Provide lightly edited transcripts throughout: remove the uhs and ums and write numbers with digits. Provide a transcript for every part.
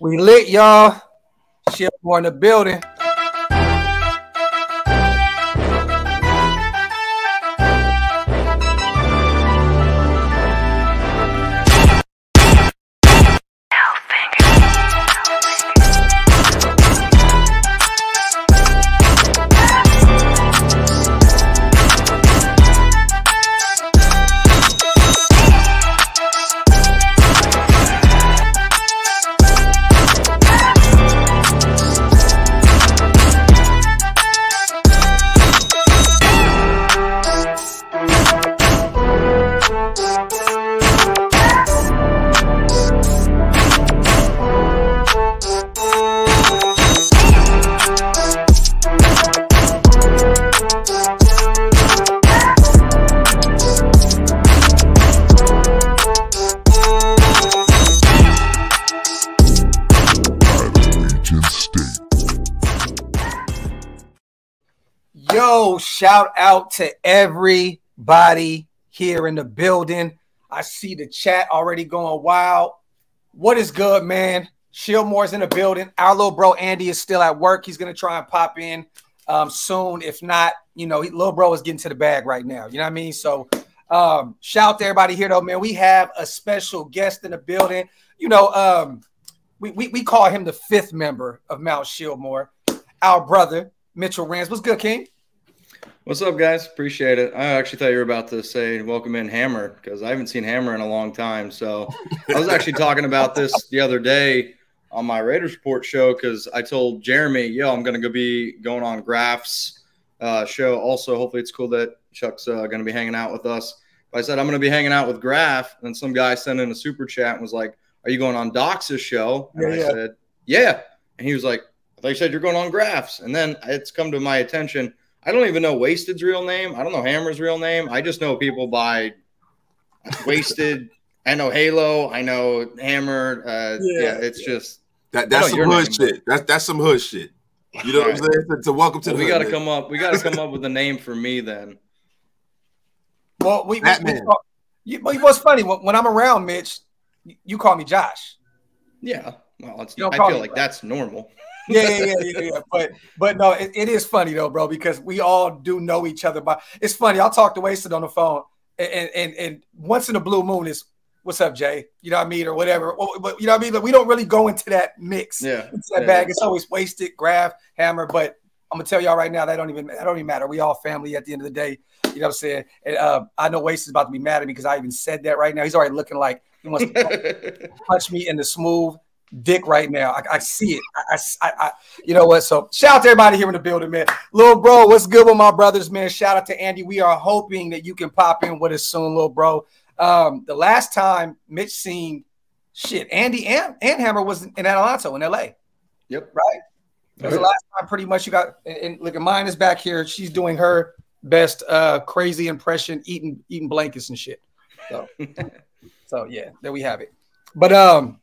We lit, y'all. ShieldMore in the building. Yo, shout out to everybody here in the building. I see the chat already going wild. What is good, man? ShieldMore's in the building. Our little bro Andy is still at work. He's going to try and pop in soon. If not, you know, little bro is getting to the bag right now. You know what I mean? So shout out to everybody here, though, man. We have a special guest in the building. You know, we call him the fifth member of Mount ShieldMore, our brother, Mitchell Renz. What's good, King? What's up, guys? Appreciate it. I actually thought you were about to say welcome in Hammer, because I haven't seen Hammer in a long time. So I was actually talking about this the other day on my Raiders Report show, because I told Jeremy, yo, I'm going to be going on Graphk's show. Also, hopefully it's cool that Chuck's going to be hanging out with us. But I said, I'm going to be hanging out with Graphk. And some guy sent in a super chat and was like, are you going on Dox's show? And I said, yeah. And he was like, I thought you said you're going on Graphk's. And then it's come to my attention, I don't even know Wasted's real name. I don't know Hammer's real name. I just know people by Wasted. I know Halo. I know Hammer. Yeah, it's just that's some hood shit. That's some hood shit. You know what I'm saying? So welcome to the we got to come up. We got to come up with a name for me then. Well, what's funny when I'm around Mitch, you call me Josh. Yeah. Well, I feel like that's normal. Yeah. But no, it is funny though, bro, because we all do know each other. But it's funny. I'll talk to Wasted on the phone, and once in a blue moon is what's up, Jay? You know what I mean, or whatever. But you know what I mean. Like, we don't really go into that mix. Yeah, into that bag. It's always Wasted, Graphk, Hammer. But I'm gonna tell y'all right now, that don't even matter. We all family at the end of the day. You know what I'm saying? And I know Wasted is about to be mad at me because I even said that right now. He's already looking like he wants to punch me in the smooth dick right now. I see it. I you know what? So shout out to everybody here in the building, man. Little bro, what's good with my brothers, man? Shout out to Andy. We are hoping that you can pop in with us soon, little bro. The last time Mitch seen Andy and Hammer was in Atlanta, in LA. Yep. Right? That was the last time pretty much you got, and look at mine is back here. She's doing her best crazy impression, eating blankets and shit. So yeah, there we have it. But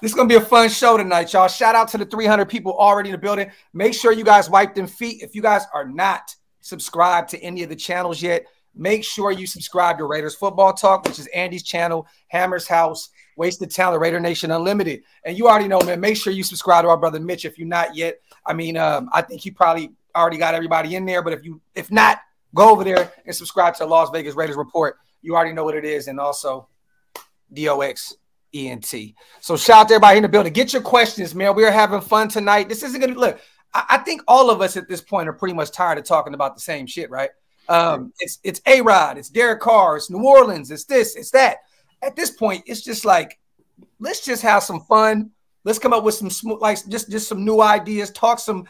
this is going to be a fun show tonight, y'all. Shout out to the 300 people already in the building. Make sure you guys wipe them feet. If you guys are not subscribed to any of the channels yet, make sure you subscribe to Raiders Football Talk, which is Andy's channel, Hammer's House, Wasted Talent, Raider Nation Unlimited. And you already know, man, make sure you subscribe to our brother Mitch if you're not yet. I mean, I think he probably already got everybody in there, but if not, go over there and subscribe to Las Vegas Raiders Report. You already know what it is. And also Dox Ent. So shout out to everybody in the building. Get your questions, man. We are having fun tonight. This isn't gonna look. I think all of us at this point are pretty much tired of talking about the same shit, right? It's A-Rod, it's Derek Carr, it's New Orleans, it's this, it's that. At this point, it's just like, let's just have some fun. Let's come up with some smooth, like just some new ideas. Talk some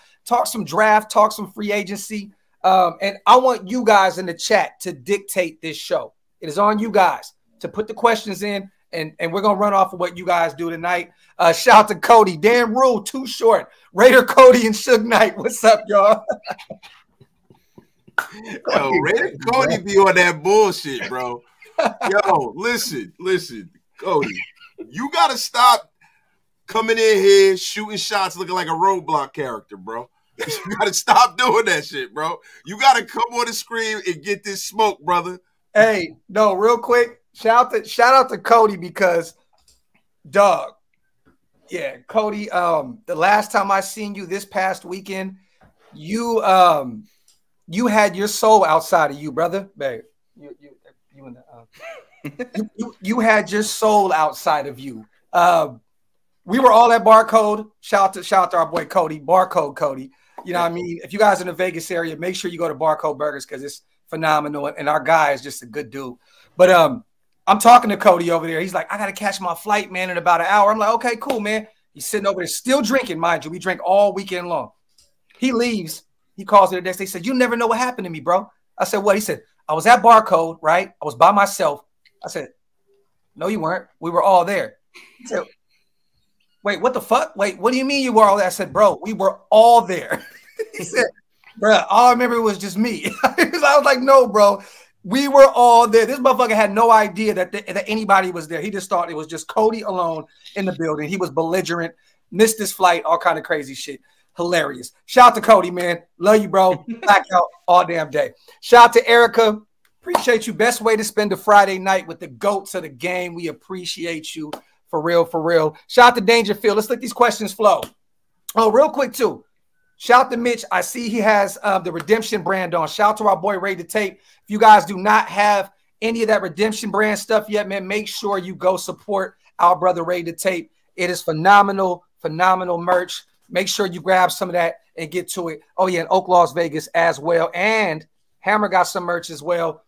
draft, talk some free agency. And I want you guys in the chat to dictate this show. It is on you guys to put the questions in. And we're going to run off of what you guys do tonight. Shout out to Cody. Dan Rule, too short. Raider Cody and Suge Knight. What's up, y'all? Yo, Raider Cody be on that bullshit, bro. Yo, listen, Cody. You got to stop coming in here shooting shots looking like a Roadblock character, bro. You got to stop doing that shit, bro. You got to come on the screen and get this smoke, brother. Hey, no, real quick. Shout out to Cody because, dog, Yeah, Cody. The last time I seen you this past weekend, you you had your soul outside of you, brother. Babe, you in the you had your soul outside of you. We were all at Barcode. Shout out to our boy Cody, Barcode Cody. You know what I mean? If you guys are in the Vegas area, make sure you go to Barcode Burgers because it's phenomenal. And our guy is just a good dude. But I'm talking to Cody over there. He's like, I got to catch my flight, man, in about an hour. I'm like, okay, cool, man. He's sitting over there still drinking, mind you. We drink all weekend long. He leaves. He calls me the next day. He said, you never know what happened to me, bro. I said, what? He said, I was at Barcode, right? I was by myself. I said, no, you weren't. We were all there. He said, wait, what the fuck? Wait, what do you mean you were all there? I said, bro, we were all there. He said, bro, all I remember was just me. I was like, no, bro, we were all there. This motherfucker had no idea that anybody was there. He just thought it was just Cody alone in the building. He was belligerent, missed his flight, all kind of crazy shit. Hilarious. Shout out to Cody, man. Love you, bro. Back out all damn day. Shout out to Erica. Appreciate you. Best way to spend a Friday night with the GOATs of the game. We appreciate you. For real, for real. Shout out to Dangerfield. Let's let these questions flow. Oh, real quick, too. Shout out to Mitch. I see he has the Redemption brand on. Shout out to our boy Ray the Tape. If you guys do not have any of that Redemption brand stuff yet, man, make sure you go support our brother Ray the Tape. It is phenomenal, phenomenal merch. Make sure you grab some of that and get to it. Oh, yeah, and Oaklosvegas as well. And Hammer got some merch as well.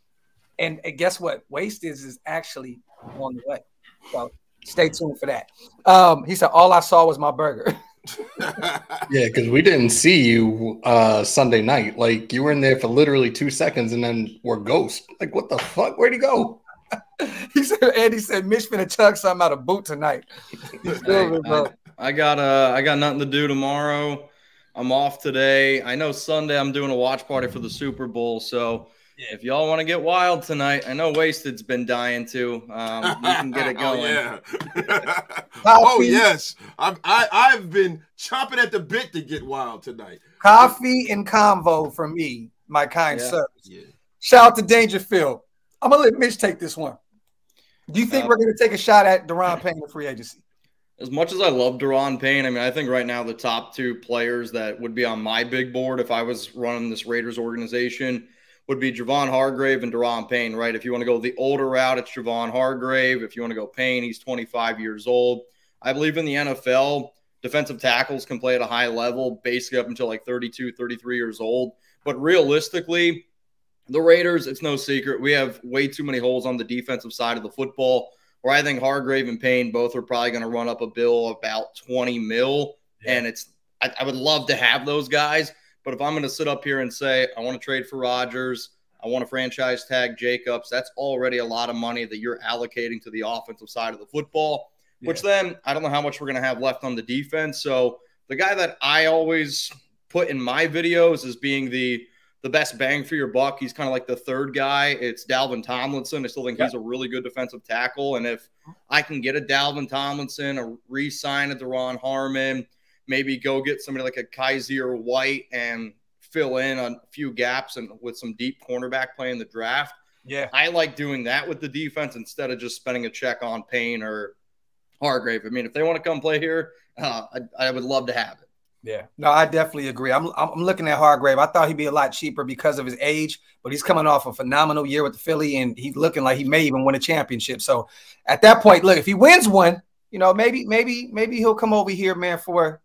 And guess what? Wasted is actually on the way. So stay tuned for that. He said, all I saw was my burger. Yeah, because we didn't see you Sunday night. Like, you were in there for literally 2 seconds and then were ghost. Like, what the fuck? Where'd he go? He said, Andy said, Mitch finna chug something out of boot tonight. I got nothing to do tomorrow. I'm off today. I know Sunday I'm doing a watch party for the Super Bowl. So if y'all want to get wild tonight, I know Wasted's been dying to. We can get it going. Oh, yeah. Oh, yes. I've been chomping at the bit to get wild tonight. Coffee and convo for me, my kind sir. Yeah. Shout out to Dangerfield. I'm going to let Mitch take this one. Do you think we're going to take a shot at Deron Payne in free agency? As much as I love Deron Payne, I mean, I think right now the top two players that would be on my big board if I was running this Raiders organization would be Javon Hargrave and Deron Payne, right? If you want to go the older route, it's Javon Hargrave. If you want to go Payne, he's 25 years old. I believe in the NFL, defensive tackles can play at a high level, basically up until like 32, 33 years old. But realistically, the Raiders, it's no secret, we have way too many holes on the defensive side of the football, where I think Hargrave and Payne both are probably going to run up a bill about 20 mil. Yeah. And I would love to have those guys. But if I'm going to sit up here and say, I want to trade for Rodgers, I want to franchise tag Jacobs, that's already a lot of money that you're allocating to the offensive side of the football, which then I don't know how much we're going to have left on the defense. So the guy that I always put in my videos as being the best bang for your buck, he's kind of like the third guy. It's Dalvin Tomlinson. I still think he's a really good defensive tackle. And if I can get a Dalvin Tomlinson, a re-sign a Deron Harmon, maybe go get somebody like a Kaiser White and fill in on a few gaps and with some deep cornerback play in the draft. Yeah, I like doing that with the defense instead of just spending a check on Payne or Hargrave. I mean, if they want to come play here, I would love to have it. Yeah, no, I definitely agree. I'm looking at Hargrave. I thought he'd be a lot cheaper because of his age, but he's coming off a phenomenal year with the Philly, and he's looking like he may even win a championship. So at that point, look, if he wins one, you know, maybe he'll come over here, man, for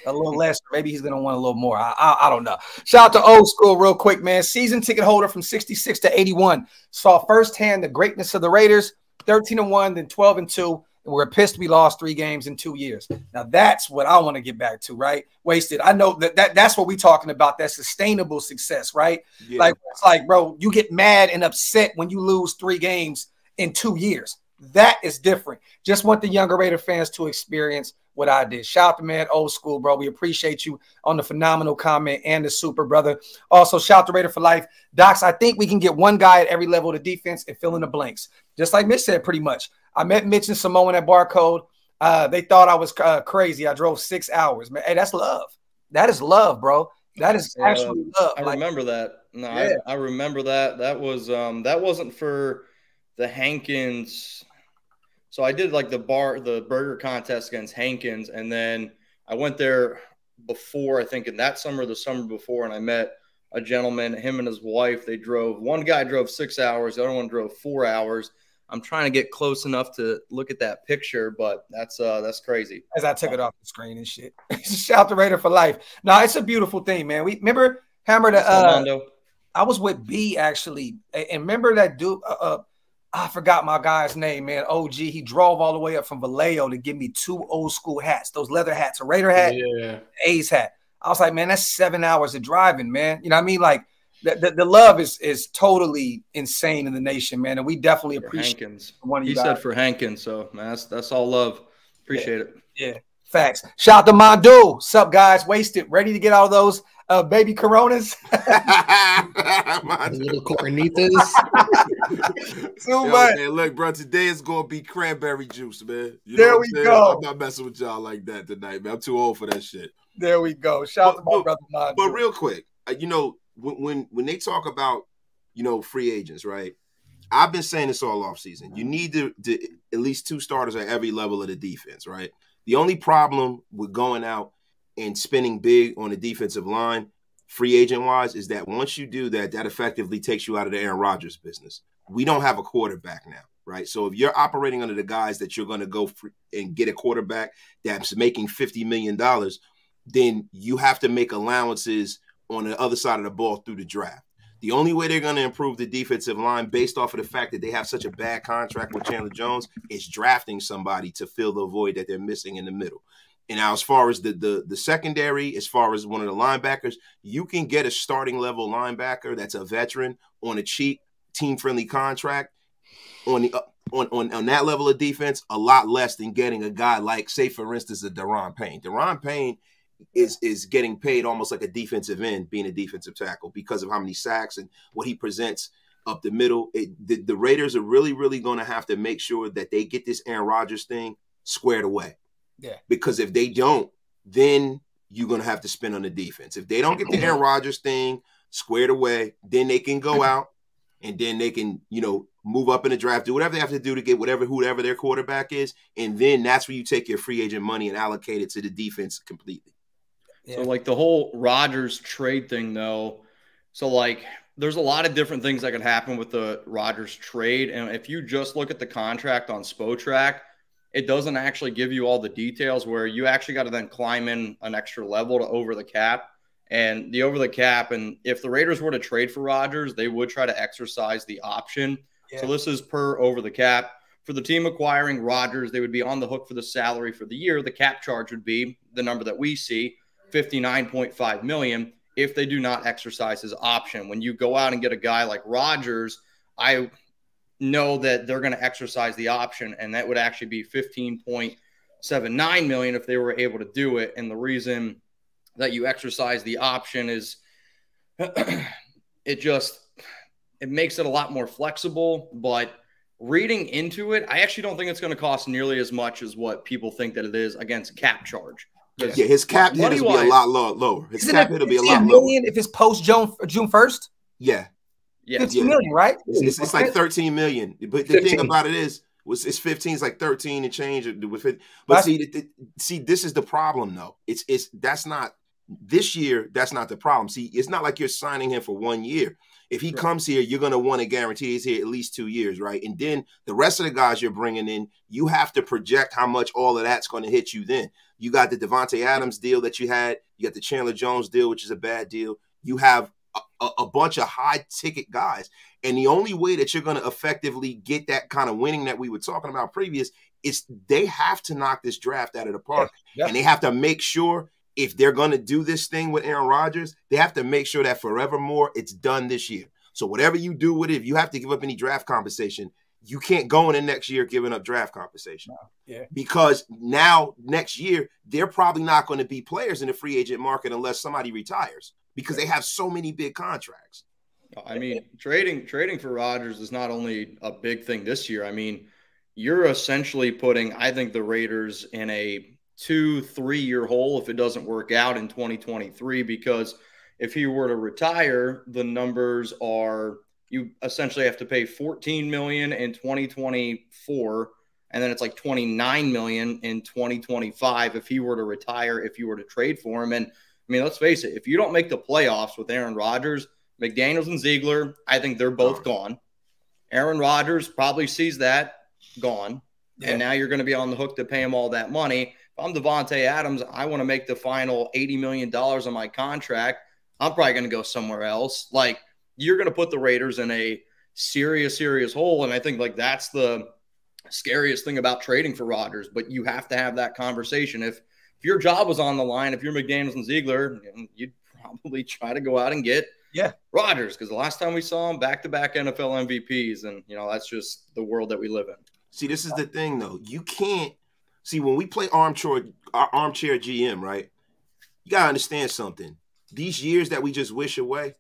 a little less. Or maybe he's going to want a little more. I don't know. Shout out to Old School real quick, man. Season ticket holder from 66 to 81. Saw firsthand the greatness of the Raiders, 13-1, then 12-2. And we're pissed we lost 3 games in 2 years. Now, that's what I want to get back to, right? Wasted. I know that's what we're talking about, that sustainable success, right? Yeah. Like, it's like, bro, you get mad and upset when you lose 3 games in 2 years. That is different. Just want the younger Raider fans to experience what I did. Shout out to man, Old School, bro. We appreciate you on the phenomenal comment and the super, brother. Also, shout out to Raider for Life. Dox, I think we can get one guy at every level of the defense and fill in the blanks. Just like Mitch said, pretty much. I met Mitch and Samoan at Barcode. They thought I was crazy. I drove 6 hours. Man, hey, that's love. That is love, bro. That is actually love. I remember that. No, yeah. I remember that. That was that wasn't for the Hankins So I did like the burger contest against Hankins, and then I went there before, I think in that summer, the summer before, and I met a gentleman, him and his wife. They drove, one guy drove 6 hours, the other one drove 4 hours. I'm trying to get close enough to look at that picture, but that's crazy. As I took it off the screen and shit. Shout to Raider for life. No, it's a beautiful thing, man. We remember Hammer the I was with B actually, and remember that dude. I forgot my guy's name, man. OG. He drove all the way up from Vallejo to give me 2 old school hats, those leather hats, a Raider hat, A's hat. I was like, man, that's 7 hours of driving, man. You know what I mean? Like the love is totally insane in the nation, man, and we definitely appreciate Hankins. One of you he said for Hankins, so man, that's all love. Appreciate it. Yeah, facts. Shout out to Mondu. What's up, guys? Wasted, ready to get all those baby Coronas. Little Coronitas. Too much. Man, look, bro, today is gonna be cranberry juice, man. You know there we go. I'm not messing with y'all like that tonight, man. I'm too old for that shit. There we go. Shout out to my brother Mondu. But real quick, you know, when they talk about, you know, free agents, right? I've been saying this all off season. You need to at least 2 starters at every level of the defense, right? The only problem with going out and spending big on the defensive line, free agent wise, is that once you do that, that effectively takes you out of the Aaron Rodgers business. We don't have a quarterback now, right? So if you're operating under the guise that you're going to go and get a quarterback that's making $50 million, then you have to make allowances on the other side of the ball through the draft. The only way they're going to improve the defensive line based off of the fact that they have such a bad contract with Chandler Jones is drafting somebody to fill the void that they're missing in the middle. And now as far as the secondary, as far as one of the linebackers, you can get a starting level linebacker that's a veteran on a cheap team-friendly contract on that level of defense a lot less than getting a guy like, say, for instance, a Daron Payne. Daron Payne is getting paid almost like a defensive end, being a defensive tackle, because of how many sacks and what he presents up the middle. The Raiders are really, really going to have to make sure that they get this Aaron Rodgers thing squared away. Yeah. Because if they don't, then you're going to have to spend on the defense. If they don't get the Aaron Rodgers thing squared away, then they can go out and then they can, you know, move up in the draft, do whatever they have to do to get whoever their quarterback is. And then that's where you take your free agent money and allocate it to the defense completely. Yeah. So like the whole Rodgers trade thing though. So like there's a lot of different things that could happen with the Rodgers trade. And if you just look at the contract on Spotrac, it doesn't actually give you all the details, where you actually got to then climb in an extra level to over the cap. And the over the cap, and if the Raiders were to trade for Rodgers, they would try to exercise the option. Yeah. So this is per over the cap. For the team acquiring Rodgers, they would be on the hook for the salary for the year. The cap charge would be the number that we see, $59.5 million, if they do not exercise his option. When you go out and get a guy like Rodgers, I know that they're going to exercise the option, and that would actually be $15.79 million if they were able to do it. And the reason that you exercise the option is it makes it a lot more flexible. But reading into it, I actually don't think it's going to cost nearly as much as what people think that it is against cap charge. Yeah, his cap hit will be a lot lower. His cap hit will be a lot lower. If it's post June 1st? Yeah. Yeah, 15 million, right? It's like 13 million. But the 15. Thing about it is, it's 15. It's like 13 and change with it. But see, this is the problem, though. That's not this year. That's not the problem. See, it's not like you're signing him for 1 year. If he comes here, you're going to want to guarantee he's here at least 2 years, right? And then the rest of the guys you're bringing in, you have to project how much all of that's going to hit you. Then you got the Devontae Adams deal that you had. You got the Chandler Jones deal, which is a bad deal. You have a bunch of high-ticket guys. And the only way that you're going to effectively get that kind of winning that we were talking about previous is they have to knock this draft out of the park. Yeah. And they have to make sure, if they're going to do this thing with Aaron Rodgers, they have to make sure that forevermore it's done this year. So whatever you do with it, if you have to give up any draft compensation, you can't go in the next year giving up draft compensation. No. Yeah. Because now next year, they're probably not going to be players in the free agent market unless somebody retires, because they have so many big contracts. I mean, trading for Rodgers is not only a big thing this year. I mean, you're essentially putting, I think, the Raiders in a 2-3 year hole if it doesn't work out in 2023, because if he were to retire, the numbers are, you essentially have to pay $14 million in 2024, and then it's like 29 million in 2025 if he were to retire, if you were to trade for him. And I mean, let's face it, if you don't make the playoffs with Aaron Rodgers, McDaniels and Ziegler, I think they're both gone. Aaron Rodgers probably sees that gone. Yeah. And now you're going to be on the hook to pay him all that money. If I'm Devontae Adams, I want to make the final $80 million on my contract. I'm probably going to go somewhere else. Like, you're going to put the Raiders in a serious hole. And I think, like, that's the scariest thing about trading for Rodgers. But you have to have that conversation. If your job was on the line, if you're McDaniels and Ziegler, you'd probably try to go out and get Rodgers, because the last time we saw him, back-to-back NFL MVPs. And, you know, that's just the world that we live in. See, this is the thing, though. You can't – see, when we play armchair GM, right, you got to understand something. These years that we just wish away,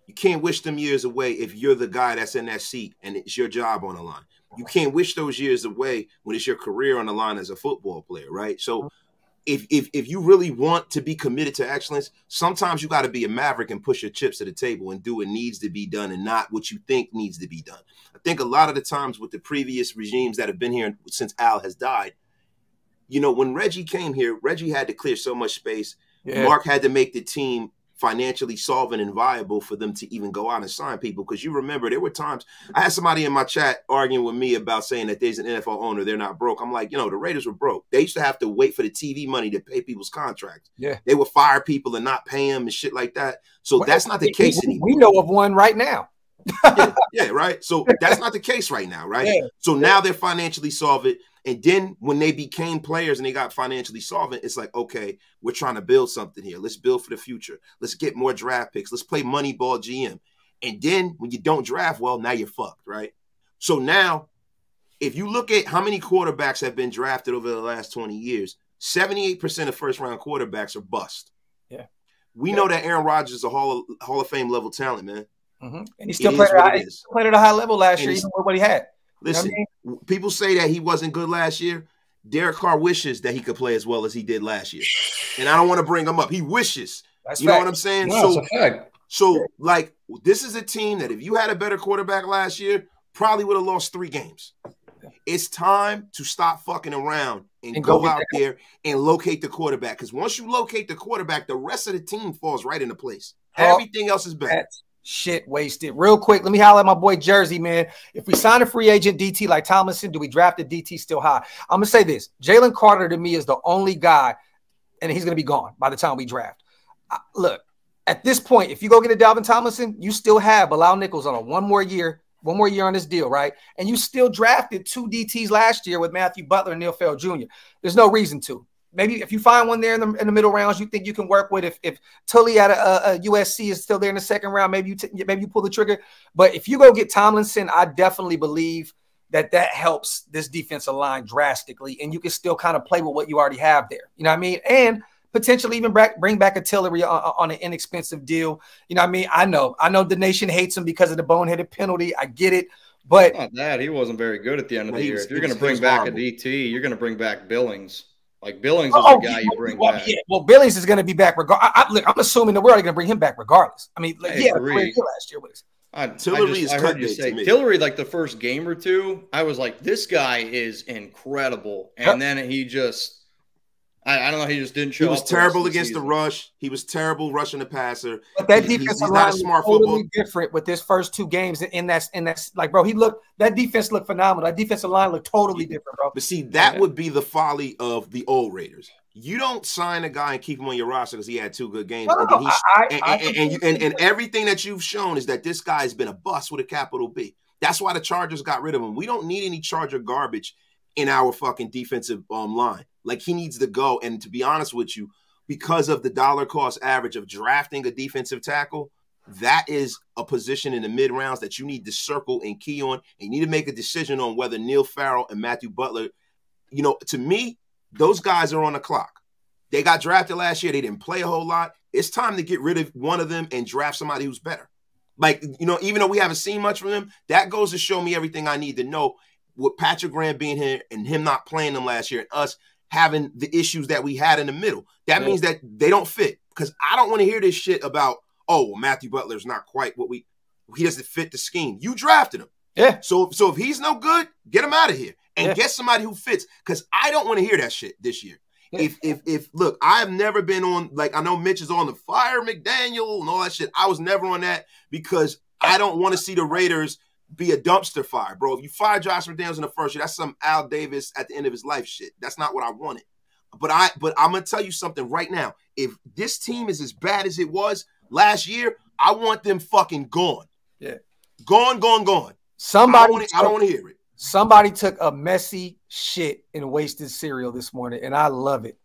you can't wish them years away if you're the guy that's in that seat and it's your job on the line. You can't wish those years away when it's your career on the line as a football player, right? So if you really want to be committed to excellence, sometimes you got to be a maverick and push your chips to the table and do what needs to be done and not what you think needs to be done. I think a lot of the times with the previous regimes that have been here since Al has died, you know, when Reggie came here, Reggie had to clear so much space. Yeah. Mark had to make the team financially solvent and viable for them to even go out and sign people. Because you remember, there were times I had somebody in my chat arguing with me about saying that there's an NFL owner, they're not broke. I'm like, you know, the Raiders were broke. They used to have to wait for the TV money to pay people's contracts. Yeah, they would fire people and not pay them and shit like that. So that's not the case anymore. We know of one right now. yeah, right. So that's not the case right now, right? Yeah. So now they're financially solvent. And then when they became players and they got financially solvent, it's like, okay, we're trying to build something here. Let's build for the future. Let's get more draft picks. Let's play Moneyball GM. And then when you don't draft well, now you're fucked, right? So now, if you look at how many quarterbacks have been drafted over the last 20 years, 78% of first-round quarterbacks are bust. Yeah. We know that Aaron Rodgers is a Hall of Fame level talent, man. Mm-hmm. And he still played at a high level last year, even with what he had. Listen, you know what I mean? People say that he wasn't good last year. Derek Carr wishes that he could play as well as he did last year. And I don't want to bring him up. He wishes. That's you fact. Know what I'm saying? No, so, like, this is a team that if you had a better quarterback last year, probably would have lost 3 games. It's time to stop fucking around and go out there and locate the quarterback. Because once you locate the quarterback, the rest of the team falls right into place. Everything else is better. Shit wasted. Real quick, let me holler at my boy Jersey, man. If we sign a free agent DT like Tomlinson, do we draft a DT still high? I'm going to say this. Jalen Carter to me is the only guy, and he's going to be gone by the time we draft. Look, at this point, if you go get a Dalvin Tomlinson, you still have Bilal Nichols on a one more year on this deal, right? And you still drafted 2 DTs last year with Matthew Butler and Neil Farrell Jr. There's no reason to. Maybe if you find one there in the middle rounds, you think you can work with. If Tully at a USC is still there in the second round, maybe you pull the trigger. But if you go get Tomlinson, I definitely believe that helps this defensive line drastically, and you can still kind of play with what you already have there. You know what I mean? And potentially even bring back Artillery on an inexpensive deal. You know what I mean? I know the nation hates him because of the boneheaded penalty. I get it. But not that he wasn't very good at the end of the year. If you're going to bring back a DT, you're going to bring back Billings. Like, Billings is the guy you bring back. Yeah. Well, Billings is going to be back regardless. I'm assuming the world are going to bring him back regardless. I mean, last year was. I heard you say Tillery, like the first game or two, I was like, this guy is incredible. And then he just, I don't know, he just didn't show up. He was terrible against the rush. He was terrible rushing the passer. But that defensive line is totally different with this first 2 games. And that's like, bro, that defense looked phenomenal. That defensive line looked totally different, bro. But see, that would be the folly of the old Raiders. You don't sign a guy and keep him on your roster because he had 2 good games. And everything that you've shown is that this guy has been a bust with a capital B. That's why the Chargers got rid of him. We don't need any Charger garbage in our fucking defensive line. Like, he needs to go. And to be honest with you, because of the dollar cost average of drafting a defensive tackle, that is a position in the mid rounds that you need to circle and key on. And you need to make a decision on whether Neil Farrell and Matthew Butler, you know, to me, those guys are on the clock. They got drafted last year. They didn't play a whole lot. It's time to get rid of one of them and draft somebody who's better. Like, you know, even though we haven't seen much from them, that goes to show me everything I need to know with Patrick Graham being here and him not playing them last year and us having the issues that we had in the middle. That means that they don't fit, because I don't want to hear this shit about, oh, well, Matthew Butler's not quite what he doesn't fit the scheme. You drafted him. Yeah. So if he's no good, get him out of here. and get somebody who fits. Because I don't want to hear that shit this year. If look, I've never been on, like, I know Mitch is on the fire McDaniel and all that shit. I was never on that because I don't want to see the Raiders be a dumpster fire, bro. If you fire Josh McDaniels in the first year, that's some Al Davis at the end of his life shit. That's not what I wanted. But I'm gonna tell you something right now. If this team is as bad as it was last year, I want them fucking gone. Yeah. Gone. Somebody I don't want to hear it. Somebody took a messy shit and wasted cereal this morning, and I love it.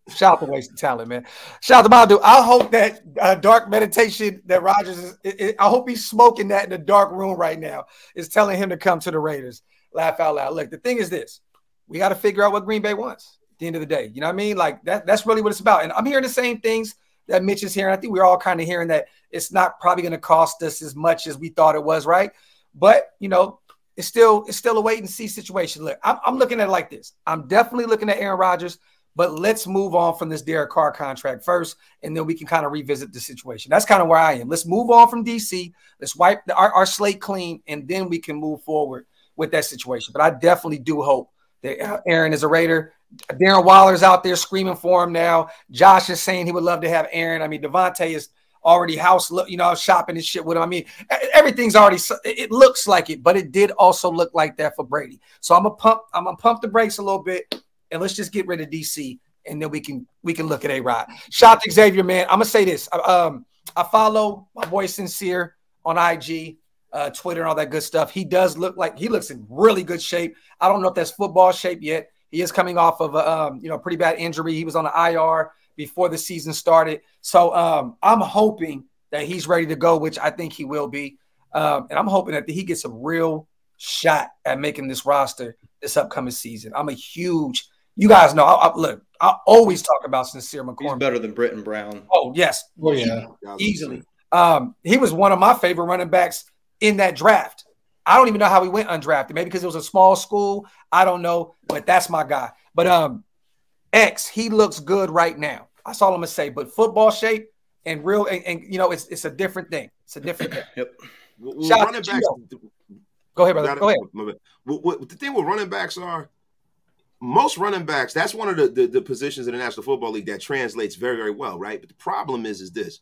Shout out to wasted talent, man. Shout out to Madu. I hope that dark meditation that Rodgers is, I hope he's smoking that in the dark room right now, is telling him to come to the Raiders. Laugh out loud. Look, the thing is this. We got to figure out what Green Bay wants at the end of the day. You know what I mean? Like, that's really what it's about. And I'm hearing the same things that Mitch is hearing. I think we're all kind of hearing that it's not probably going to cost us as much as we thought it was, right? But, you know, it's still a wait and see situation. Look, I'm looking at it like this. I'm definitely looking at Aaron Rodgers, but let's move on from this Derek Carr contract first, and then we can kind of revisit the situation. That's kind of where I am. Let's move on from DC. Let's wipe our slate clean, and then we can move forward with that situation. But I definitely do hope that Aaron is a Raider. Darren Waller's out there screaming for him now. Josh is saying he would love to have Aaron. I mean, Devontae is already shopping and shit with him. I mean, everything's already, it looks like it, but it did also look like that for Brady. So I'm gonna pump the brakes a little bit, and let's just get rid of DC, and then we can look at A-Rod. Shout out to Xavier, man. I'm gonna say this. I follow my boy Sincere on IG, Twitter, and all that good stuff. He does look like he looks in really good shape. I don't know if that's football shape yet. He is coming off of a pretty bad injury. He was on the IR before the season started. So I'm hoping that he's ready to go, which I think he will be. And I'm hoping that he gets a real shot at making this roster this upcoming season. I'm a huge – you guys know, I always talk about Sincere McCormick. He's better than Britton Brown. Oh, yes. Oh, yeah. Easily. He was one of my favorite running backs in that draft. I don't even know how he went undrafted. Maybe because it was a small school. I don't know, but that's my guy. But X, he looks good right now. That's all I'm gonna say. But football shape and real, and you know, it's a different thing. It's a different thing. Yep. Running backs. Go ahead, brother. Go ahead. What the thing with running backs are, most running backs, that's one of the positions in the National Football League that translates very, very well, right? But the problem is this: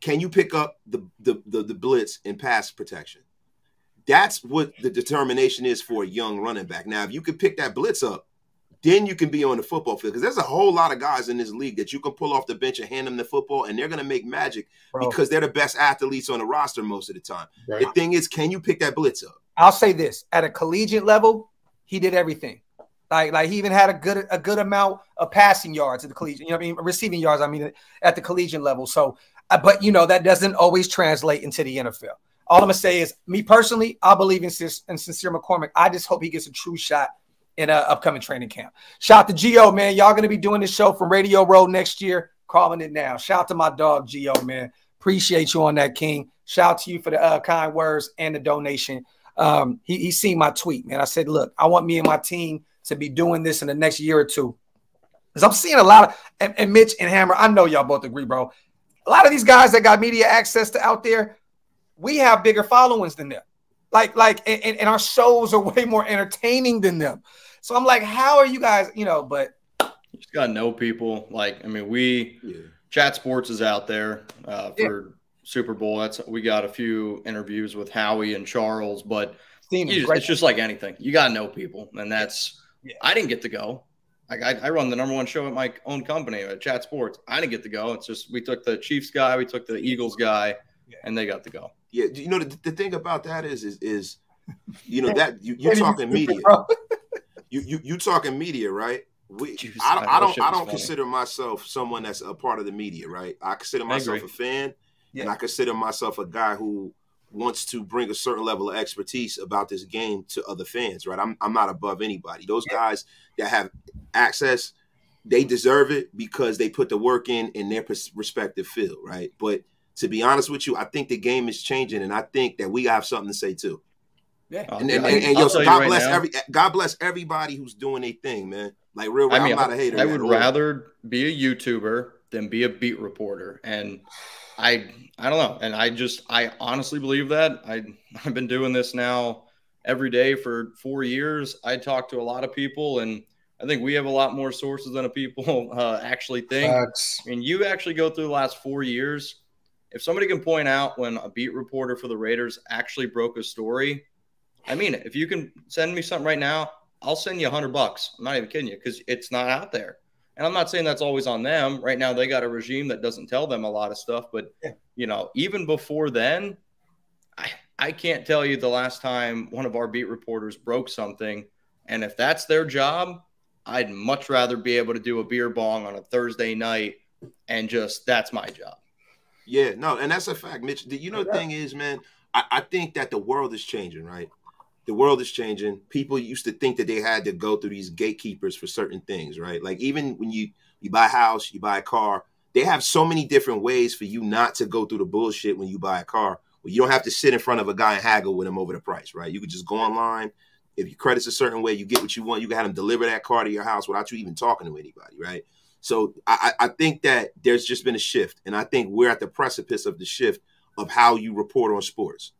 can you pick up the blitz in pass protection? That's what the determination is for a young running back. Now, if you can pick that blitz up, then you can be on the football field, because there's a whole lot of guys in this league that you can pull off the bench and hand them the football, and they're going to make magic because they're the best athletes on the roster most of the time. Right. The thing is, can you pick that blitz up? I'll say this: at a collegiate level, he did everything. Like he even had a good amount of passing yards at the collegiate. You know what I mean? Receiving yards. I mean, at the collegiate level. So, but you know that doesn't always translate into the NFL. All I'm gonna say is, me personally, I believe in Sincere McCormick. I just hope he gets a true shot in an upcoming training camp. Shout out to Gio, man. Y'all gonna be doing this show from Radio Row next year. Calling it now. Shout out to my dog Gio, man. Appreciate you on that, King. Shout out to you for the kind words and the donation. He seen my tweet, man. I said, look, I want me and my team to be doing this in the next year or two, because I'm seeing a lot of and Mitch and Hammer. I know y'all both agree, bro. A lot of these guys that got media access to out there, we have bigger followings than them. And our shows are way more entertaining than them. So I'm like, how are you guys, you know, but you just gotta know people. Like, I mean, Chat Sports is out there for Super Bowl. We got a few interviews with Howie and Charles, but it's just like anything. You gotta know people. And that's I didn't get to go. Like I run the #1 show at my own company at Chat Sports. I didn't get to go. It's just we took the Chiefs guy, we took the Eagles guy, and they got to go. Yeah, you know the thing about that is you know that you're talking media. You talking media, right? I don't consider myself someone that's a part of the media, right? I consider myself a fan, and I consider myself a guy who wants to bring a certain level of expertise about this game to other fans, right? I'm not above anybody. Those guys that have access, they deserve it because they put the work in their respective field, right? But to be honest with you, I think the game is changing, and I think that we have something to say too. Yeah, God bless everybody who's doing their thing, man. Like real, I'm not a hater. I would rather be a YouTuber than be a beat reporter, and I don't know, and I honestly believe that I've been doing this now every day for 4 years. I talked to a lot of people, and I think we have a lot more sources than people actually think. Facts. I mean, you actually go through the last 4 years. If somebody can point out when a beat reporter for the Raiders actually broke a story, I mean, if you can send me something right now, I'll send you $100. I'm not even kidding you, because it's not out there. And I'm not saying that's always on them. Right now, they got a regime that doesn't tell them a lot of stuff. But, you know, even before then, I can't tell you the last time one of our beat reporters broke something. And if that's their job, I'd much rather be able to do a beer bong on a Thursday night and just that's my job. Yeah, no, and that's a fact, Mitch. You know, the thing is, man, I think that the world is changing, right? The world is changing. People used to think that they had to go through these gatekeepers for certain things, right? Like even when you buy a house, you buy a car, they have so many different ways for you not to go through the bullshit when you buy a car. Well, you don't have to sit in front of a guy and haggle with him over the price, right? You could just go online. If your credit's a certain way, you get what you want. You can have them deliver that car to your house without you even talking to anybody, right? So I think that there's just been a shift, and I think we're at the precipice of the shift of how you report on sports,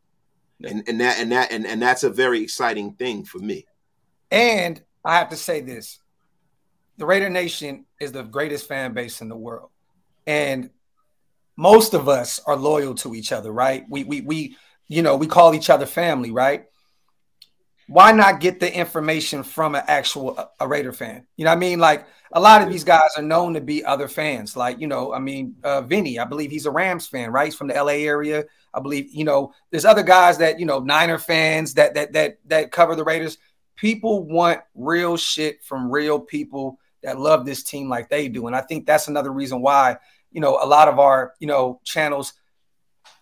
and that's a very exciting thing for me. And I have to say this: the Raider Nation is the greatest fan base in the world, and most of us are loyal to each other, right? We call each other family, right? Why not get the information from an actual Raider fan? You know what I mean? Like a lot of these guys are known to be other fans. Like, Vinny, I believe he's a Rams fan, right? He's from the LA area. I believe, there's other guys that, Niner fans that cover the Raiders. People want real shit from real people that love this team like they do. And I think that's another reason why, a lot of our, channels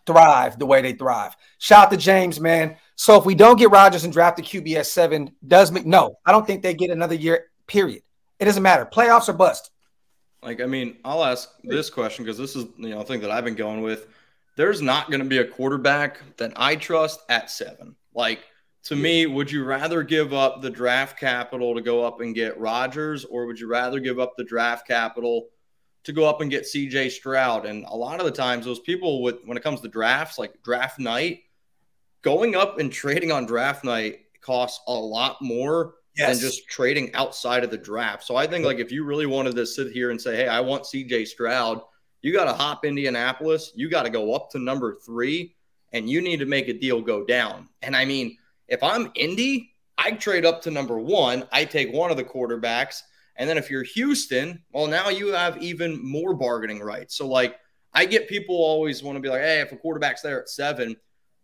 thrive the way they thrive. Shout out to James, man. So if we don't get Rodgers and draft the QB at 7, no, I don't think they get another year, period. It doesn't matter. Playoffs or bust. Like, I mean, I'll ask this question because this is, a thing that I've been going with. There's not going to be a quarterback that I trust at 7. Like, to me, would you rather give up the draft capital to go up and get Rodgers, or would you rather give up the draft capital to go up and get CJ Stroud? And a lot of the times those people when it comes to drafts, like draft night, going up and trading on draft night costs a lot more than just trading outside of the draft. So I think like if you really wanted to sit here and say, hey, I want CJ Stroud, you got to hop Indianapolis. You got to go up to number 3 and you need to make a deal go down. And I mean, if I'm Indy, I trade up to number 1. I take one of the quarterbacks. And then if you're Houston, well, now you have even more bargaining rights. So like I get people always want to be like, hey, if a quarterback's there at 7,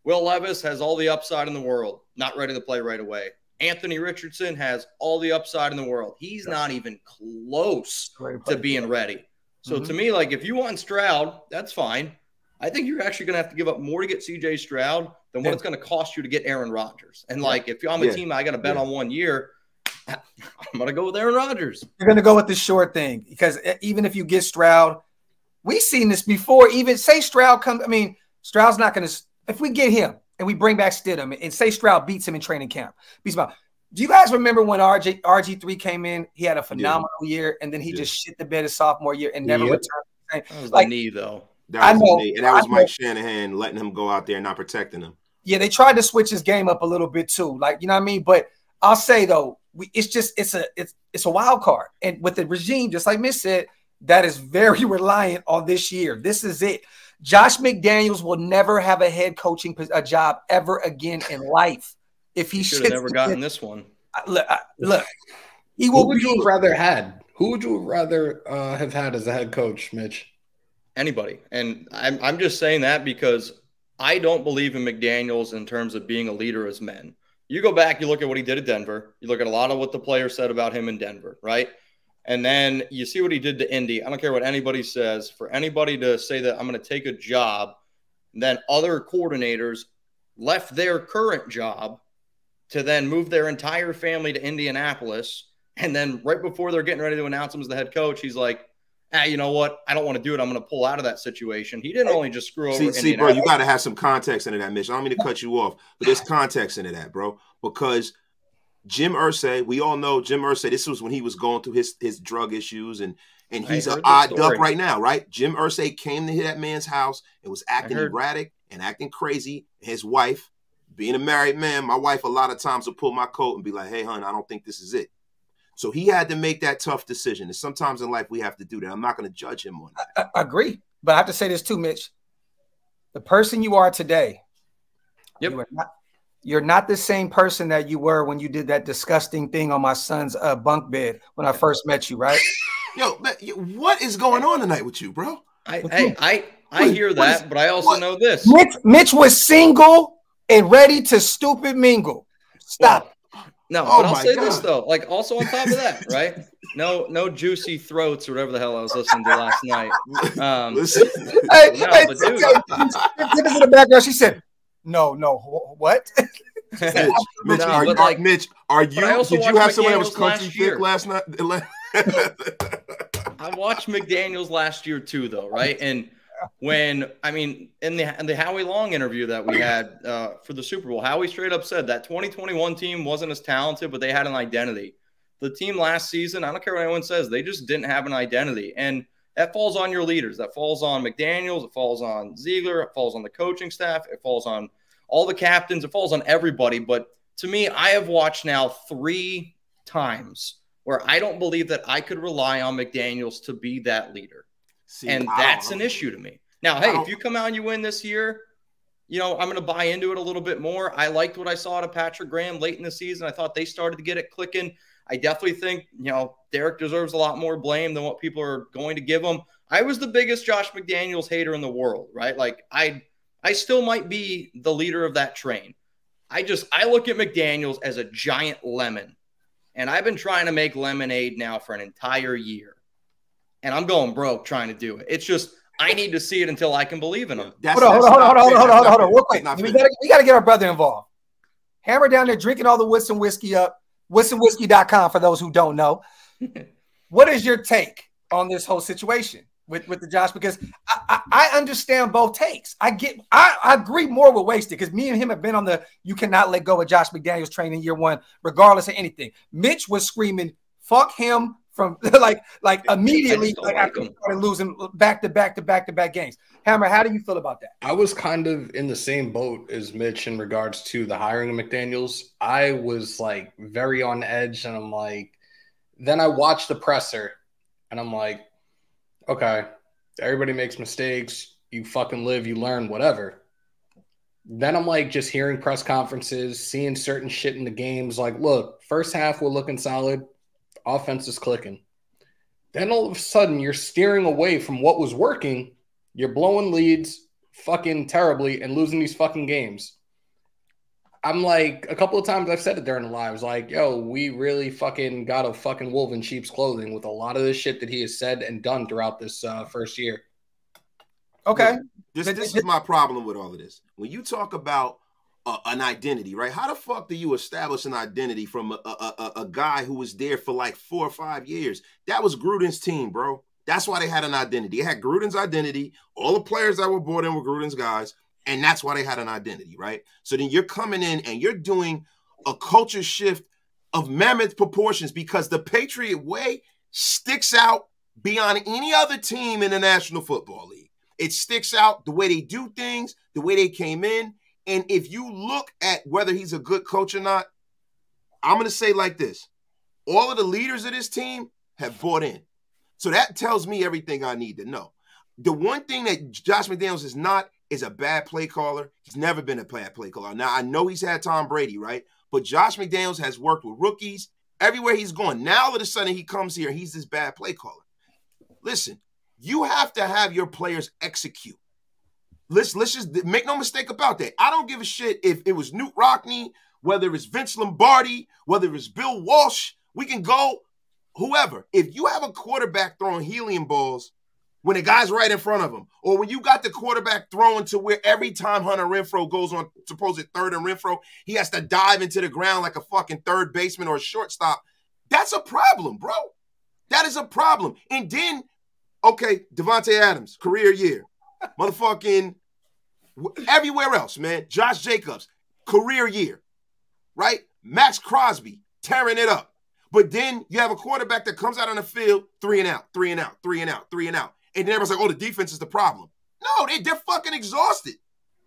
Will Levis has all the upside in the world, not ready to play right away. Anthony Richardson has all the upside in the world. He's not even close to being ready. So to me, like if you want Stroud, that's fine. I think you're actually going to have to give up more to get CJ Stroud than what it's going to cost you to get Aaron Rodgers. And like if I'm a team, I got to bet on 1 year, I'm going to go with Aaron Rodgers. You're going to go with the short thing because even if you get Stroud, we've seen this before. Even say Stroud comes, I mean, Stroud's not going to – if we get him and we bring back Stidham and say Stroud beats him in training camp, beats him out. Do you guys remember when RG3 came in? He had a phenomenal year, and then he just shit the bed his sophomore year and never returned. That was the knee, though. That was the knee. And that was Mike Shanahan letting him go out there and not protecting him. Yeah, they tried to switch his game up a little bit too. Like, you know what I mean? But I'll say, though, it's a wild card. And with the regime, just like Mitch said, that is very reliant on this year. This is it. Josh McDaniels will never have a head coaching job ever again in life. If he should have never gotten this one. Look, he will. Who would you have rather had? Who would you rather have had as a head coach, Mitch? Anybody. And I'm just saying that because I don't believe in McDaniels in terms of being a leader as men. You go back, you look at what he did at Denver. You look at a lot of what the players said about him in Denver, right? And then you see what he did to Indy. I don't care what anybody says. For anybody to say that I'm going to take a job, then other coordinators left their current job to then move their entire family to Indianapolis. And then right before they're getting ready to announce him as the head coach, he's like, you know what? I don't want to do it. I'm going to pull out of that situation. He didn't only just screw over. See, bro, you got to have some context into that, Mitch. I don't mean to cut you off, but there's context into that, bro, because Jim Irsay, we all know Jim Irsay, this was when he was going through his drug issues, and he's an odd duck right now, right? Jim Irsay came to that man's house and was acting erratic and acting crazy. His wife being a married man, my wife a lot of times will pull my coat and be like, hey, hon, I don't think this is it. So he had to make that tough decision. And sometimes in life we have to do that. I'm not going to judge him on that. I agree. But I have to say this too, Mitch. The person you are today, you're not the same person that you were when you did that disgusting thing on my son's bunk bed when I first met you, right? Yo, man, what is going on tonight with you, bro? I hear that, but I also know this. Mitch was single and ready to stupid mingle. Stop. No, but I'll say this though. Like, also on top of that, right? No juicy throats or whatever the hell I was listening to last night. Listen, but dude, in the background, she said, "No, what?" Mitch, are you? Did you have someone that was country thick last night? I watched McDaniels last year too, though, right? And when in the Howie Long interview that we had for the Super Bowl, Howie straight up said that 2021 team wasn't as talented, but they had an identity. The team last season, I don't care what anyone says, they just didn't have an identity, and that falls on your leaders. That falls on McDaniels. It falls on Ziegler. It falls on the coaching staff. It falls on all the captains. It falls on everybody. But to me, I have watched now 3 times where I don't believe that I could rely on McDaniels to be that leader. And that's an issue to me. Now, hey, if you come out and you win this year, I'm going to buy into it a little bit more. I liked what I saw out of Patrick Graham late in the season. I thought they started to get it clicking. I definitely think, Derek deserves a lot more blame than what people are going to give him. I was the biggest Josh McDaniels hater in the world, right? Like, I still might be the leader of that train. I look at McDaniels as a giant lemon, and I've been trying to make lemonade now for an entire year, and I'm going broke trying to do it. It's just, I need to see it until I can believe in him. Hold on. Real quick. We got to get our brother involved. Hammer down there drinking all the Whistling Whiskey up. WhistlingWhiskey.com for those who don't know. What is your take on this whole situation with the Josh? Because I understand both takes. I agree more with Wasted, because me and him have been on the you cannot let go of Josh McDaniels train in year 1, regardless of anything. Mitch was screaming, fuck him from like immediately after he started losing back-to-back games. Hammer, how do you feel about that? I was kind of in the same boat as Mitch in regards to the hiring of McDaniels. I was like very on edge, and I'm like, then I watched the presser and I'm like, okay, everybody makes mistakes. You fucking live, you learn, whatever. Then I'm like just hearing press conferences, seeing certain shit in the games. Like, look, first half we're looking solid. Offense is clicking. Then all of a sudden you're steering away from what was working. You're blowing leads fucking terribly and losing these fucking games. I'm like, a couple of times I've said it during the lives, like, yo, we really fucking got a fucking wolf in sheep's clothing with a lot of this shit that he has said and done throughout this first year. Okay. This is my problem with all of this. When you talk about an identity, right? How the fuck do you establish an identity from a guy who was there for like 4 or 5 years? That was Gruden's team, bro. That's why they had an identity. They had Gruden's identity. All the players that were brought in were Gruden's guys, and that's why they had an identity, right? So then you're coming in and you're doing a culture shift of mammoth proportions, because the Patriot way sticks out beyond any other team in the National Football League. It sticks out the way they do things, the way they came in. And if you look at whether he's a good coach or not, I'm going to say like this. All of the leaders of this team have bought in. So that tells me everything I need to know. The one thing that Josh McDaniels is not is a bad play caller. He's never been a bad play caller. Now, I know he's had Tom Brady, right? But Josh McDaniels has worked with rookies everywhere he's gone. Now, all of a sudden, he comes here and he's this bad play caller. Listen, you have to have your players execute. Let's just make no mistake about that. I don't give a shit if it was Newt Rockne, whether it's Vince Lombardi, whether it's Bill Walsh. We can go whoever. If you have a quarterback throwing helium balls when a guy's right in front of him, or when you got the quarterback throwing to where every time Hunter Renfrow goes on supposed third and Renfrow, he has to dive into the ground like a fucking third baseman or a shortstop, that's a problem, bro. That is a problem. And then, okay, Devontae Adams, career year. Motherfucking everywhere else, man. Josh Jacobs, career year, right? Max Crosby, tearing it up. But then you have a quarterback that comes out on the field, 3 and out, 3 and out, 3 and out, 3 and out. And then everyone's like, oh, the defense is the problem. No, they're fucking exhausted.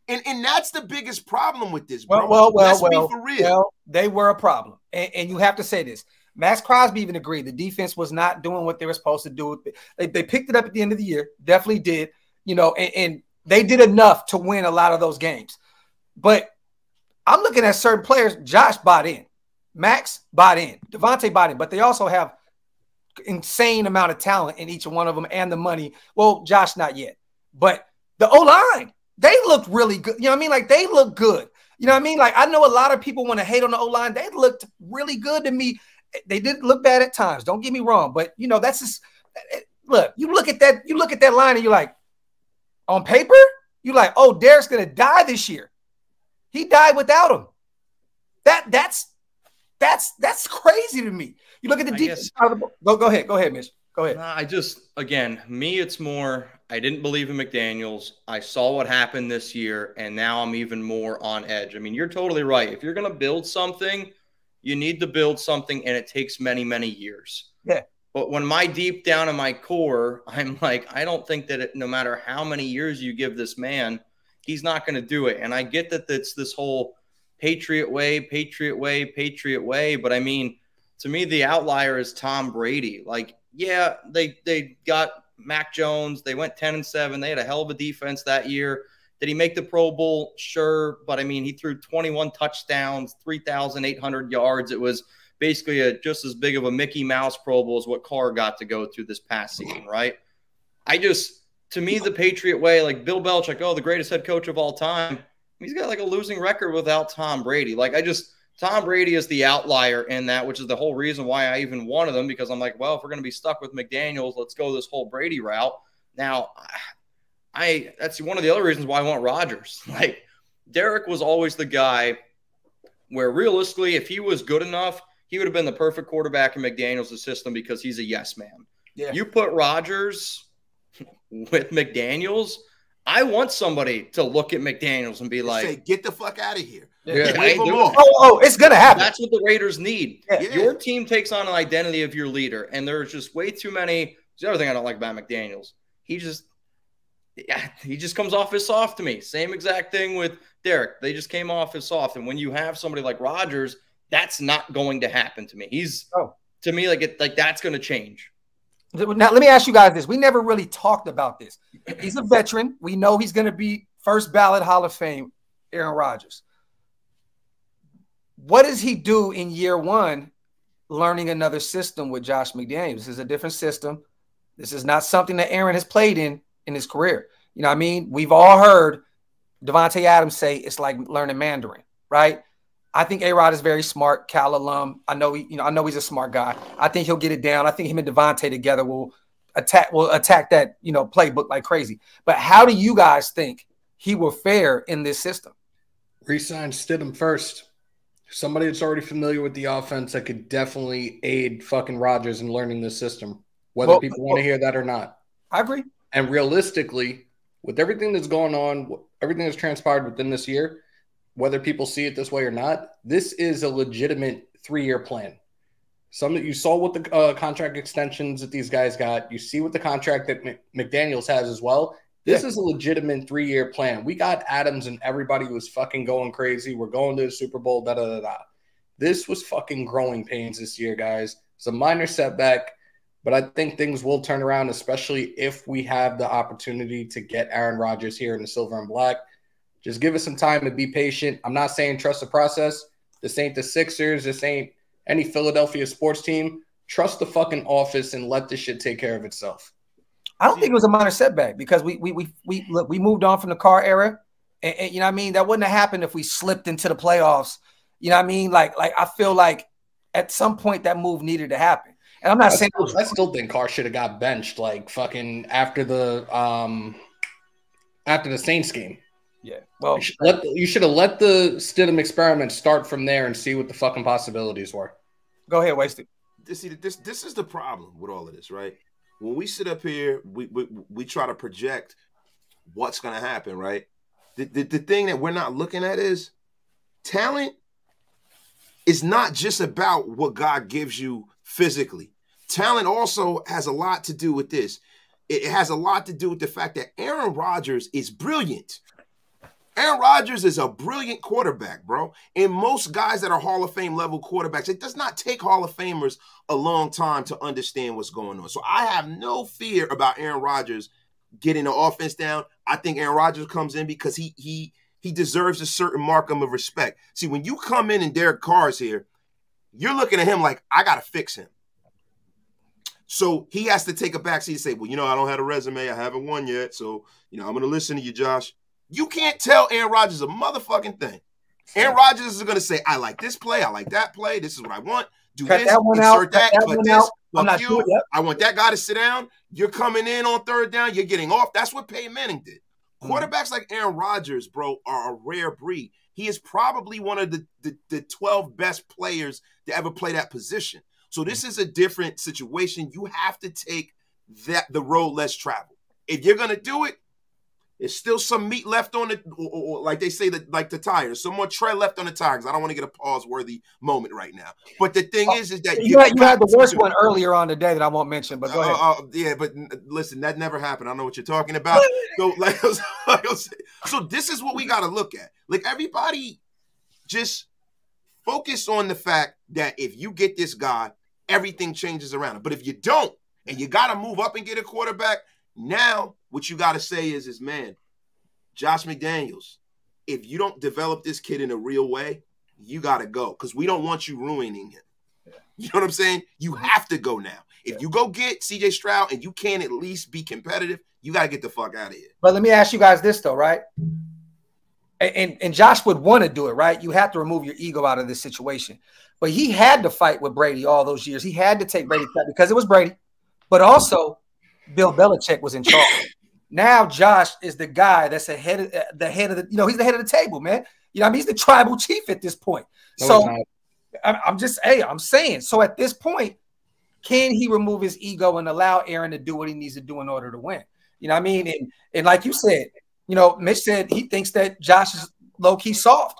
And that's the biggest problem with this, bro. Let's be for real. Well, they were a problem. And you have to say this. Max Crosby even agreed the defense was not doing what they were supposed to do. They picked it up at the end of the year, definitely did, and they did enough to win a lot of those games. But I'm looking at certain players. Josh bought in. Max bought in. Devontae bought in. But they also have insane amount of talent in each one of them and the money. Well, Josh not yet. But the O-line, they looked really good. You know what I mean? Like, they look good. You know what I mean? Like, I know a lot of people want to hate on the O-line. They looked really good to me. They did look bad at times. Don't get me wrong. But, that's just – look, you look at that line and you're like, on paper, you're like, oh, Derek's going to die this year. He died without him. That's crazy to me. You look at the defense. Go ahead, Mitch. Go ahead. Again, me, it's more – I didn't believe in McDaniels. I saw what happened this year, and now I'm even more on edge. I mean, you're totally right. If you're going to build something, you need to build something, and it takes many, many years. Yeah. But when deep down in my core, I'm like, I don't think that no matter how many years you give this man, he's not going to do it. And I get that it's this whole Patriot way. But, I mean, to me, the outlier is Tom Brady. Like, yeah, they got – Mac Jones, they went 10-7. They had a hell of a defense that year. Did he make the Pro Bowl? Sure. But, I mean, he threw 21 touchdowns, 3,800 yards. It was basically just as big of a Mickey Mouse Pro Bowl as what Carr got to go through this past season, right? To me, the Patriot way, like Bill Belichick, the greatest head coach of all time, he's got like a losing record without Tom Brady. Tom Brady is the outlier in that, which is the whole reason why I even wanted him, because I'm like, well, if we're going to be stuck with McDaniels, let's go this whole Brady route. Now, that's one of the other reasons why I want Rodgers. Like, Derek was always the guy where realistically, if he was good enough, he would have been the perfect quarterback in McDaniels' system because he's a yes man. Yeah. You put Rodgers with McDaniels, I want somebody to look at McDaniels and be like, say, get the fuck out of here. Yeah. It's going to happen. That's what the Raiders need. Yeah. Your team takes on an identity of your leader, and there's just way too many. The other thing I don't like about McDaniels, he just comes off as soft to me. Same exact thing with Derek. They just came off as soft. And when you have somebody like Rodgers, that's not going to happen to me. To me, that's going to change. Now, let me ask you guys this. We never really talked about this. He's a veteran. We know he's going to be first ballot Hall of Fame, Aaron Rodgers. What does he do in year one learning another system with Josh McDaniels? This is a different system. This is not something that Aaron has played in his career. You know what I mean? We've all heard Devontae Adams say it's like learning Mandarin, right? I think A-Rod is very smart, Cal alum. I know he's a smart guy. I think he'll get it down. I think him and Devontae together will attack that, playbook like crazy. But how do you guys think he will fare in this system? Resign Stidham first. Somebody that's already familiar with the offense that could definitely aid fucking Rodgers in learning this system, whether people want to hear that or not. I agree. And realistically, with everything that's going on, everything that's transpired within this year, whether people see it this way or not, this is a legitimate 3-year plan. You saw what the contract extensions that these guys got. You see what the contract that McDaniels has as well. This is a legitimate 3-year plan. We got Adams and everybody was fucking going crazy. We're going to the Super Bowl, da-da-da-da. This was fucking growing pains this year, guys. It's a minor setback, but I think things will turn around, especially if we have the opportunity to get Aaron Rodgers here in the silver and black. Just give us some time and be patient. I'm not saying trust the process. This ain't the Sixers. This ain't any Philadelphia sports team. Trust the fucking office and let this shit take care of itself. I don't think it was a minor setback because we moved on from the Carr era, and you know what I mean. That wouldn't have happened if we slipped into the playoffs. You know what I mean? Like I feel like at some point that move needed to happen. And I'm not saying I still think Carr should have got benched like fucking after the Saints game. Yeah, well, you should have let the Stidham experiment start from there and see what the fucking possibilities were. Go ahead, Wasted. This is the problem with all of this, right? When we sit up here, we try to project what's going to happen, right? The thing that we're not looking at is talent is not just about what God gives you physically. Talent also has a lot to do with this. It has a lot to do with the fact that Aaron Rodgers is brilliant. Aaron Rodgers is a brilliant quarterback, bro. And most guys that are Hall of Fame level quarterbacks, it does not take Hall of Famers a long time to understand what's going on. So I have no fear about Aaron Rodgers getting the offense down. I think Aaron Rodgers comes in because he deserves a certain markum of respect. See, when you come in and Derek Carr's here, you're looking at him like, I got to fix him. So he has to take a backseat and say, well, I don't have a resume. I haven't won yet. So, I'm going to listen to you, Josh. You can't tell Aaron Rodgers a motherfucking thing. Aaron Rodgers is going to say, I like this play. I like that play. This is what I want. Do cut this, that one insert out, that, cut cut one this. out. Fuck you. Yep. I want that guy to sit down. You're coming in on third down. You're getting off. That's what Peyton Manning did. Quarterbacks like Aaron Rodgers, bro, are a rare breed. He is probably one of the 12 best players to ever play that position. So this is a different situation. You have to take the road less traveled. If you're going to do it, there's still some meat left on it, or like they say, like the tire. There's some more tread left on the tire, because I don't want to get a pause-worthy moment right now. But the thing is that you had the worst one earlier on today that I won't mention, but go ahead. Yeah, but listen, that never happened. I know what you're talking about. So, so this is what we got to look at. Like, everybody just focus on the fact that if you get this guy, everything changes around him. But if you don't, and you got to move up and get a quarterback, now what you got to say is, man, Josh McDaniels, if you don't develop this kid in a real way, you got to go, because we don't want you ruining him. You know what I'm saying? You have to go now. If you go get C.J. Stroud and you can't at least be competitive, you got to get the fuck out of here. But let me ask you guys this, though, right? And Josh would want to do it, right? You have to remove your ego out of this situation. But he had to fight with Brady all those years. He had to take Brady because it was Brady. But also, Bill Belichick was in charge. Now Josh is the guy that's the head of the, he's the head of the table, man. He's the tribal chief at this point. So I'm saying, so at this point, can he remove his ego and allow Aaron to do what he needs to do in order to win? You know what I mean? And like you said, Mitch said he thinks that Josh is low-key soft.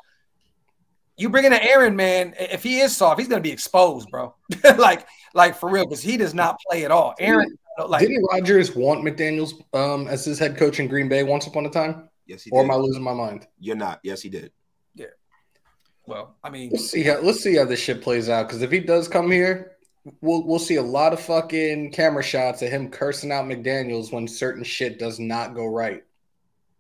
You bring in an Aaron, man, if he is soft, he's going to be exposed, bro. like for real, because he does not play at all. Aaron, didn't Rodgers want McDaniels as his head coach in Green Bay once upon a time? Yes, he did. Or am I losing my mind? You're not. Yes, he did. Yeah. Well, I mean, let's see how this shit plays out, because if he does come here, we'll see a lot of fucking camera shots of him cursing out McDaniels when certain shit does not go right.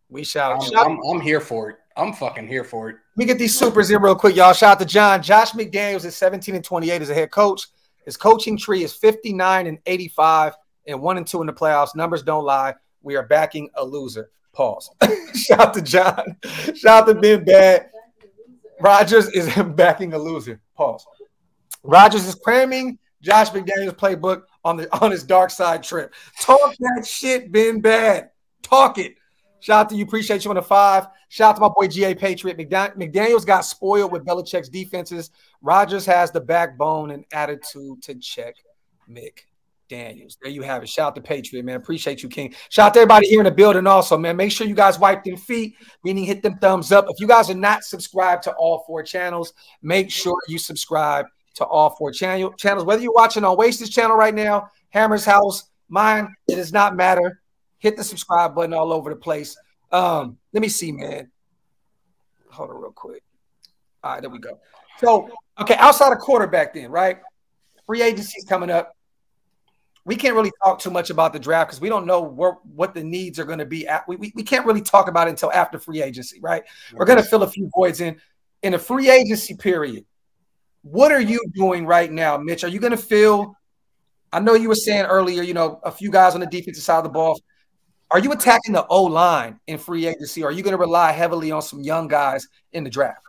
We shall. I'm here for it. I'm fucking here for it. Let me get these supers in real quick, y'all. Shout out to John. Josh McDaniels is 17-28 as a head coach. His coaching tree is 59-85 and 1-2 in the playoffs. Numbers don't lie. We are backing a loser. Pause. Shout out to John. Shout out to Ben Bad. Rodgers is backing a loser. Pause. Rodgers is cramming Josh McDaniels' playbook on his dark side trip. Talk that shit, Ben Bad. Talk it. Shout out to you. Appreciate you on the 5. Shout out to my boy G.A. Patriot. McDaniels got spoiled with Belichick's defenses. Rodgers has the backbone and attitude to check McDaniels. There you have it. Shout out to Patriot, man. Appreciate you, King. Shout out to everybody here in the building also, man. Make sure you guys wipe them feet, meaning hit them thumbs up. If you guys are not subscribed to all 4 channels, make sure you subscribe to all 4 channels. Whether you're watching on Waste's channel right now, Hammer's house, mine, it does not matter. Hit the subscribe button all over the place. Let me see, man. Hold on real quick. All right, there we go. So, okay, outside of quarterback then, right? Free agency is coming up. We can't really talk too much about the draft because we don't know what the needs are going to be. We can't really talk about it until after free agency, right? We're going to fill a few voids in the free agency period. What are you doing right now, Mitch? Are you going to fill – I know you were saying earlier, a few guys on the defensive side of the ball. Are you attacking the O-line in free agency, or are you going to rely heavily on some young guys in the draft?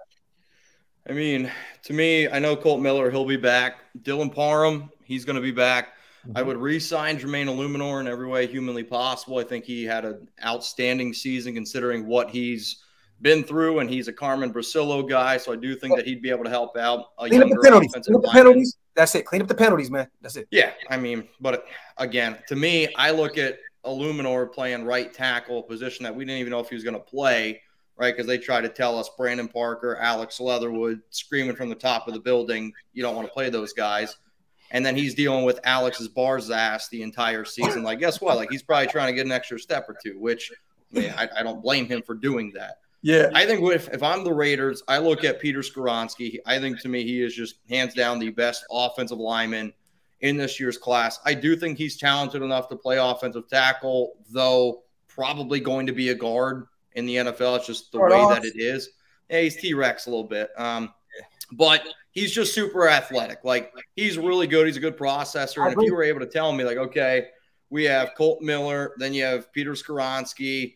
I mean, to me, I know Colt Miller, he'll be back. Dylan Parham, he's going to be back. I would re-sign Jermaine Illuminor in every way humanly possible. I think he had an outstanding season considering what he's been through, and he's a Carmen Brasillo guy, so I do think that he'd be able to help out a Clean up the penalties. Clean up the penalties. That's it. Clean up the penalties, man. That's it. Yeah, I mean, but again, to me, I look at Illuminor playing right tackle, a position that we didn't even know if he was going to play, right? Because they tried to tell us Brandon Parker, Alex Leatherwood, screaming from the top of the building, you don't want to play those guys. And then he's dealing with Alex's bar's ass the entire season. Like, guess what? Like, he's probably trying to get an extra step or two, which I don't blame him for doing that. Yeah. I think if I'm the Raiders, I look at Peter Skoronski. I think to me he is just hands down the best offensive lineman in this year's class. I do think he's talented enough to play offensive tackle, though probably going to be a guard in the NFL. It's just the way that it is. Yeah, he's T-Rex a little bit. But he's just super athletic. Like, he's really good. He's a good processor. And if you were able to tell me, like, okay, we have Colt Miller, then you have Peter Skoronski.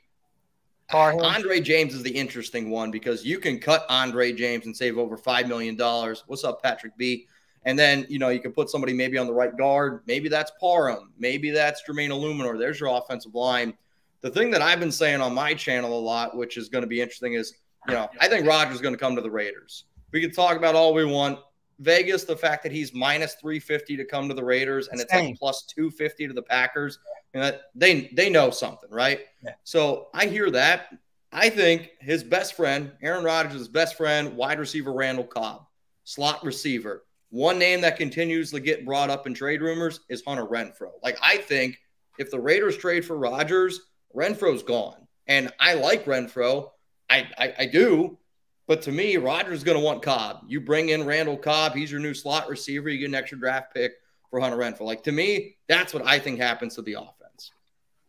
Andre James is the interesting one because you can cut Andre James and save over $5 million. What's up, Patrick B? And then, you know, you can put somebody maybe on the right guard. Maybe that's Parham. Maybe that's Jermaine Illuminor. There's your offensive line. The thing that I've been saying on my channel a lot, which is going to be interesting, is, you know, I think Rodgers is going to come to the Raiders. We can talk about all we want. Vegas, the fact that he's minus 350 to come to the Raiders and it's like plus 250 to the Packers, and that they know something, right? Yeah. So I hear that. I think his best friend, Aaron Rodgers' best friend, wide receiver Randall Cobb, slot receiver. One name that continues to get brought up in trade rumors is Hunter Renfrow. Like, I think if the Raiders trade for Rodgers, Renfro's gone. And I like Renfrow. I do. But to me, Rodgers is going to want Cobb. You bring in Randall Cobb. He's your new slot receiver. You get an extra draft pick for Hunter Renfrow. Like, to me, that's what I think happens to the offense.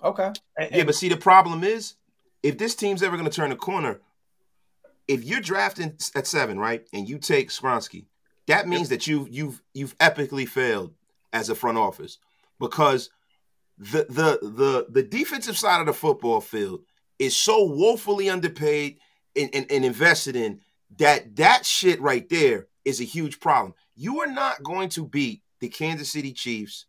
Okay. Yeah, but see, the problem is, if this team's ever going to turn a corner, if you're drafting at 7, right, and you take Skoronski, that means that you've epically failed as a front office, because the defensive side of the football field is so woefully underpaid and invested in that shit right there is a huge problem. You are not going to beat the Kansas City Chiefs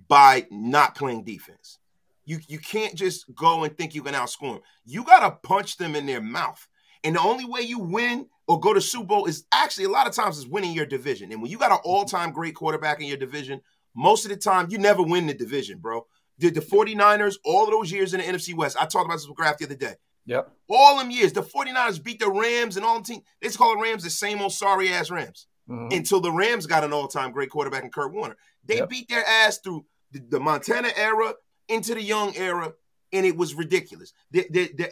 by not playing defense. You can't just go and think you can outscore them. You got to punch them in their mouth. And the only way you win or go to Super Bowl is actually a lot of times is winning your division. And when you got an all-time great quarterback in your division, most of the time you never win the division, bro. Did the 49ers all of those years in the NFC West? I talked about this with Graphk the other day. Yep. All them years, the 49ers beat the Rams and all them teams. They just call the Rams the same old sorry-ass Rams until the Rams got an all-time great quarterback in Kurt Warner. They beat their ass through the Montana era into the Young era, and it was ridiculous. The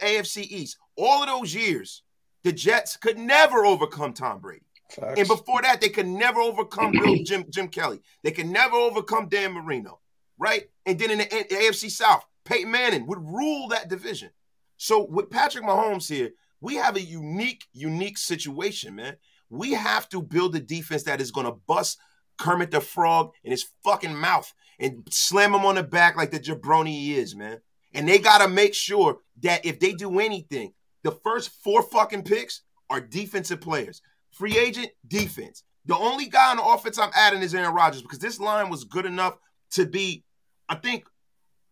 AFC East, all of those years, the Jets could never overcome Tom Brady. Facts. And before that, they could never overcome Jim Kelly. They could never overcome Dan Marino, right? And then in the AFC South, Peyton Manning would rule that division. So with Patrick Mahomes here, we have a unique situation, man. We have to build a defense that is going to bust Kermit the Frog in his fucking mouth and slam him on the back like the jabroni he is, man. And they got to make sure that if they do anything, the first 4 fucking picks are defensive players. Free agent, defense. The only guy on the offense I'm adding is Aaron Rodgers, because this line was good enough to be, I think,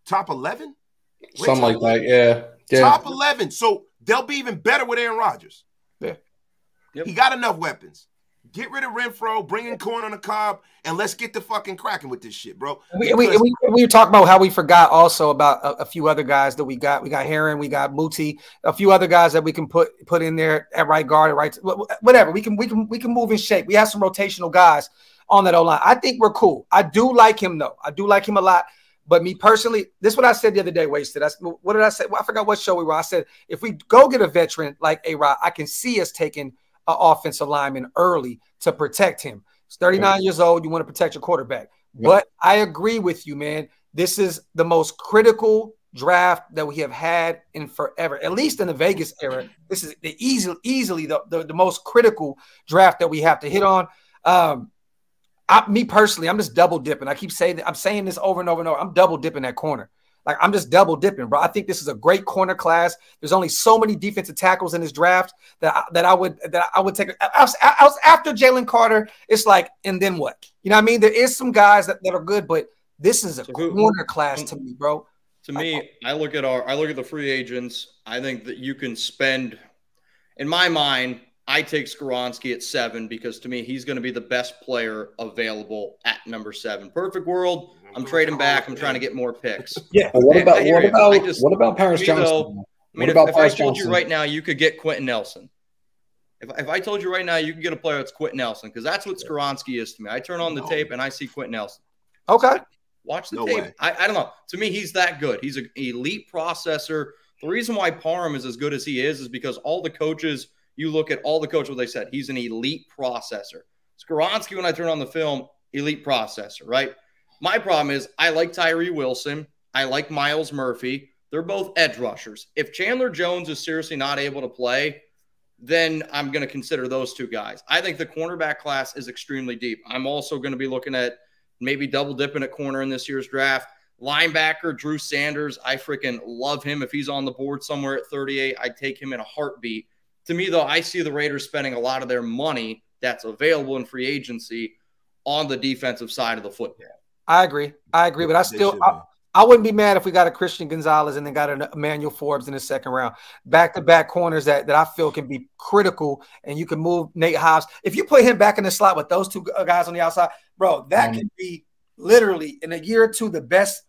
top 11? Something like that, yeah. Top 11. So they'll be even better with Aaron Rodgers. Yeah. Yep. He got enough weapons. Get rid of Renfrow, bring in Corn on the cob, and let's get the fucking cracking with this shit, bro. We talked about how we forgot also about a few other guys that we got. We got Heron, we got Muti, a few other guys that we can put in there at right guard, at right, whatever. We can move in shape. We have some rotational guys on that O-line. I think we're cool. I do like him though. I do like him a lot. But me personally, this is what I said the other day, Wasted. What did I say? Well, I forgot what show we were on. I said, if we go get a veteran like A-Rod, I can see us taking an offensive lineman early to protect him. He's 39 years old. You want to protect your quarterback. Yeah. But I agree with you, man. This is the most critical draft that we have had in forever, at least in the Vegas era. This is easily the most critical draft that we have to hit on. Me personally, I'm just double dipping. I keep saying that. I'm saying this over and over and over. I'm double dipping that corner. Like, I'm just double dipping, bro. I think this is a great corner class. There's only so many defensive tackles in this draft that I would take. After Jalen Carter, it's like, and then what? You know what I mean? There is some guys that are good, but this is a corner class to me, bro. To me, I look at the free agents. I think that you can spend, in my mind, I take Skoronski at 7 because to me, he's going to be the best player available at number 7. Perfect world. I'm trading back. I'm trying to get more picks. Yeah. What about Paris Johnson? I mean, if I told you right now you could get Quentin Nelson. If I told you right now you could get a player that's Quentin Nelson, because that's what Skoronski is to me. I turn on the tape and I see Quentin Nelson. Okay. Watch the tape. I don't know. To me, he's that good. He's an elite processor, The reason why Parham is as good as he is because all the coaches, you look at all the coaches, what they said, he's an elite processor. Skoronski, when I turn on the film, elite processor, right? My problem is I like Tyree Wilson. I like Miles Murphy. They're both edge rushers. If Chandler Jones is seriously not able to play, then I'm going to consider those two guys. I think the cornerback class is extremely deep. I'm also going to be looking at maybe double dipping at corner in this year's draft. Linebacker, Drew Sanders, I freaking love him. If he's on the board somewhere at 38, I'd take him in a heartbeat. To me, though, I see the Raiders spending a lot of their money that's available in free agency on the defensive side of the football. I agree, but I wouldn't be mad if we got a Christian Gonzalez and then got an Emmanuel Forbes in the second round. Back-to-back corners that I feel can be critical, and you can move Nate Hobbs. If you put him back in the slot with those two guys on the outside, bro, that could be literally in a year or two the best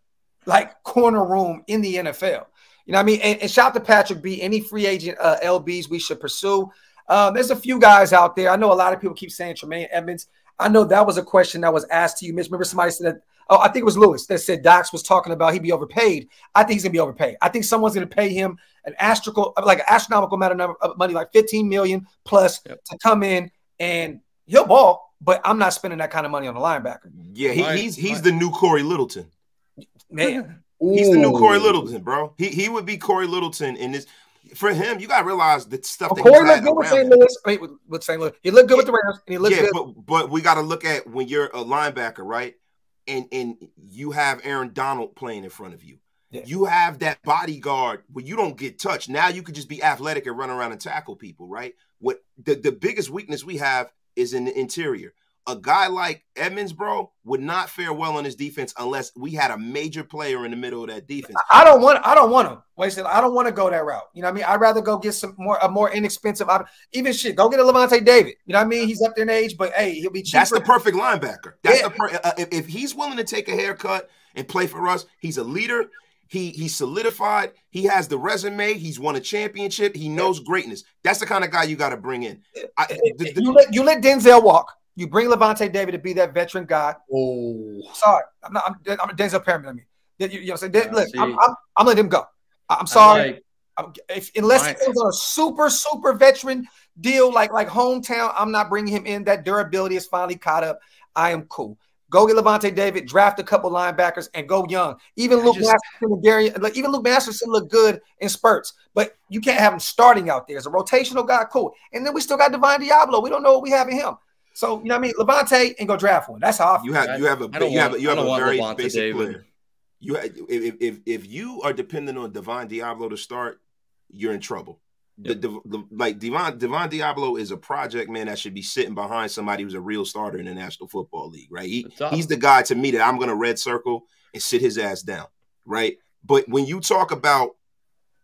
corner room in the NFL. You know what I mean? And shout out to Patrick B. Any free agent LBs we should pursue. There's a few guys out there. I know a lot of people keep saying Tremaine Edmonds. I know that was a question that was asked to you, Mitch. Remember somebody said, I think it was Lewis that said Dox was talking about he'd be overpaid. I think he's going to be overpaid. I think someone's going to pay him an astronomical amount of money, like $15 million plus to come in, and he'll ball, but I'm not spending that kind of money on a linebacker. Yeah, he's the new Corey Littleton. Man. He's the new Corey Littleton, bro. He would be Corey Littleton in this. For him, you got to realize the stuff that Corey looked good with St. Louis. I mean, with St. Louis. He looked good with the Rams, and he looked good. But we got to look at when you're a linebacker, right? And you have Aaron Donald playing in front of you. Yeah. You have that bodyguard where you don't get touched. Now you could just be athletic and run around and tackle people, right? What the biggest weakness we have is in the interior. A guy like Edmonds, bro, would not fare well on his defense unless we had a major player in the middle of that defense. I don't want him. I don't want to go that route. You know what I mean? I'd rather go get a more inexpensive even shit. Go get a Levante David. You know what I mean? He's up there in age, but hey, he'll be cheaper. That's the perfect linebacker. That's if he's willing to take a haircut and play for us, he's a leader. He's solidified. He has the resume. He's won a championship. He knows greatness. That's the kind of guy you got to bring in. You let Denzel walk. You bring Levante David to be that veteran guy. Oh, sorry, I'm a Denzel Perryman. I mean, you know what I'm saying? Look, I'm letting him go. I'm sorry. Unless he was on a super veteran deal like hometown, I'm not bringing him in. That durability is finally caught up. I am cool. Go get Levante David, draft a couple linebackers, and go young. Even Luke Masterson look good in spurts, but you can't have him starting out there as a rotational guy. Cool, and then we still got Divine Diablo. We don't know what we have in him. So, you know what I mean? Levante and go draft one. That's how I feel. You have a very basic player. If you are dependent on Divine Diablo to start, you're in trouble. Yep. Divine Diablo is a project man that should be sitting behind somebody who's a real starter in the National Football League, right? He's the guy to me that I'm going to red circle and sit his ass down, right? But when you talk about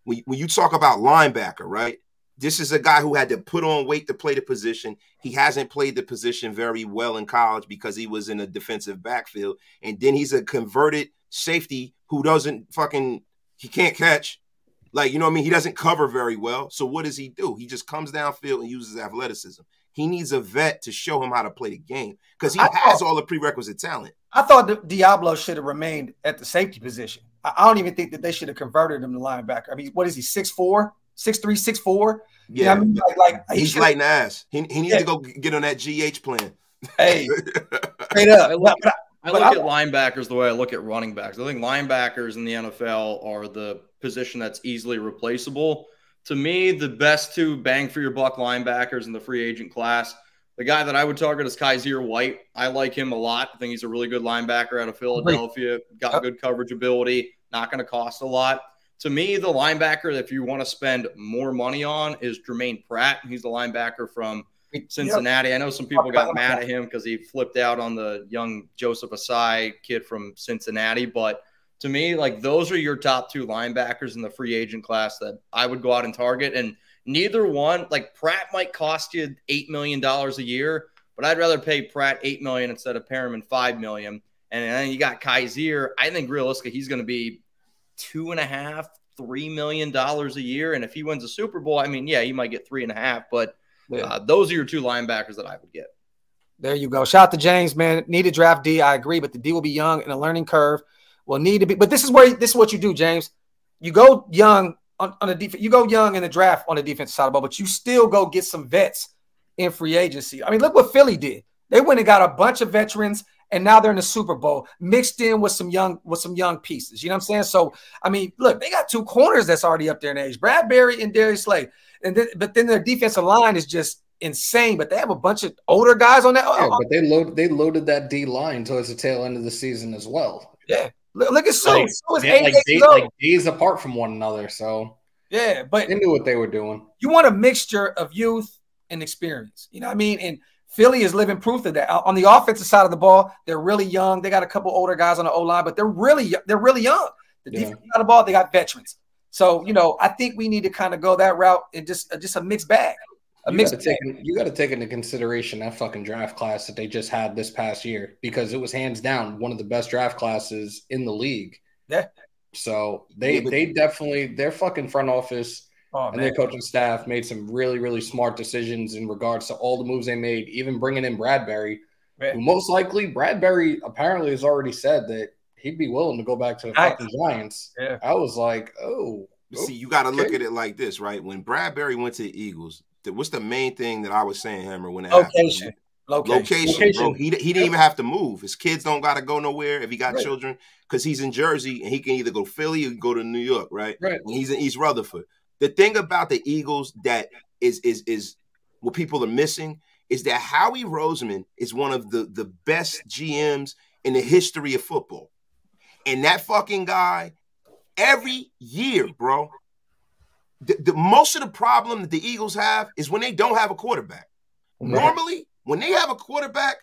linebacker, right? This is a guy who had to put on weight to play the position. He hasn't played the position very well in college because he was in a defensive backfield. And then he's a converted safety who he can't catch. You know what I mean? He doesn't cover very well. So what does he do? He just comes downfield and uses athleticism. He needs a vet to show him how to play the game because he has all the prerequisite talent. I thought Diablo should have remained at the safety position. I don't even think that they should have converted him to linebacker. I mean, what is he, 6'4"? 6'3", 6'4". Yeah, you know what I mean? He's lighting ass. He needs to go get on that GH plan. Hey, straight up. I look at linebackers the way I look at running backs. I think linebackers in the NFL are the position that's easily replaceable. To me, the best two bang for your buck linebackers in the free agent class. The guy that I would target is Kaiser White. I like him a lot. I think he's a really good linebacker out of Philadelphia. Got good coverage ability. Not going to cost a lot. To me, the linebacker, if you want to spend more money on, is Jermaine Pratt. He's the linebacker from Cincinnati. Yep. I know some people got mad at him because he flipped out on the young Joseph Asai kid from Cincinnati. But to me, those are your top two linebackers in the free agent class that I would go out and target. And neither one, Pratt might cost you $8 million a year, but I'd rather pay Pratt $8 million instead of Perriman $5 million. And then you got Kaiser. I think realistically, he's going to be $2.5, $3 million a year. And if he wins a Super Bowl, I mean, yeah, he might get 3.5, but those are your two linebackers that I would get. There you go. Shout out to James, man. Need to draft D. I agree, but the D will be young and a learning curve will need to be. But this is what you do, James. You go young on the defense. You go young in the draft on the defensive side of the ball, but you still go get some vets in free agency. I mean, look what Philly did. They went and got a bunch of veterans, and now they're in the Super Bowl, mixed in with some young pieces. You know what I'm saying? So, I mean, look, they got 2 corners that's already up there in age, Bradbury and Darius Slay. But then their defensive line is just insane. But they have a bunch of older guys on that. Yeah, but they loaded that D line towards the tail end of the season as well. Yeah, look at so. So is like days apart from one another. So yeah, but they knew what they were doing. You want a mixture of youth and experience. You know what I mean? And Philly is living proof of that. On the offensive side of the ball, they're really young. They got a couple older guys on the O-line, but they're really young. The defensive side of the ball, they got veterans. So, you know, I think we need to kind of go that route and just a mixed bag. You got to take into consideration that fucking draft class that they just had this past year, because it was hands down one of the best draft classes in the league. Yeah. So they definitely, their fucking front office and their coaching staff made some really, really smart decisions in regards to all the moves they made, even bringing in Bradbury, who most likely Bradbury apparently has already said that he'd be willing to go back to the fucking Giants. Yeah. I was like, oh. See, you got to look at it like this, right? When Bradbury went to the Eagles, what's the main thing that I was saying, Hammer, when it happened? Location, bro. He didn't even have to move. His kids don't got to go nowhere if he got children, because he's in Jersey and he can either go Philly or go to New York, right? And he's in East Rutherford. The thing about the Eagles that is what people are missing is that Howie Roseman is one of the best GMs in the history of football. And that fucking guy, every year, bro, the most of the problem that the Eagles have is when they don't have a quarterback. Normally, when they have a quarterback,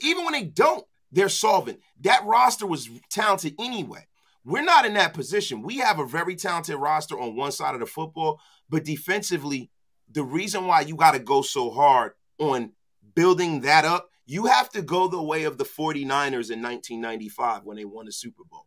even when they don't, they're solvent. That roster was talented anyway. We're not in that position. We have a very talented roster on one side of the football, but defensively, the reason why you got to go so hard on building that up, you have to go the way of the 49ers in 1995 when they won the Super Bowl.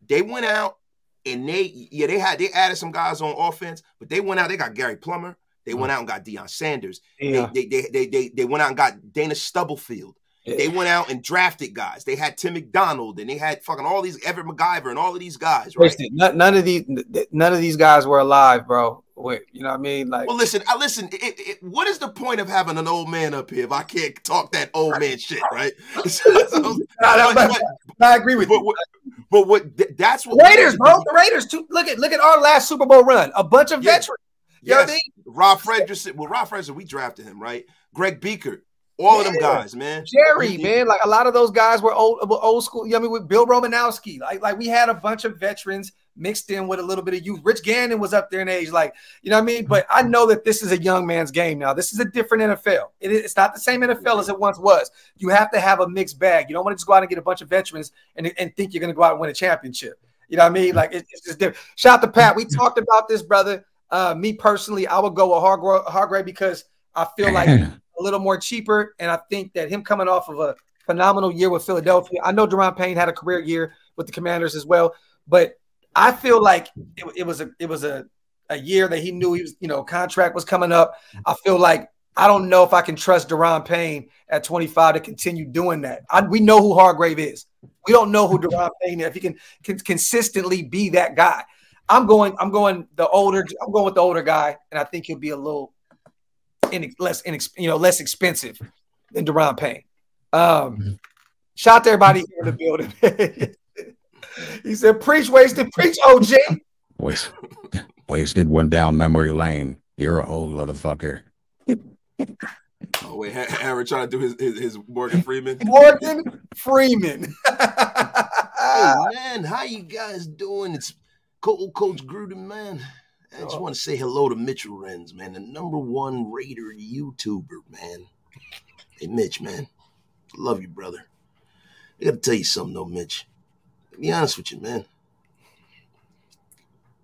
They went out and they added some guys on offense, but they went out, they got Gary Plummer. They went out and got Deion Sanders. Yeah. They went out and got Dana Stubblefield. Yeah. They went out and drafted guys. They had Tim McDonald and they had fucking all these Everett MacGyver and all of these guys, right? None of these guys were alive, bro. Wait, you know what I mean? Like, well, listen. What is the point of having an old man up here if I can't talk that old man shit, right? I agree with you. That's what Raiders, bro. The Raiders. Look at our last Super Bowl run. A bunch of veterans. Yes. Rob Frederickson, we drafted him, right? Greg Beaker, all of them guys, man. Jerry, man, like a lot of those guys were old school. You know what I mean? With Bill Romanowski, like we had a bunch of veterans mixed in with a little bit of youth. Rich Gannon was up there in age, like, you know what I mean? But I know that this is a young man's game now. This is a different NFL. It's not the same NFL as it once was. You have to have a mixed bag. You don't want to just go out and get a bunch of veterans and think you're going to go out and win a championship. You know what I mean? Like, it's just different. Shout out to Pat. We talked about this, brother. Me personally, I would go with Hargrave because I feel like a little more cheaper, and I think that him coming off of a phenomenal year with Philadelphia. I know Daron Payne had a career year with the Commanders as well, but I feel like it was a year that he knew he was, contract was coming up. I feel like I don't know if I can trust Daron Payne at 25 to continue doing that. We know who Hargrave is. We don't know who Daron Payne is. If he can consistently be that guy. I'm going with the older guy, and I think he'll be a little less expensive than Daron Payne. Shout out to everybody here in the building. He said, "Preach, wasted, preach, OG." Wasted went down memory lane. You're an old motherfucker. Oh wait, Hammer trying to do his Morgan Freeman. Morgan Freeman. Hey man, how you guys doing? It's Coach Gruden, man. I just want to say hello to Mitchell Renz, man, the #1 Raider YouTuber, man. Hey, Mitch, man. Love you, brother. I got to tell you something, though, Mitch. To be honest with you, man.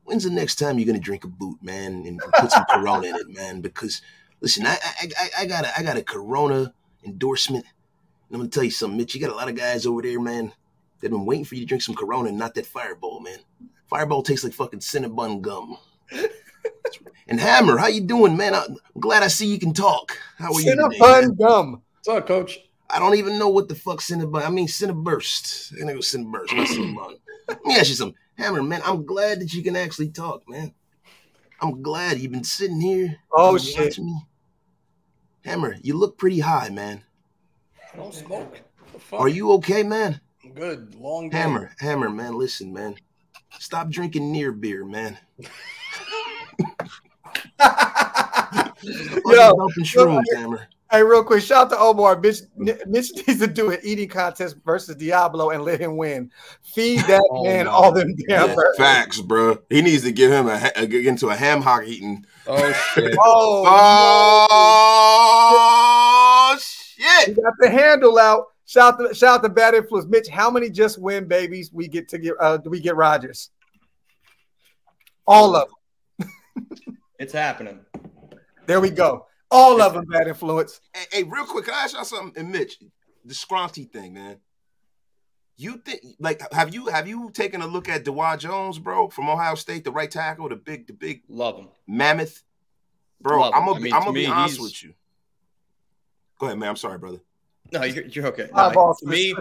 When's the next time you're going to drink a boot, man, and put some Corona in it, man? Because, listen, I got a Corona endorsement. And I'm going to tell you something, Mitch. You got a lot of guys over there, man, that have been waiting for you to drink some Corona and not that Fireball, man. Fireball tastes like fucking Cinnabon gum. And Hammer, how you doing, man? I'm glad I see you can talk. How are you today, Cinnabon gum. What's up, Coach? I don't even know what the fuck Cinnabon. I mean Cinnaburst. I think it was Cinnaburst, not Cinnabon. Let me ask you something. Hammer, man, I'm glad that you can actually talk, man. I'm glad you've been sitting here. Oh, shit. Watching me. Hammer, you look pretty high, man. I don't smoke. Are you okay, man? I'm good. Long day. Hammer, man, listen, man. Stop drinking near beer, man. Yo, shrooms, Hammer. Hey, real quick, shout out to Omar. Mitch needs to do an eating contest versus Diablo and let him win. Feed that man all them damn burgers. Facts, bro. He needs to get him get into a ham hock eating. Oh shit! Oh shit! He got the handle out. Shout out to Bad Influence, Mitch. How many just win babies we get to get? Do we get Rodgers? All of them. It's happening. There we go. All of them, Bad Influence. Hey, real quick, can I ask y'all something? And Mitch, the Scronty thing, man. You think, like, have you taken a look at DeWan Jones, bro, from Ohio State, the right tackle, the big love him, mammoth, bro? I'm gonna be honest with you. Go ahead, man. I'm sorry, brother. No, you're okay. No, to me,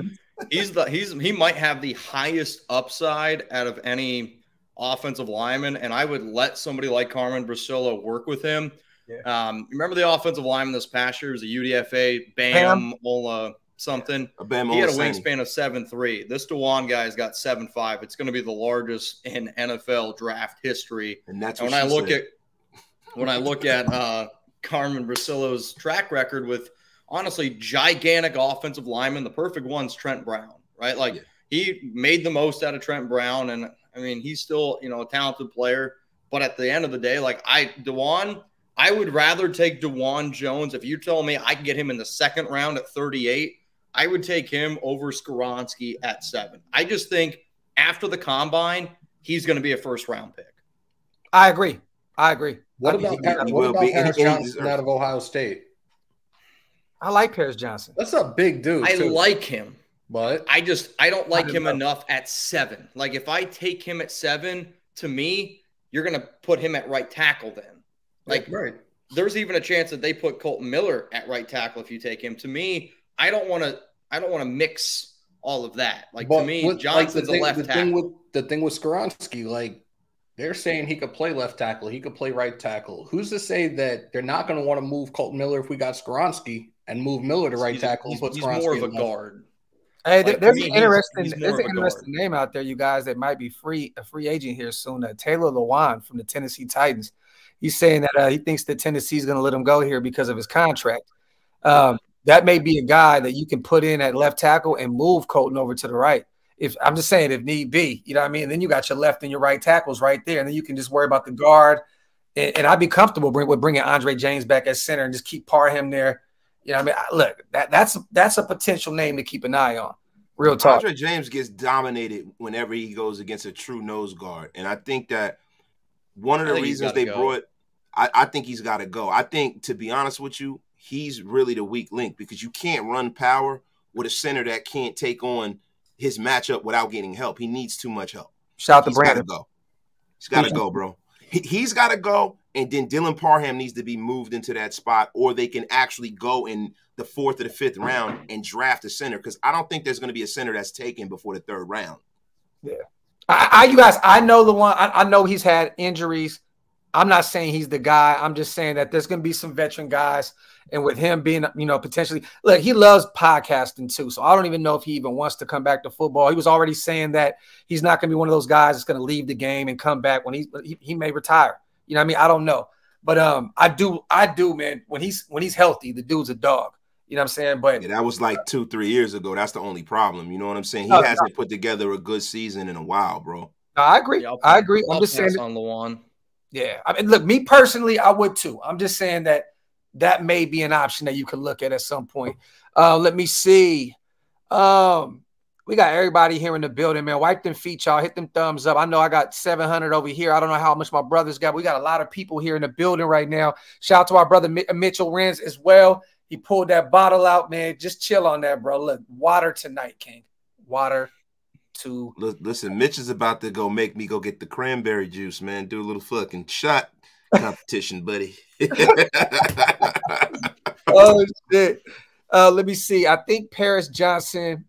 he might have the highest upside out of any offensive lineman, and I would let somebody like Carmen Bracillo work with him. Yeah. Remember the offensive lineman this past year was a UDFA Bam Ola something. He had a wingspan of 7'3". This DeWan guy's got 7'5". It's going to be the largest in NFL draft history. And that's when I look at Carmen Bracillo's track record with honestly gigantic offensive linemen. The perfect one's Trent Brown, right? Like he made the most out of Trent Brown, and I mean he's still a talented player. But at the end of the day, like DeWan. I would rather take DeWan Jones. If you tell me I can get him in the second round at 38, I would take him over Skoronski at 7. I just think after the combine, he's going to be a first-round pick. I agree. What about Paris Johnson out of Ohio State? I like Paris Johnson. That's a big dude. I like him, but I don't like him enough at 7. Like if I take him at 7, to me, you're going to put him at right tackle then. Like, right. There's even a chance that they put Colton Miller at right tackle if you take him. To me, I don't want to mix all of that. Like to me, Johnson's a left tackle. The thing with Skoronski, like they're saying he could play left tackle, he could play right tackle. Who's to say that they're not going to want to move Colton Miller if we got Skoronski and move Miller to right tackle? He's more of a guard. Hey, there's an interesting name out there, you guys, that might be a free agent here soon. Taylor Lewan from the Tennessee Titans. He's saying that he thinks that Tennessee is going to let him go here because of his contract. That may be a guy that you can put in at left tackle and move Colton over to the right. If I'm just saying, if need be, you know what I mean? And then you got your left and your right tackles right there, and then you can just worry about the guard. And I'd be comfortable with bringing Andre James back at center and just keep Parham there. You know what I mean? Look, that's a potential name to keep an eye on. Real talk. Andre James gets dominated whenever he goes against a true nose guard, and I think that one of the reasons they brought. I think he's got to go. I think, to be honest with you, he's really the weak link because you can't run power with a center that can't take on his matchup without getting help. He needs too much help. Shout out to Brandon. He's got to go, bro. He's got to go, and then Dylan Parham needs to be moved into that spot, or they can actually go in the 4th or the 5th round and draft a center because I don't think there's going to be a center that's taken before the 3rd round. Yeah. You guys, I know the one. I know he's had injuries. I'm not saying he's the guy. I'm just saying that there's going to be some veteran guys. And with him being, potentially – look, he loves podcasting too. So I don't even know if he even wants to come back to football. He was already saying that he's not going to be one of those guys that's going to leave the game and come back when he may retire. You know what I mean? I don't know. But I do, man. When he's healthy, the dude's a dog. You know what I'm saying? But that was like 2-3 years ago. That's the only problem. You know what I'm saying? He hasn't put together a good season in a while, bro. No, I agree. Yeah, I agree. I'm just saying on Lewan. Yeah. I mean, look, me personally, I would too. I'm just saying that may be an option that you could look at some point. Let me see. We got everybody here in the building, man. Wipe them feet, y'all. Hit them thumbs up. I know I got 700 over here. I don't know how much my brothers got. We got a lot of people here in the building right now. Shout out to our brother Mitchell Renz as well. He pulled that bottle out, man. Just chill on that, bro. Look, water tonight, King. Water. Listen, Mitch is about to go make me go get the cranberry juice, man. Do a little fucking shot competition, buddy. Oh, shit. Let me see. I think Paris Johnson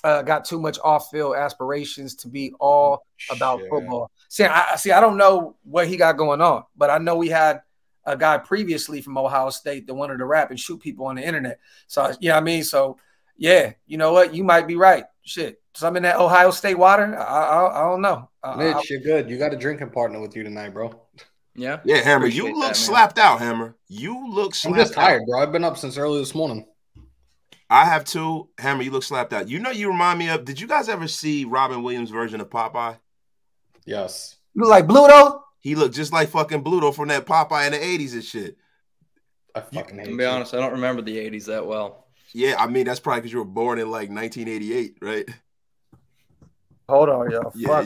got too much off-field aspirations to be all about football. See, I don't know what he got going on, but I know we had a guy previously from Ohio State that wanted to rap and shoot people on the internet. So, you know what I mean? So, yeah, you know what? You might be right. Shit. So I'm in that Ohio State water. I don't know. Mitch, you're good. You got a drinking partner with you tonight, bro. Yeah. Yeah, Hammer, Appreciate you look that, slapped out, Hammer. You look slapped out. I'm just tired, bro. I've been up since early this morning. I have too. Hammer, you look slapped out. You know, you remind me of, did you guys ever see Robin Williams' version of Popeye? Yes. You look like Bluto? He looked just like fucking Bluto from that Popeye in the 80s and shit. I fucking hate To be honest, I don't remember the 80s that well. Yeah, I mean, that's probably because you were born in like 1988, right? Hold on, yo. Yeah.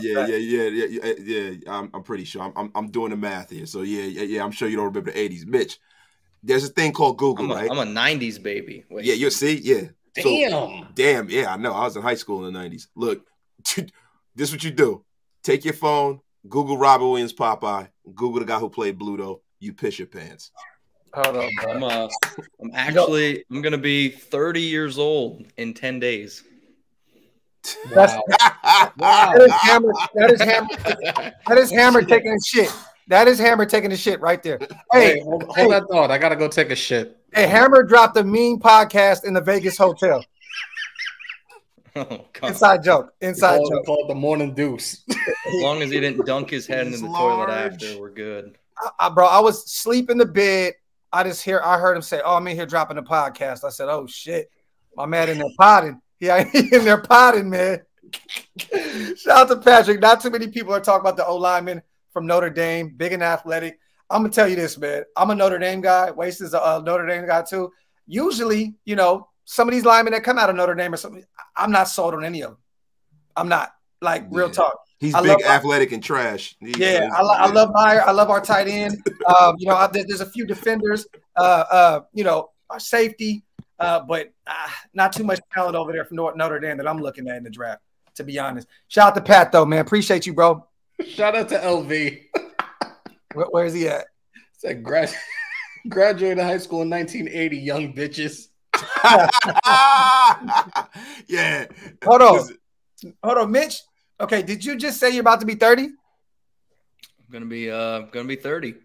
I'm pretty sure. I'm doing the math here. So yeah. I'm sure you don't remember the 80s. Mitch, there's a thing called Google, right? I'm a 90s baby. Wait. Yeah, you'll see. Yeah. Damn. So, damn. Yeah, I know. I was in high school in the 90s. Look, this is what you do. Take your phone, Google Robin Williams Popeye, Google the guy who played Bluto. You piss your pants. Hold on, bro. I'm gonna be 30 years old in 10 days. Wow. Wow. That is Hammer taking a shit. That is Hammer taking a shit right there. Hey, hold that thought. I gotta go take a shit. Hey, Hammer dropped a mean podcast in the Vegas hotel. Oh, God. Inside joke. Inside joke. Call it the morning deuce. As long as he didn't dunk his head into the toilet after, we're good. Bro, I was asleep in the bed. I heard him say, "Oh, I'm in here dropping a podcast." I said, "Oh shit, my man in there potting." Yeah, he in there potting, man. Shout out to Patrick. Not too many people are talking about the O-lineman from Notre Dame, big and athletic. I'm gonna tell you this, man. I'm a Notre Dame guy. Waste is a Notre Dame guy too. Usually, you know, some of these linemen that come out of Notre Dame or something, I'm not sold on any of them. I'm not. Like, real talk. He's big, athletic, and trash. I love Meyer. I love our tight end. You know, there's a few defenders. You know, our safety, but not too much talent over there from Notre Dame that I'm looking at in the draft, to be honest. Shout out to Pat, though, man. Appreciate you, bro. Shout out to LV. Where's he at? Said graduated high school in 1980, young bitches. Yeah. Hold on, Mitch. Okay, did you just say you're about to be 30? I'm gonna be 30.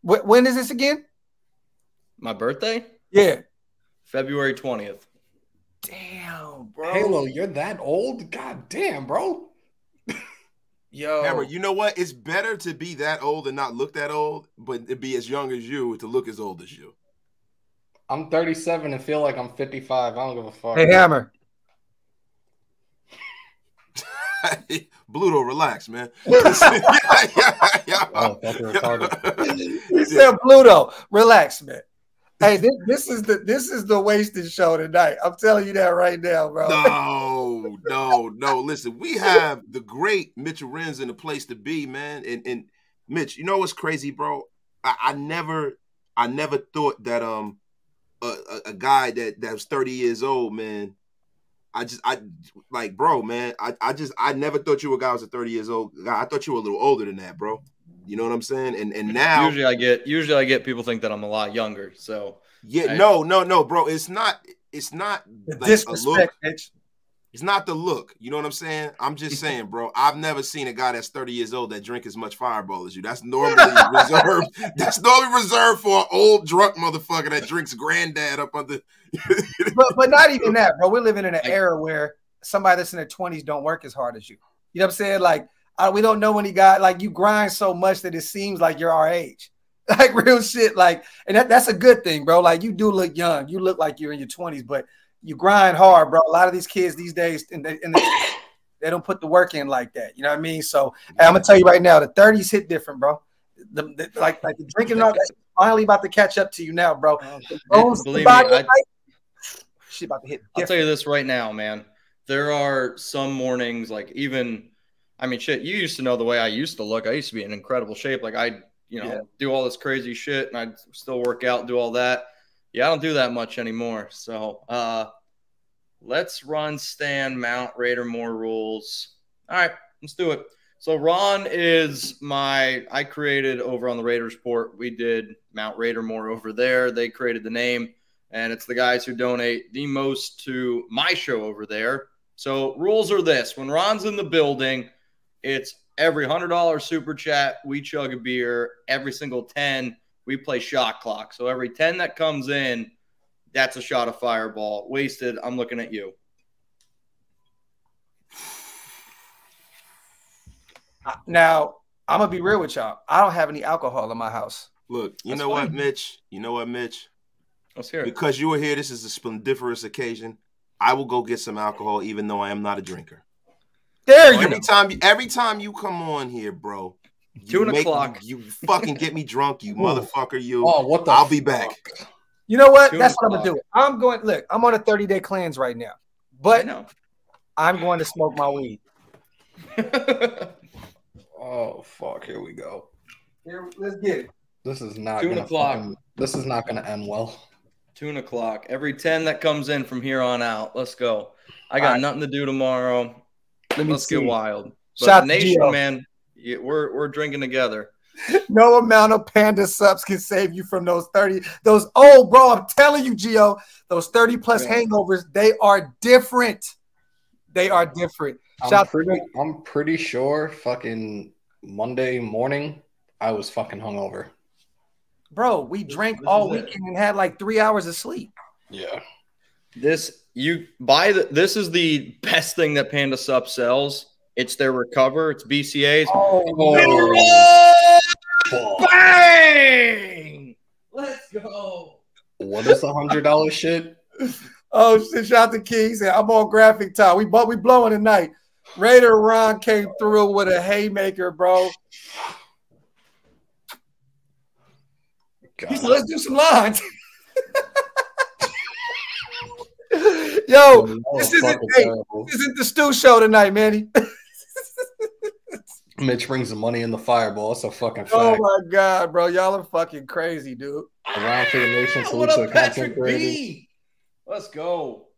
When is this again? My birthday? Yeah. February 20th. Damn, bro. Halo, you're that old? God damn, bro. Yo. Hammer, you know what? It's better to be that old and not look that old, but to be as young as you to look as old as you. I'm 37 and feel like I'm 55. I don't give a fuck. Hey, Hammer. Bluto, relax, man. Oh, fucking retarded. He said, Bluto, relax, man. Hey, this is the wasted show tonight. I'm telling you that right now, bro. No. Listen, we have the great Mitchell Renz in the place to be, man. And Mitch, you know what's crazy, bro? I never thought that a guy that was 30 years old, man. I never thought you were a guy who was 30 years old. I thought you were a little older than that, bro. You know what I'm saying? And now usually I get people think that I'm a lot younger. So yeah, no, bro. It's not the like disrespect, Mitch. It's not the look. You know what I'm saying? I'm just saying, bro. I've never seen a guy that's 30 years old that drink as much Fireball as you. That's normally reserved. That's normally reserved for an old drunk motherfucker that drinks Granddad up under. but not even that, bro. We're living in an era where somebody that's in their 20s don't work as hard as you. You know what I'm saying? Like, we don't know when he got, like, you grind so much that it seems like you're our age. Like, real shit. Like, and that's a good thing, bro. Like, you do look young. You look like you're in your 20s, but you grind hard, bro. A lot of these kids these days, they don't put the work in like that. You know what I mean? So I'm gonna tell you right now, the 30s hit different, bro. Like the drinking all that finally about to catch up to you now, bro. Believe me, shit about to hit. I'll tell you this right now, man. There are some mornings, like even, I mean, shit. You used to know the way I used to look. I used to be in incredible shape. Like I, do all this crazy shit, and I still work out, and do all that. Yeah, I don't do that much anymore. So let's run stand Mount Raider more rules. All right, let's do it. So Ron is I created over on the Raiders Report. We did Mount Raider more over there. They created the name, and it's the guys who donate the most to my show over there. So rules are this. When Ron's in the building, it's every $100 super chat, we chug a beer. Every single 10, we play shot clock. So every 10 that comes in, that's a shot of Fireball. Wasted, I'm looking at you. Now, I'm going to be real with y'all. I don't have any alcohol in my house. Look, you know what, Mitch? You know what, Mitch? Let's hear it. Because you were here, this is a splendiferous occasion. I will go get some alcohol, even though I am not a drinker. There you go. Every time you come on here, bro, 2 o'clock. You fucking get me drunk, you motherfucker. You. Oh, what the? I'll be back. You know what? That's what I'm gonna do. I'm going. Look, I'm on a 30-day cleanse right now, but I'm going to smoke my weed. Oh fuck! Here we go. Here, let's get it. This is not 2 o'clock. This is not gonna end well. 2 o'clock. Every 10 that comes in from here on out. Let's go. I got nothing to do tomorrow. Let's get wild. But Nation, man, we're drinking together. No amount of Panda subs can save you from those 30. Those bro, I'm telling you, Gio, those 30+ hangovers, they are different. They are different. I'm pretty sure fucking Monday morning I was fucking hungover. Bro, we drank all weekend and had like 3 hours of sleep. Yeah. This is the best thing that Panda Sup sells. It's their Recover. It's BCAs. Bang! Let's go. What is the $100 shit? Oh shit! Shout out to Keys. I'm on Graphk time. We blowing tonight. Raider Ron came through with a haymaker, bro. He said, let's do some lines. Yo, this isn't the Stew Show tonight, Manny. Mitch brings the money in the Fireball. That's a fucking fact. Oh my god, bro, y'all are fucking crazy, dude. Around for the nation. What up, Patrick B? Let's go.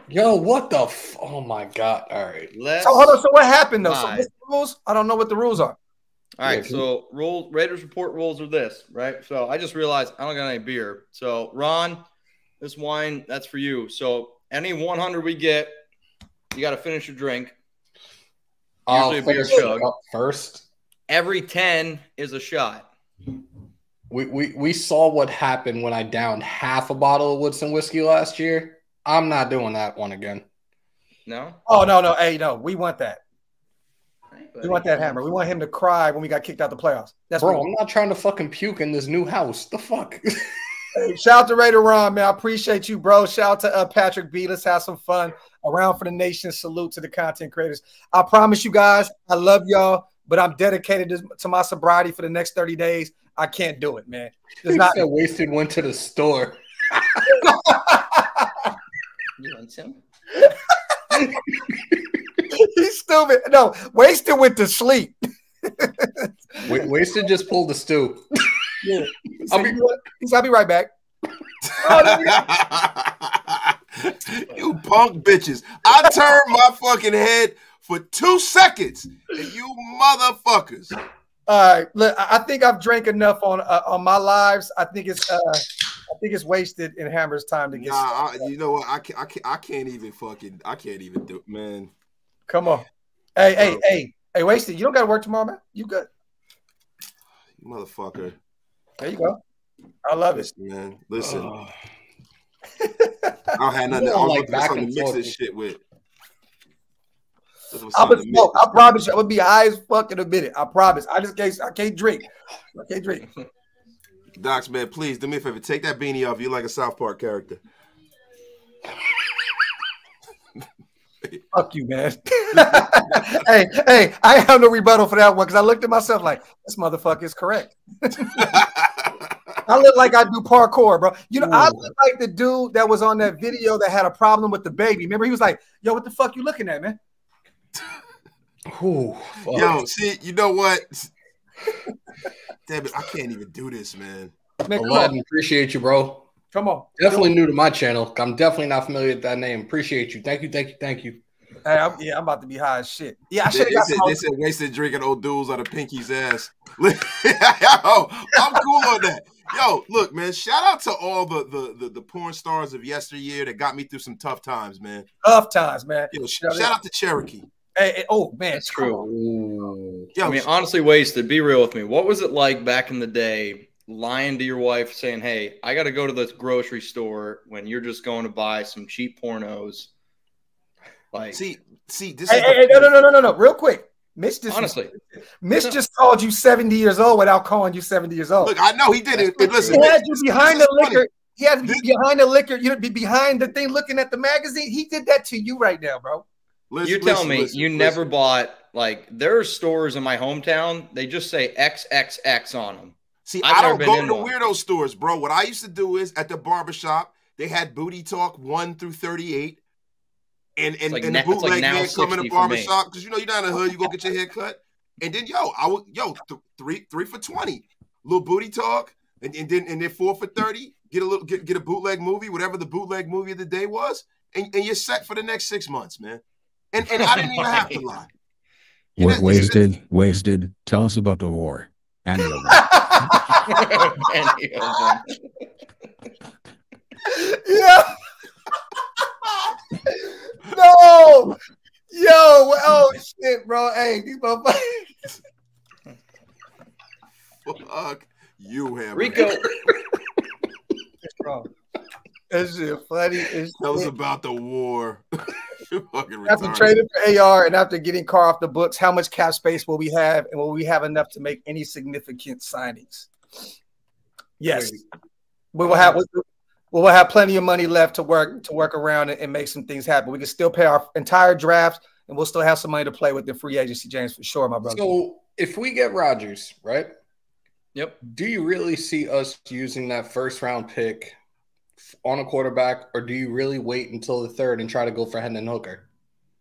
Yo, what the? Oh my god! All right. So hold on. So what happened though? So what's the rules? I don't know what the rules are. All right. So Raiders report rules are this, right? So I just realized I don't got any beer. So Ron, this wine that's for you. So any 100 we get, you got to finish your drink. Usually a beer chug first. Every 10 is a shot. We saw what happened when I downed half a bottle of Woodson whiskey last year. I'm not doing that one again. No? Oh, no. Hey, no. We want that. We want that Hammer. We want him to cry when we got kicked out the playoffs. Bro, I'm not trying to fucking puke in this new house. The fuck? Hey, shout out to Raider Ron, man. I appreciate you, bro. Shout out to Patrick B. Let's have some fun around for the nation. Salute to the content creators. I promise you guys, I love y'all, but I'm dedicated to my sobriety for the next 30 days. I can't do it, man. Wasted went to the store. You want some? He's stupid. No, Wasted went to sleep. Wasted just pulled the stew. Yeah. I'll be right back. You punk bitches. I turned my fucking head for 2 seconds, and you motherfuckers. All right, look, I think I've drank enough on my lives. I think it's Wasted in Hammer's time to get. You know what? I can't even do it, man. Come on, hey, Wasted. You don't got to work tomorrow, man. You good? You motherfucker. There you go. I love it, man. Listen, I don't have nothing. I'm like something to mix this shit with. I promise you, I'm gonna be high as fuck in a minute. I promise. I can't drink. I can't drink. Dox, man, please do me a favor. Take that beanie off. You're like a South Park character. Fuck you, man. hey, I have no rebuttal for that one because I looked at myself like this motherfucker is correct. I look like I do parkour, bro. You know, I look like the dude that was on that video that had a problem with the baby. Remember, he was like, "Yo, what the fuck you looking at, man?" Ooh, yo, see, you know what? Damn it, I can't even do this, man. Aladdin, appreciate you, bro. Come on. Definitely new to my channel. I'm definitely not familiar with that name. Appreciate you. Thank you. Hey, I'm about to be high as shit. Yeah, I should have got They said Wasted drinking old dudes out of Pinky's ass. Yo, I'm cool on that. Yo, look, man, shout out to all the porn stars of yesteryear that got me through some tough times, man. Tough times, man. Yo, shout out to Cherokee. Hey, oh man, that's true. Yo, I mean, honestly, Wasted, be real with me. What was it like back in the day lying to your wife saying, hey, I got to go to the grocery store when you're just going to buy some cheap pornos? Like, see, this Hey, is no. Real quick. Mitch just called you 70 years old without calling you 70 years old. Look, I know he did it. Listen, he had you behind the liquor. He had to be behind the liquor. You'd be behind the thing looking at the magazine. He did that to you right now, bro. You're telling me you never bought, like, there are stores in my hometown, they just say XXX on them. See, I don't go to the weirdo stores, bro. What I used to do is at the barbershop, they had Booty Talk 1 through 38. And the bootleg man come in the barbershop because you're down in the hood, you go get your hair cut. And then three for 20. Little Booty Talk, and then 4 for 30. Get a bootleg movie, whatever the bootleg movie of the day was, and you're set for the next 6 months, man. And I didn't even have to lie. Wasted. Tell us about the war. Any of them. Any of them. Yeah. No. Yo. Oh shit, bro. Hey, these motherfuckers. Fuck you, Hammer. Rico. Bro. That shit funny. Tell us about the war. After trading for AR and after getting Carr off the books, how much cap space will we have, and will we have enough to make any significant signings? Yes, we will have. We'll have plenty of money left to work around and make some things happen. We can still pay our entire draft, and we'll still have some money to play with in free agency, James, for sure, my brother. So if we get Rodgers, right? Yep. Do you really see us using that first-round pick on a quarterback, or do you really wait until the third and try to go for Hendon Hooker?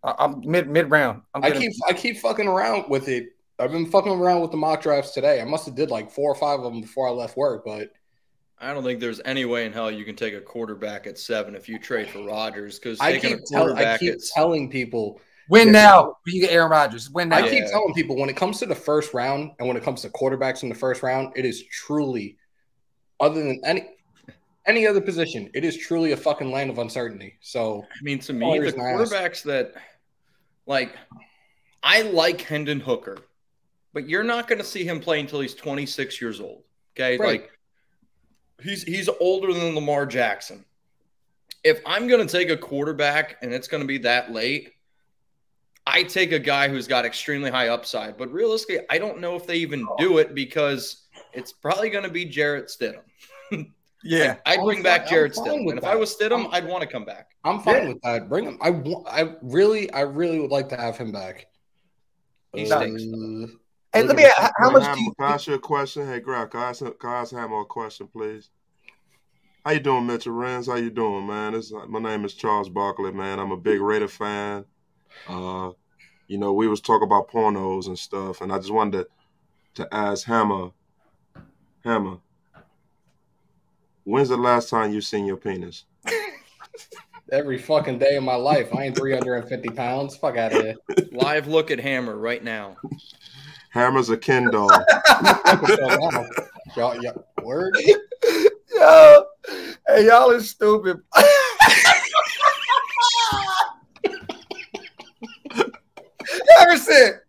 I'm mid-round. I keep fucking around with it. I've been fucking around with the mock drafts today. I must have did like 4 or 5 of them before I left work, but I don't think there's any way in hell you can take a quarterback at 7 if you trade for Rodgers. Because I keep telling people win now. You get Aaron Rodgers. Win now. I keep telling people when it comes to the first round and when it comes to quarterbacks in the first round, it is truly, other than any other position, it is truly a fucking land of uncertainty. So I mean, to me, the quarterbacks that I like Hendon Hooker, but you're not going to see him play until he's 26 years old. Okay, right. Like he's older than Lamar Jackson. If I'm going to take a quarterback and it's going to be that late, I take a guy who's got extremely high upside. But realistically, I don't know if they even do it because it's probably going to be Jarrett Stidham. Yeah, I'd bring back Jarrett Stidham. And if I was Stidham, I'd want to come back. I'm fine with that. Bring him. I really would like to have him back. He stinks. Hey, let me ask, how much do you Can I ask you a question? Hey, Graphk, can I ask Hammer a question, please? How you doing, Mitchell Renz? How you doing, man? My name is Charles Barkley, man. I'm a big Raider fan. We was talking about pornos and stuff, and I just wanted to ask Hammer, when's the last time you seen your penis? Every fucking day of my life. I ain't 350 pounds. Fuck out of here. Live look at Hammer right now. Hammer's a Ken doll. Word? Yo, hey, y'all is stupid. Harrison.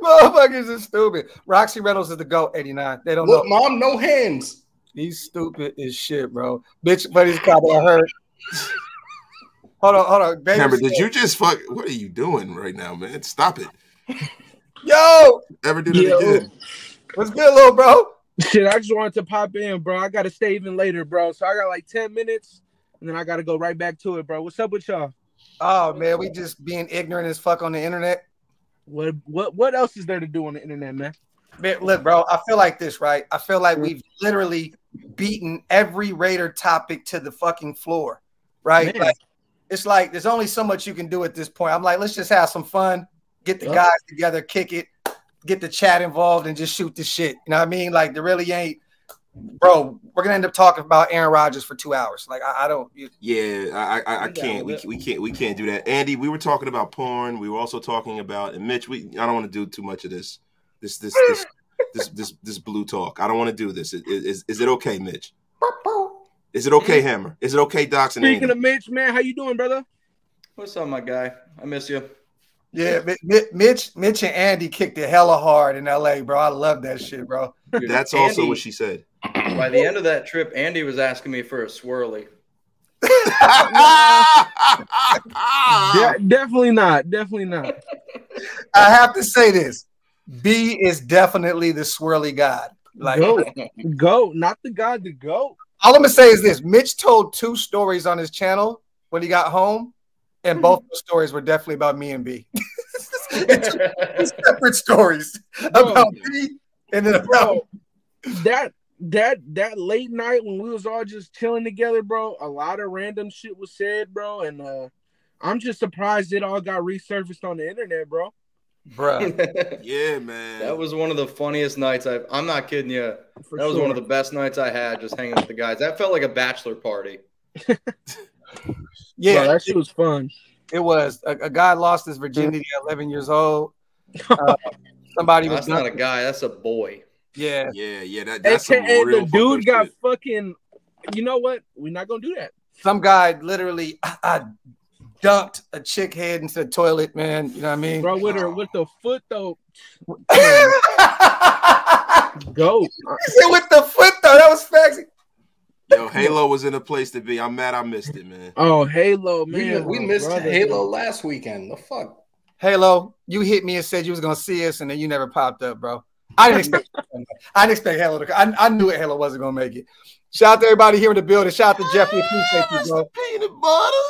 Motherfuckers is stupid. Roxy Reynolds is the GOAT, 89. They don't know. Mom, no hands. He's stupid as shit, bro. Bitch, but he's probably hurt. Hold on. Baby, Hammer, did you just fuck? What are you doing right now, man? Stop it. Yo. Ever do that again? What's good, little bro? Shit, I just wanted to pop in, bro. I got to stay even later, bro. So I got like 10 minutes, and then I got to go right back to it, bro. What's up with y'all? Oh, man, we just being ignorant as fuck on the internet. What else is there to do on the internet, man? Man, look, bro, I feel like this, right? I feel like we've literally beaten every Raider topic to the fucking floor, right? Like, it's like there's only so much you can do at this point. I'm like, let's just have some fun, get the guys together, kick it, get the chat involved, and just shoot the shit. You know what I mean? Like, there really ain't, bro. We're gonna end up talking about Aaron Rodgers for 2 hours. Like, I don't. I can't. We can't do that. Andy, we were talking about porn. We were also talking about, and Mitch. I don't want to do too much of this blue talk. I don't want to do this. Is it okay, Mitch? Is it okay, Hammer? Is it okay, Dox and Speaking of Mitch, man, how you doing, brother? What's up, my guy? I miss you. Yeah, Mitch and Andy kicked it hella hard in LA, bro. I love that shit, bro. Dude, That's Andy, also what she said. By the end of that trip, Andy was asking me for a swirly. Definitely not. Definitely not. I have to say this. B is definitely the swirly god. Like Goat, not the god, the goat. all I'm gonna say is this: Mitch told 2 stories on his channel when he got home, and both those stories were definitely about me and B. It's separate stories about B and then about that late night when we was all just chilling together, bro. A lot of random shit was said, bro, and I'm just surprised it all got resurfaced on the internet, bro. Bruh. Yeah, man. That was one of the funniest nights I'm not kidding you. For That was sure. one of the best nights I had just hanging with the guys. That felt like a bachelor party. Yeah, Bro, that shit was fun. it was. A guy lost his virginity at 11 years old. Somebody was That's not a guy. That's a boy. Yeah. That's some AKA real the dude got shit. fucking. You know what? We're not gonna do that. Some guy literally I dunked a chick head into the toilet, man. You know what I mean? Bro, with the foot though. He Go. said with the foot though. That was fancy. Yo, Halo was in a place to be. I'm mad I missed it, man. Oh, Halo, man. We my missed brother. Halo last weekend. The fuck? Halo, you hit me and said you was gonna see us, and then you never popped up, bro. I didn't expect Halo to. I knew Halo wasn't gonna make it. Shout out to everybody here in the building. Shout out to Jeffrey. Appreciate you, bro. Peanut butter.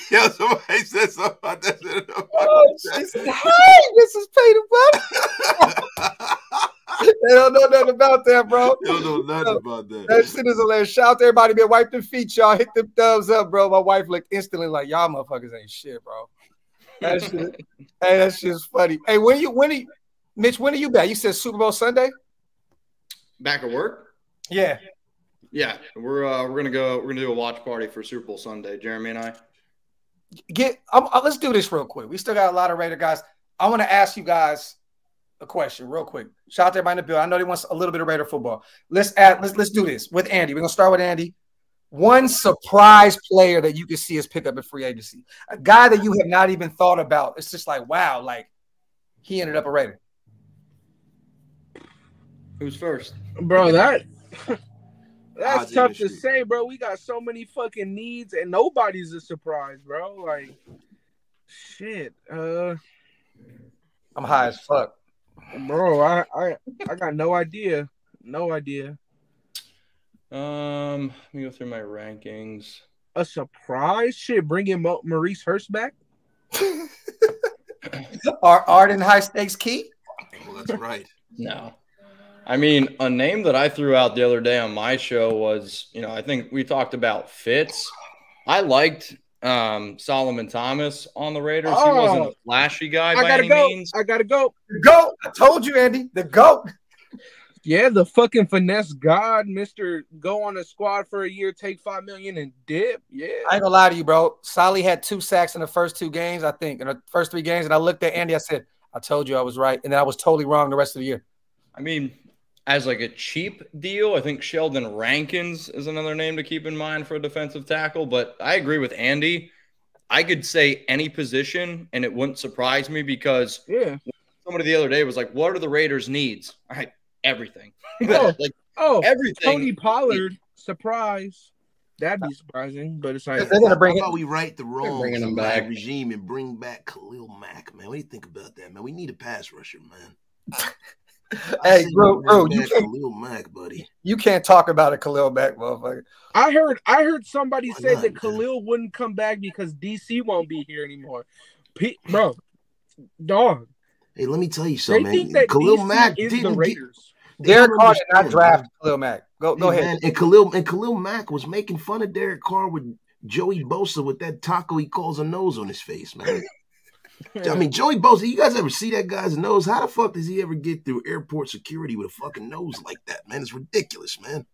Yo, somebody said something about that. Oh, she said, hey, this is peanut butter. They don't know nothing about that, bro. They don't know nothing about that. That shit is hilarious. Shout out to everybody, man. Wipe them feet, y'all. Hit them thumbs up, bro. My wife looked instantly like, y'all motherfuckers ain't shit, bro. That shit, hey, that shit's funny. Hey, Mitch, when are you back? You said Super Bowl Sunday? Back at work? Yeah. Yeah. We're gonna do a watch party for Super Bowl Sunday, Jeremy and I. Let's do this real quick. We still got a lot of Raider guys. I want to ask you guys a question real quick. Shout out to everybody in the building. I know they want a little bit of Raider football. Let's do this with Andy. We're gonna start with Andy. One surprise player that you can see us pick up at free agency, a guy that you have not even thought about. It's just like, wow, like he ended up a Raider. Who's first? Bro, that's Odds tough to industry. say, bro. We got so many fucking needs, and nobody's a surprise, bro. Like, shit, I'm high as fuck. bro. I got no idea. No idea. Let me go through my rankings. A surprise? Shit, bringing Maurice Hurst back? Arden high stakes key. Well, that's right. No. I mean, a name that I threw out the other day on my show was, I think we talked about Fitz. I liked Solomon Thomas on the Raiders. He wasn't a flashy guy by any means. I gotta go. The GOAT. I told you, Andy. The GOAT. Yeah, the fucking finesse god, Mr. Go on a squad for a year, take $5 million and dip. Yeah. I ain't gonna lie to you, bro. Solly had 2 sacks in the first 2 games, I think, in the first 3 games. And I looked at Andy, I said, I told you I was right. And then I was totally wrong the rest of the year. I mean, as like a cheap deal, I think Sheldon Rankins is another name to keep in mind for a defensive tackle. But I agree with Andy. I could say any position, and it wouldn't surprise me because somebody the other day was like, what are the Raiders' needs? All right, everything. Everything. Tony Pollard, surprise. That'd be surprising, but it's like They're gonna bring How it. about we right the wrongs bringing him of back. that regime and bring back Khalil Mack, man? What do you think about that, man? We need a pass rusher, man. Hey, bro, you can't, Khalil Mack, buddy. you can't talk about a Khalil Mack, motherfucker. I heard somebody Why say not, that man? Khalil wouldn't come back because DC won't be here anymore. Bro, dog. Hey, let me tell you They something, think man. that Khalil DC Mack is didn't the get. Raiders. Derek Carr did not understand, draft man. Khalil Mack. Go Hey, ahead. man, and Khalil Mack was making fun of Derek Carr with Joey Bosa with that taco he calls a nose on his face, man. I mean, Joey Bosa, you guys ever see that guy's nose? How the fuck does he ever get through airport security with a fucking nose like that, man? It's ridiculous, man.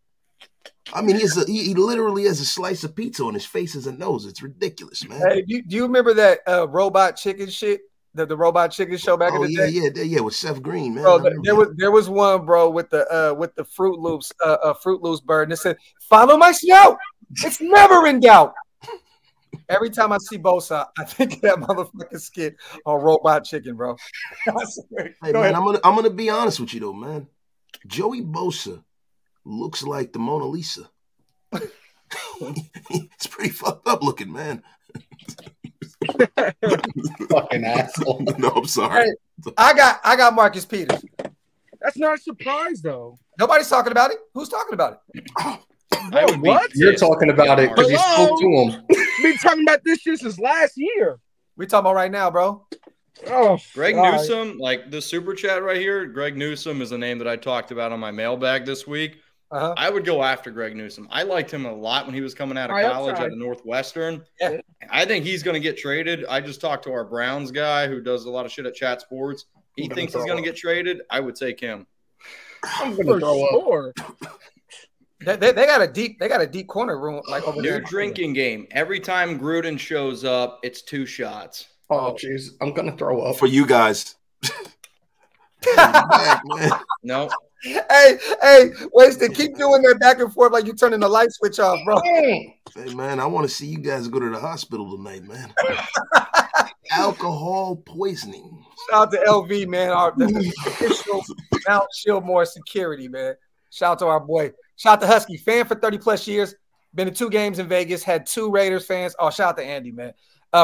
I mean, he literally has a slice of pizza on his face as a nose. It's ridiculous, man. Hey, do you remember that robot chicken shit? The robot chicken show back in the day? Yeah, with Seth Green, man. Bro, I remember there was one, bro, with the Fruit Loops bird, and it said, "Follow my snout. It's never in doubt." Every time I see Bosa, I think of that motherfucking skit on Robot Chicken, bro. Hey man, I'm gonna be honest with you though, man. Joey Bosa looks like the Mona Lisa. It's pretty fucked up looking, man. Fucking asshole. No, I'm sorry. Hey, I got Marcus Peters. That's not a surprise, though. Nobody's talking about it. Who's talking about it? Bro, what? You're talking about it because you spoke to him. Been talking about this shit since last year. We talking about right now, bro. Oh, Greg God. Newsome, like the super chat right here. Greg Newsome is a name that I talked about on my mailbag this week. I would go after Greg Newsome. I liked him a lot when he was coming out of college at the Northwestern. Yeah. I think he's going to get traded. I just talked to our Browns guy who does a lot of shit at Chat Sports. He thinks he's going to get traded. I would take him. I'm going to throw up. They got a deep corner room like over there. New drinking game. Every time Gruden shows up, it's 2 shots. Oh, jeez. I'm going to throw up. For you guys. No. Hey, Wasted, keep doing that back and forth like you're turning the light switch off, bro. Hey, man, I want to see you guys go to the hospital tonight, man. Alcohol poisoning. Shout out to LV, man. The official Mount ShieldMore security, man. Shout out to our boy. Shout out to Husky, fan for 30-plus years. Been to 2 games in Vegas. Had 2 Raiders fans. Oh, shout out to Andy, man.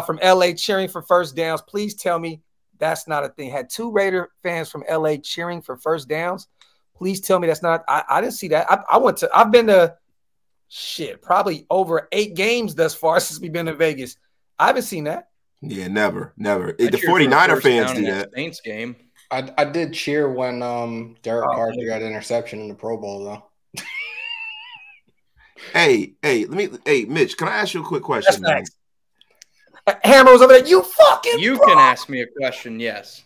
From L.A. cheering for first downs. Please tell me that's not a thing. Had 2 Raider fans from L.A. cheering for first downs. Please tell me that's not. I didn't see that. I've been to probably over 8 games thus far since we've been to Vegas. I haven't seen that. Yeah, never. The 49er fans do that. Saints game. I did cheer when Derek Carr got an interception in the Pro Bowl, though. Hey, Mitch, can I ask you a quick question? Hammer was over there. You can ask me a question. Yes.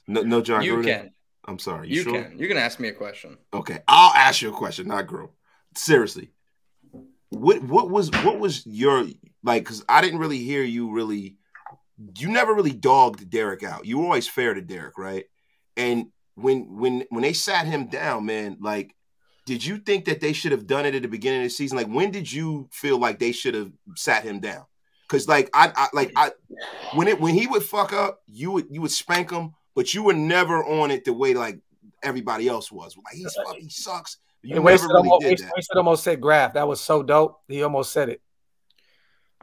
No, John. You Gruden? can. I'm sorry. You sure? can. You can ask me a question. Okay, I'll ask you a question, not Grow. Seriously, what was your like? Because I didn't really hear you really. You never really dogged Derek out. You were always fair to Derek, right? And when they sat him down, man, like, did you think that they should have done it at the beginning of the season? Like, when did you feel like they should have sat him down? Because like when he would fuck up, you would spank him, but you were never on it the way like everybody else was. Like he sucks. You never really did that. Wasted almost said Graphk. That was so dope. He almost said it.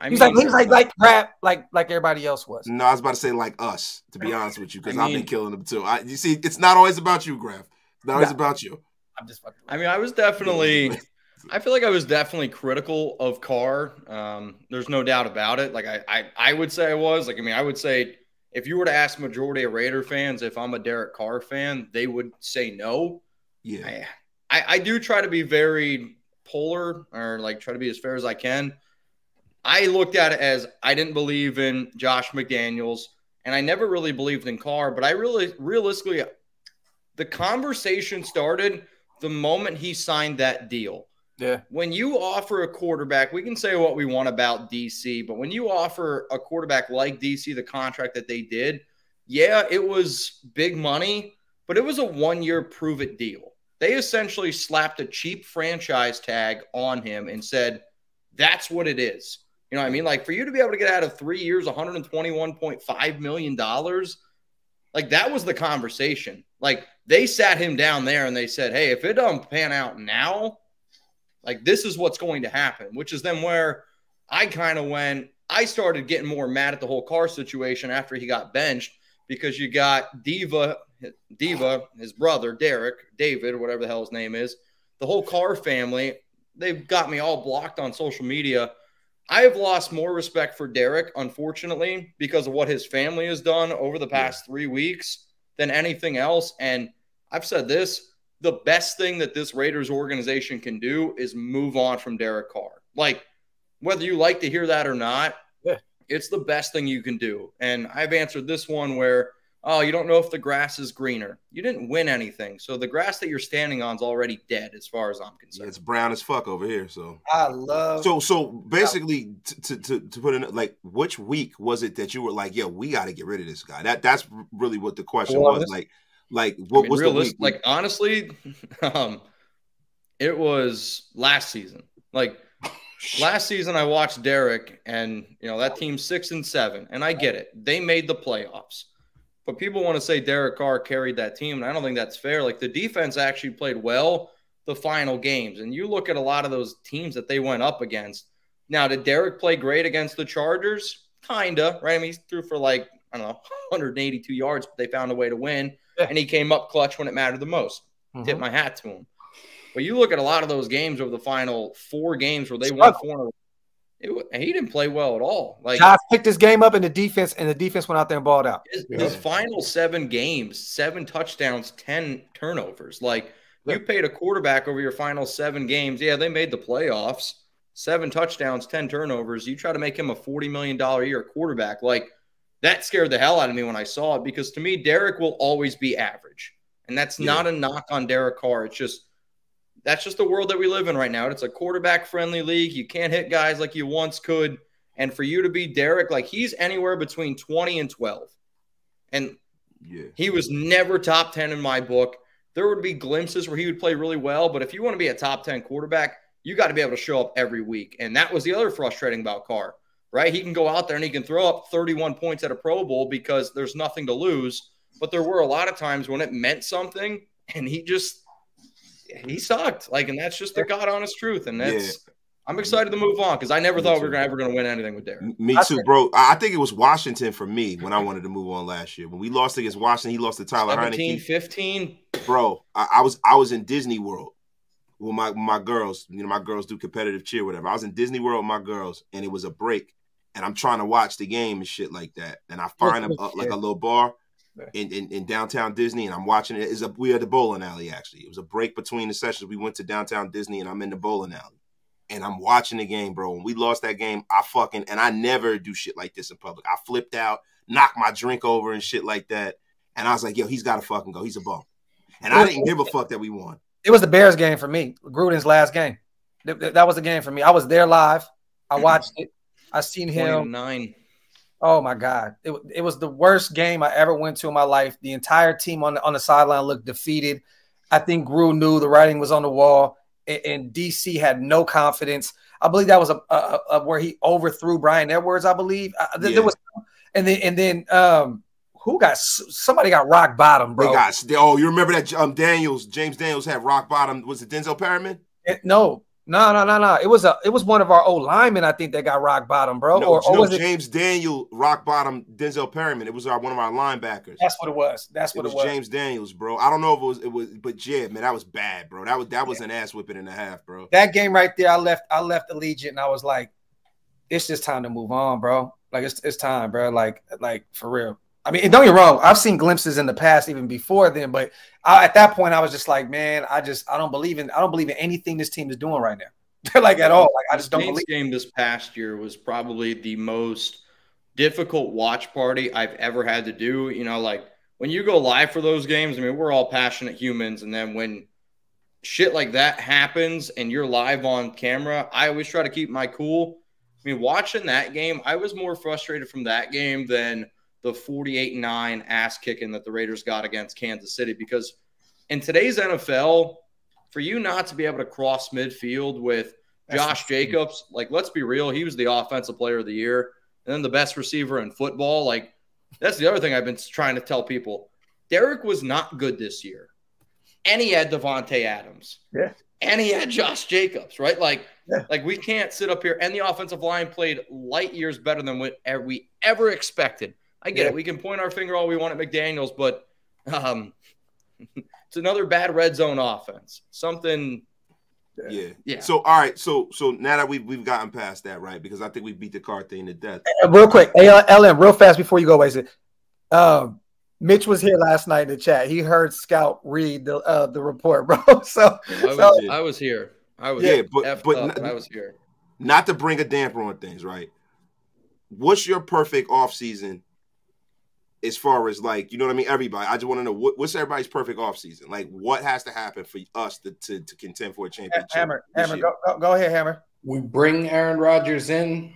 He's like Graphk, like everybody else was. No, I was about to say like us, to be honest with you, because I've been killing them too. You see, it's not always about you, Graphk. It's not always about you. I'm just fucking. I mean, I feel like I was definitely critical of Carr. There's no doubt about it. Like I would say I was. Like, I mean, I would say if you were to ask majority of Raider fans if I'm a Derek Carr fan, they would say no. Yeah. I do try to be very polar, or like try to be as fair as I can. I looked at it as I didn't believe in Josh McDaniels, and I never really believed in Carr, but I realistically, the conversation started the moment he signed that deal. Yeah. When you offer a quarterback, we can say what we want about DC, but when you offer a quarterback like DC the contract that they did, yeah, it was big money, but it was a 1-year prove-it deal. They essentially slapped a cheap franchise tag on him and said, that's what it is. You know what I mean? Like, for you to be able to get out of 3 years, $121.5 million, like, that was the conversation. Like, they sat him down there and they said, hey, if it don't pan out now, like, this is what's going to happen, which is then where I kind of I started getting more mad at the whole Carr situation after he got benched, because you got Diva, his brother, David, whatever the hell his name is, the whole Carr family, they've got me all blocked on social media. I have lost more respect for Derek, unfortunately, because of what his family has done over the past 3 weeks than anything else. And I've said this, the best thing that this Raiders organization can do is move on from Derek Carr. Like, whether you like to hear that or not, it's the best thing you can do. And I've answered this one where, oh, you don't know if the grass is greener. You didn't win anything. So the grass that you're standing on is already dead as far as I'm concerned. Yeah, it's brown as fuck over here. So I love. So basically, to put in, like, which week was it that you were like, yo, we got to get rid of this guy? That's really what the question was. Like what was the week? Like, honestly, it was last season. Like, last season I watched Derek, and that team's 6-7, and I get it. They made the playoffs. But people want to say Derek Carr carried that team, and I don't think that's fair. Like, the defense actually played well the final games. And you look at a lot of those teams that they went up against. Now, did Derek play great against the Chargers? Kinda, right? I mean, he threw for 182 yards, but they found a way to win. Yeah. And he came up clutch when it mattered the most. Tip my hat to him. But you look at a lot of those games over the final 4 games where they won 4 he didn't play well at all. Like, Josh picked this game up in the defense, and the defense went out there and balled out. His final 7 games, 7 touchdowns, 10 turnovers. Like, you paid a quarterback over your final 7 games. Yeah, they made the playoffs. 7 touchdowns, 10 turnovers. You try to make him a $40 million a year quarterback. Like, that scared the hell out of me when I saw it, because to me, Derek will always be average. And that's not a knock on Derek Carr. It's just, that's just the world that we live in right now. It's a quarterback-friendly league. You can't hit guys like you once could. And for you to be Derek, like, he's anywhere between 20 and 12. And he was never top 10 in my book. There would be glimpses where he would play really well. But if you want to be a top 10 quarterback, you got to be able to show up every week. And that was the other frustrating about Carr, right? He can go out there and he can throw up 31 points at a Pro Bowl because there's nothing to lose. But there were a lot of times when it meant something, and he sucked. Like, and that's just the God honest truth. And that's, I'm excited to move on, because I never thought we were ever going to win anything with Derek. Me too, bro. I think it was Washington for me when I wanted to move on last year. When we lost against Washington, he lost to Tyler Heineke. 15. Bro, I was in Disney World with my girls. My girls do competitive cheer, whatever. I was in Disney World with my girls, and it was a break. And I'm trying to watch the game and shit like that. And I find a little bar in downtown Disney, and I'm watching it. We had the bowling alley, actually. It was a break between the sessions. We went to downtown Disney, and I'm in the bowling alley. And I'm watching the game, bro. When we lost that game, and I never do shit like this in public. I flipped out, knocked my drink over and shit like that. And I was like, yo, he's got to fucking go. He's a bum. And I didn't give a fuck that we won. It was the Bears game for me. Gruden's last game. That was the game for me. I was there live. I watched it. I seen him. 29. Oh my God. It was the worst game I ever went to in my life. The entire team on the sideline looked defeated. I think Gruden knew the writing was on the wall, and DC had no confidence. I believe that was a where he overthrew Brian Edwards, I believe. There was, and then somebody got rock bottom, bro. You remember that James Daniels had rock bottom. Was it Denzel Perriman? No. It was one of our old linemen, I think, that got rock bottom, bro. No, or was it James Daniel rock bottom Denzel Perriman? It was one of our linebackers. That's what it was. It was James Daniels, bro. I don't know if it was, but yeah, man, that was bad, bro. That was an ass whipping and a half, bro. That game right there, I left Allegiant, and I was like, it's just time to move on, bro. Like, it's time, bro. Like for real. I mean, and don't get me wrong, I've seen glimpses in the past, even before then, but at that point, I was just like, man, I don't believe in anything this team is doing right now. Like, at all. Like, I just don't believe. The game this past year was probably the most difficult watch party I've ever had to do. Like, when you go live for those games, I mean, we're all passionate humans, and then when shit like that happens and you're live on camera, I always try to keep my cool. I mean, watching that game, I was more frustrated from that game than the 48-9 ass kicking that the Raiders got against Kansas City, because in today's NFL, for you not to be able to cross midfield with Josh Jacobs, like, let's be real, he was the offensive player of the year and then the best receiver in football. Like, that's the other thing I've been trying to tell people. Derek was not good this year. And he had Devontae Adams. Yeah. And he had Josh Jacobs, right? Like we can't sit up here. And the offensive line played light years better than what we ever expected. I get it. We can point our finger all we want at McDaniels, but it's another bad red zone offense. Something. Yeah. So, all right. So now that we've gotten past that, right? Because I think we beat the car thing to death. Real quick, LM, real fast before you go, Wasted. Mitch was here last night in the chat. He heard Scout read the report, bro. I was here. I was here. Not to bring a damper on things, right? What's your perfect offseason as far as, like, you know what I mean? Everybody, I just want to know what's everybody's perfect offseason. Like, what has to happen for us to contend for a championship? Hammer, go ahead, Hammer. We bring Aaron Rodgers in.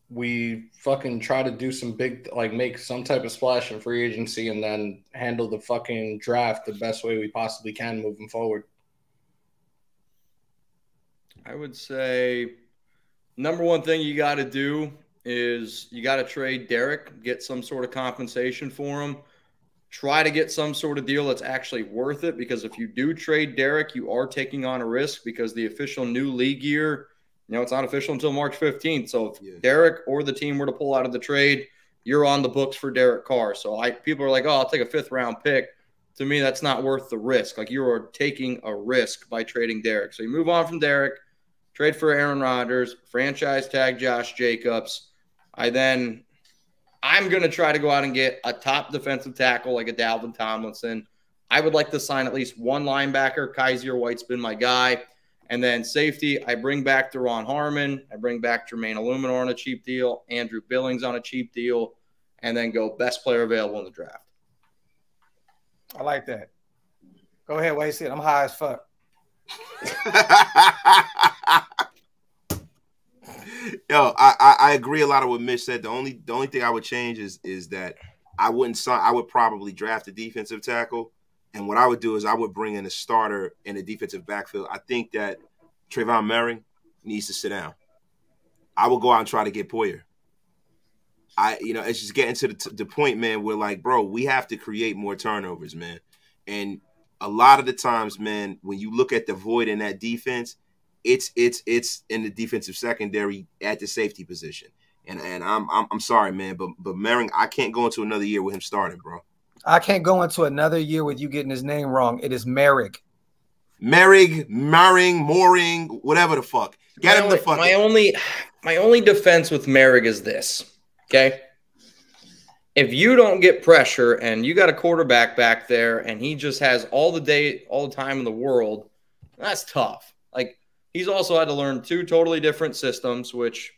We fucking try to do some big, like, make some type of splash in free agency, and then handle the fucking draft the best way we possibly can moving forward. I would say number one thing you got to do is you got to trade Derek, get some sort of compensation for him. Try to get some sort of deal that's actually worth it, because if you do trade Derek, you are taking on a risk, because the official new league year, it's not official until March 15th. So if Derek or the team were to pull out of the trade, you're on the books for Derek Carr. So people are like, oh, I'll take a 5th round pick. To me, that's not worth the risk. Like, you are taking a risk by trading Derek. So you move on from Derek, trade for Aaron Rodgers, franchise tag Josh Jacobs. I'm going to try to go out and get a top defensive tackle like a Dalvin Tomlinson. I would like to sign at least one linebacker. Kaiser White's been my guy. And then safety, I bring back Deron Harmon. I bring back Jermaine Illuminor on a cheap deal, Andrew Billings on a cheap deal, and then go best player available in the draft. I like that. Go ahead, Wade. I'm high as fuck. Yo, I agree a lot of what Mitch said. The only thing I would change is that I would probably draft a defensive tackle, and what I would do is I would bring in a starter in a defensive backfield. I think that Trayvon Merring needs to sit down. I would go out and try to get Poyer. It's just getting to the point, man, where, like, bro, we have to create more turnovers, man. And a lot of the times, man, when you look at the void in that defense, it's in the defensive secondary at the safety position. And I'm sorry, man, but Merring, I can't go into another year with him starting, bro. I can't go into another year with you getting his name wrong. It is Merrick. Merring, Mooring, whatever the fuck. Get him the fuck. My only defense with Merrick is this. Okay, if you don't get pressure and you got a quarterback back there and he just has all the time in the world, that's tough. Like, he's also had to learn 2 totally different systems, which,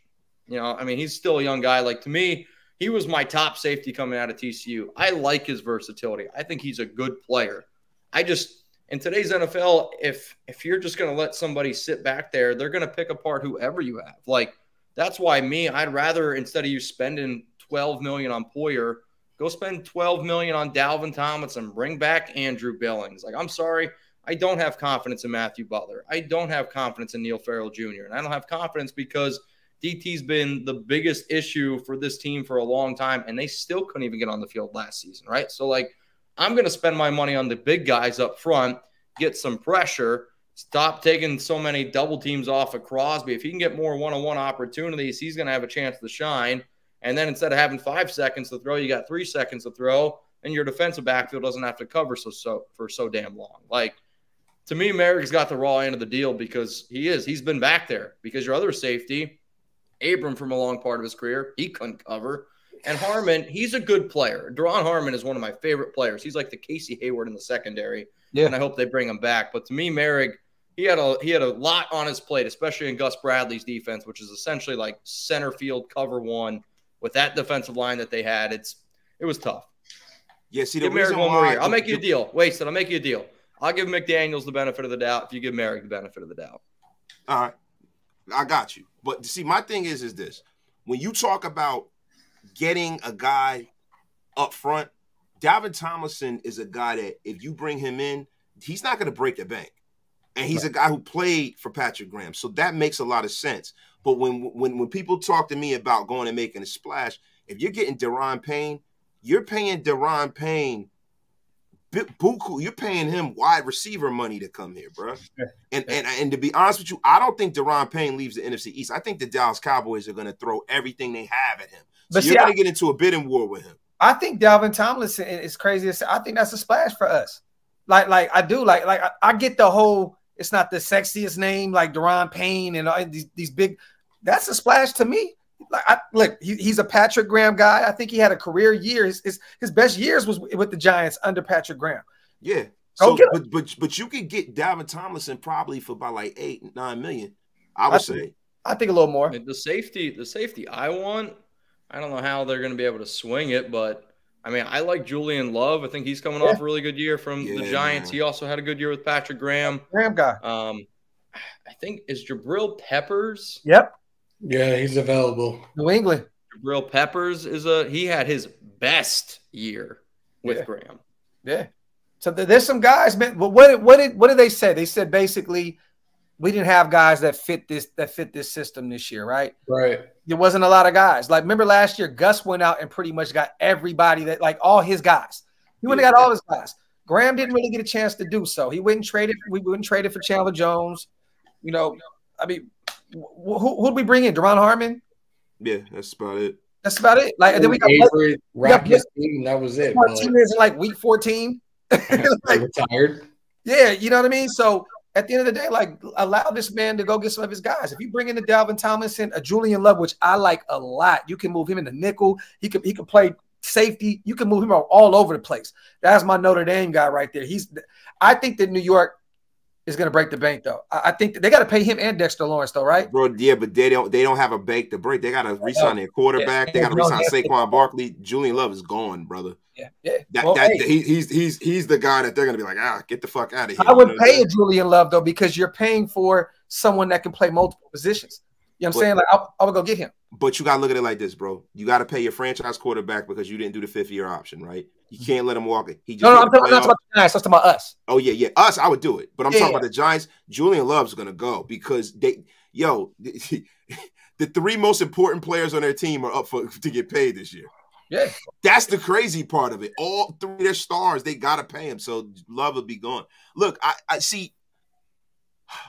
he's still a young guy. Like, to me, he was my top safety coming out of TCU. I like his versatility. I think he's a good player. In today's NFL, if you're just going to let somebody sit back there, they're going to pick apart whoever you have. Like, that's why I'd rather, instead of you spending $12 million on Poyer, go spend $12 million on Dalvin Tomlinson, bring back Andrew Billings. Like, I'm sorry, I don't have confidence in Matthew Butler. I don't have confidence in Neil Farrell Jr. And I don't have confidence because DT's been the biggest issue for this team for a long time, and they still couldn't even get on the field last season, right? So, like, I'm going to spend my money on the big guys up front, get some pressure, stop taking so many double teams off of Crosby. If he can get more one-on-one opportunities, he's going to have a chance to shine. And then instead of having 5 seconds to throw, you got 3 seconds to throw, and your defensive backfield doesn't have to cover for so damn long. Like, to me, Merrick's got the raw end of the deal because he's been back there. Because your other safety, Abram, from a long part of his career, he couldn't cover. And Harmon, he's a good player. Deron Harmon is one of my favorite players. He's like the Casey Hayward in the secondary. Yeah. And I hope they bring him back. But to me, Merrick, he had a lot on his plate, especially in Gus Bradley's defense, which is essentially like center field cover 1 with that defensive line that they had. It was tough. Yeah, see, give Merrick one more year. I'll make you a deal. I'll make you a deal. I'll give McDaniels the benefit of the doubt if you give Merrick the benefit of the doubt. All right. I got you. But see, my thing is this. When you talk about getting a guy up front, Dalvin Tomlinson is a guy that if you bring him in, he's not going to break the bank. And he's a guy who played for Patrick Graham. So that makes a lot of sense. But when people talk to me about going and making a splash, if you're getting Deron Payne, you're paying Deron Payne buku. You're paying him wide receiver money to come here, bro. And to be honest with you, I don't think Deron Payne leaves the NFC East. I think the Dallas Cowboys are going to throw everything they have at him. So you're going to get into a bidding war with him. I think Dalvin Tomlinson is crazy. I think that's a splash for us. Like I do. Like I get the whole. It's not the sexiest name like Deron Payne and all these big. That's a splash to me. Like he's a Patrick Graham guy. I think he had a career year. His best years was with the Giants under Patrick Graham. Yeah. So, but you could get Dalvin Tomlinson probably for about like $8-9 million. I would say. I think a little more. The safety I want. I don't know how they're going to be able to swing it, but I mean, I like Julian Love. I think he's coming off a really good year from the Giants. Man. He also had a good year with Patrick Graham. Graham guy. I think is Jabril Peppers. Yep. Yeah, he's available. New England. Jabril Peppers he had his best year with Graham. Yeah. So there's some guys, man. But what did they say? They said basically we didn't have guys that fit this system this year, right? Right. There wasn't a lot of guys. Like, remember last year, Gus went out and pretty much got everybody that, like, all his guys. He went and got all his guys. Graham didn't really get a chance to do so. He went and traded. We wouldn't trade it for Chandler Jones. You know, I mean, who'd we bring in? Deron Harmon? Yeah, that's about it. That's about it. Like, and then we got Avery, Rockets team. That was it. Martinez in like week 14. Like, retired. Yeah, you know what I mean? So at the end of the day, like, allow this man to go get some of his guys. If you bring in a Dalvin Tomlinson, a Julian Love, which I like a lot, you can move him in the nickel. He can play safety. You can move him all over the place. That's my Notre Dame guy right there. I think that New York is going to break the bank, though. I think that they got to pay him and Dexter Lawrence, though, right? Bro, yeah, but they don't have a bank to break. They got to re-sign their quarterback. Yeah, they got to re-sign Saquon Barkley. Julian Love is gone, brother. Yeah. He's the guy that they're going to be like, get the fuck out of here. I would pay a Julian Love, though, because you're paying for someone that can play multiple positions. You know what I'm saying? Like, I would go get him. But you got to look at it like this, bro. You got to pay your franchise quarterback because you didn't do the 5th-year option, right? You can't let him walk it. No, I'm not talking about the Giants. I'm talking about us. Oh, yeah. Us, I would do it. But I'm talking about the Giants. Julian Love's going to go because the 3 most important players on their team are up to get paid this year. Yeah. That's the crazy part of it. All 3 of their stars, they got to pay him. So Love will be gone. Look, I see.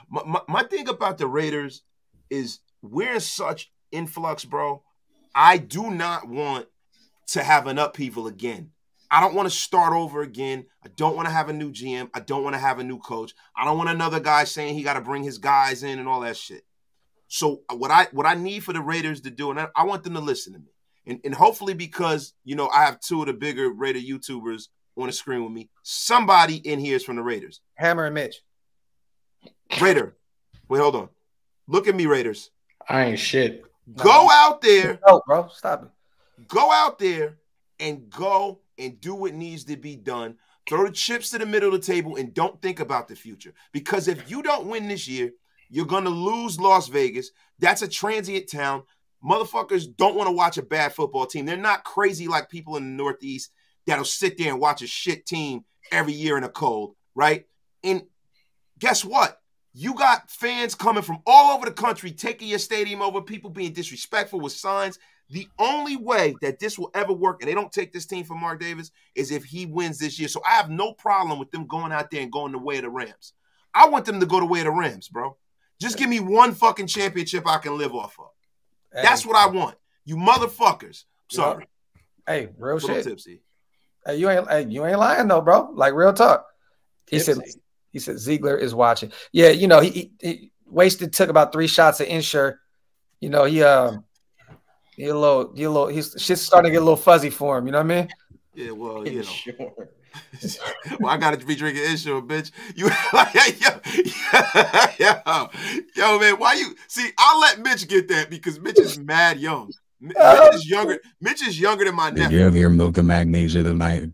My thing about the Raiders is we're in such influx, bro. I do not want to have an upheaval again. I don't want to start over again. I don't want to have a new GM. I don't want to have a new coach. I don't want another guy saying he got to bring his guys in and all that shit. So what I need for the Raiders to do, and I want them to listen to me. And hopefully because, you know, I have 2 of the bigger Raider YouTubers on the screen with me, somebody in here is from the Raiders. Hammer and Mitch. Raider. Wait, hold on. Look at me, Raiders. I ain't shit. Go out there. No, bro. Stop it. Go out there and go and do what needs to be done. Throw the chips to the middle of the table and don't think about the future. Because if you don't win this year, you're going to lose Las Vegas. That's a transient town. Motherfuckers don't want to watch a bad football team. They're not crazy like people in the Northeast that'll sit there and watch a shit team every year in the cold, right? And guess what? You got fans coming from all over the country taking your stadium over, people being disrespectful with signs. The only way that this will ever work, and they don't take this team from Mark Davis, is if he wins this year. So I have no problem with them going out there and going the way of the Rams. I want them to go the way of the Rams, bro. Just give me one fucking championship I can live off of. Hey. That's what I want. You motherfuckers. Sorry. Hey, real shit. Tipsy. Hey, you ain't lying though, bro. Like real talk. He said Ziegler is watching. Yeah, you know, he wasted, took about 3 shots of Insure. You know, he's shit's starting to get a little fuzzy for him. You know what I mean? Yeah, well, you know. Sure. Well, I gotta be drinking Insure, bitch. Yo, man, why you see? I'll let Mitch get that because Mitch is mad young. Mitch is younger. Mitch is younger than my nephew. Did you have your milk and magnesia tonight?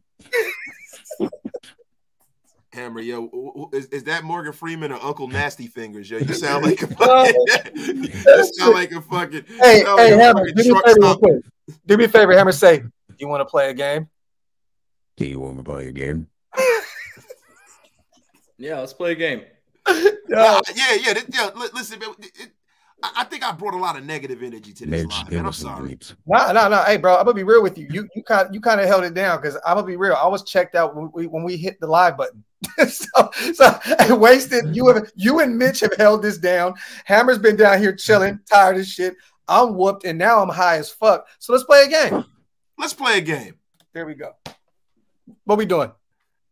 Hammer, yo, is that Morgan Freeman or Uncle Nasty Fingers? Yo, you sound like a fucking. You sound like a fucking. Hey, Hammer, do me a favor real quick. Do me a favor, Hammer. Say, you want to play a game? Do you want to play a game? Yeah, let's play a game. Yeah. Listen, man, I think I brought a lot of negative energy to this live, man. I'm sorry. No. Hey, bro, I'm gonna be real with you. You kind of held it down because I'm gonna be real. I was checked out when we hit the live button. so I wasted. You and Mitch have held this down. Hammer's been down here chilling, tired as shit. I'm whooped, and now I'm high as fuck. So let's play a game. Let's play a game. There we go. What we doing?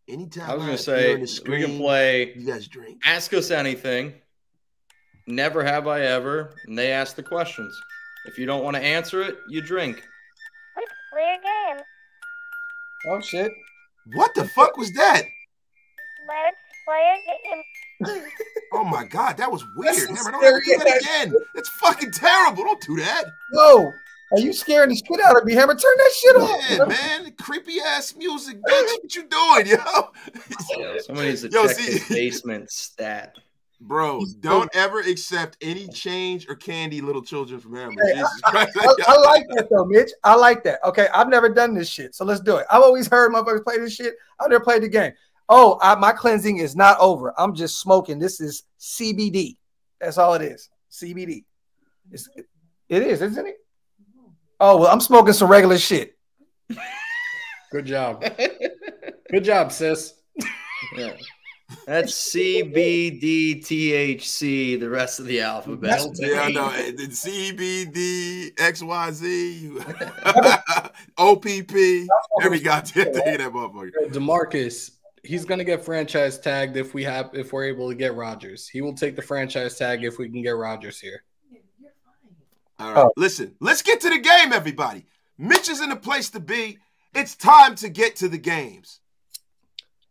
Anytime I was gonna say we can play. You guys drink. Ask us anything. Never have I ever. And they ask the questions. If you don't want to answer it, you drink. Let's play a game. Oh shit! What the fuck was that? Let's play a game. Oh my god, that was weird. Hammer, don't ever do that again. That's fucking terrible. Don't do that. Yo, are you scaring the shit out of me, Hammer? Turn that shit off. Yeah, man. Creepy ass music, bitch. What you doing, yo? Somebody needs to check his basement stat. Bro, don't ever accept any change or candy, little children, from Hammer. Hey, I like that though, Mitch. I like that. Okay, I've never done this shit, so let's do it. I've always heard motherfuckers play this shit. I've never played the game. Oh, my cleansing is not over. I'm just smoking. This is CBD. That's all it is. CBD. It is, isn't it? Oh, well, I'm smoking some regular shit. Good job. Good job, sis. Yeah. That's CBDTHC, the rest of the alphabet. Yeah, I know. CBD, XYZ, OPP, every goddamn thing in that motherfucker. DeMarcus, he's gonna get franchise tagged if we're able to get Rodgers. He will take the franchise tag if we can get Rodgers here. All right, listen, let's get to the game, everybody. Mitch is in the place to be. It's time to get to the games.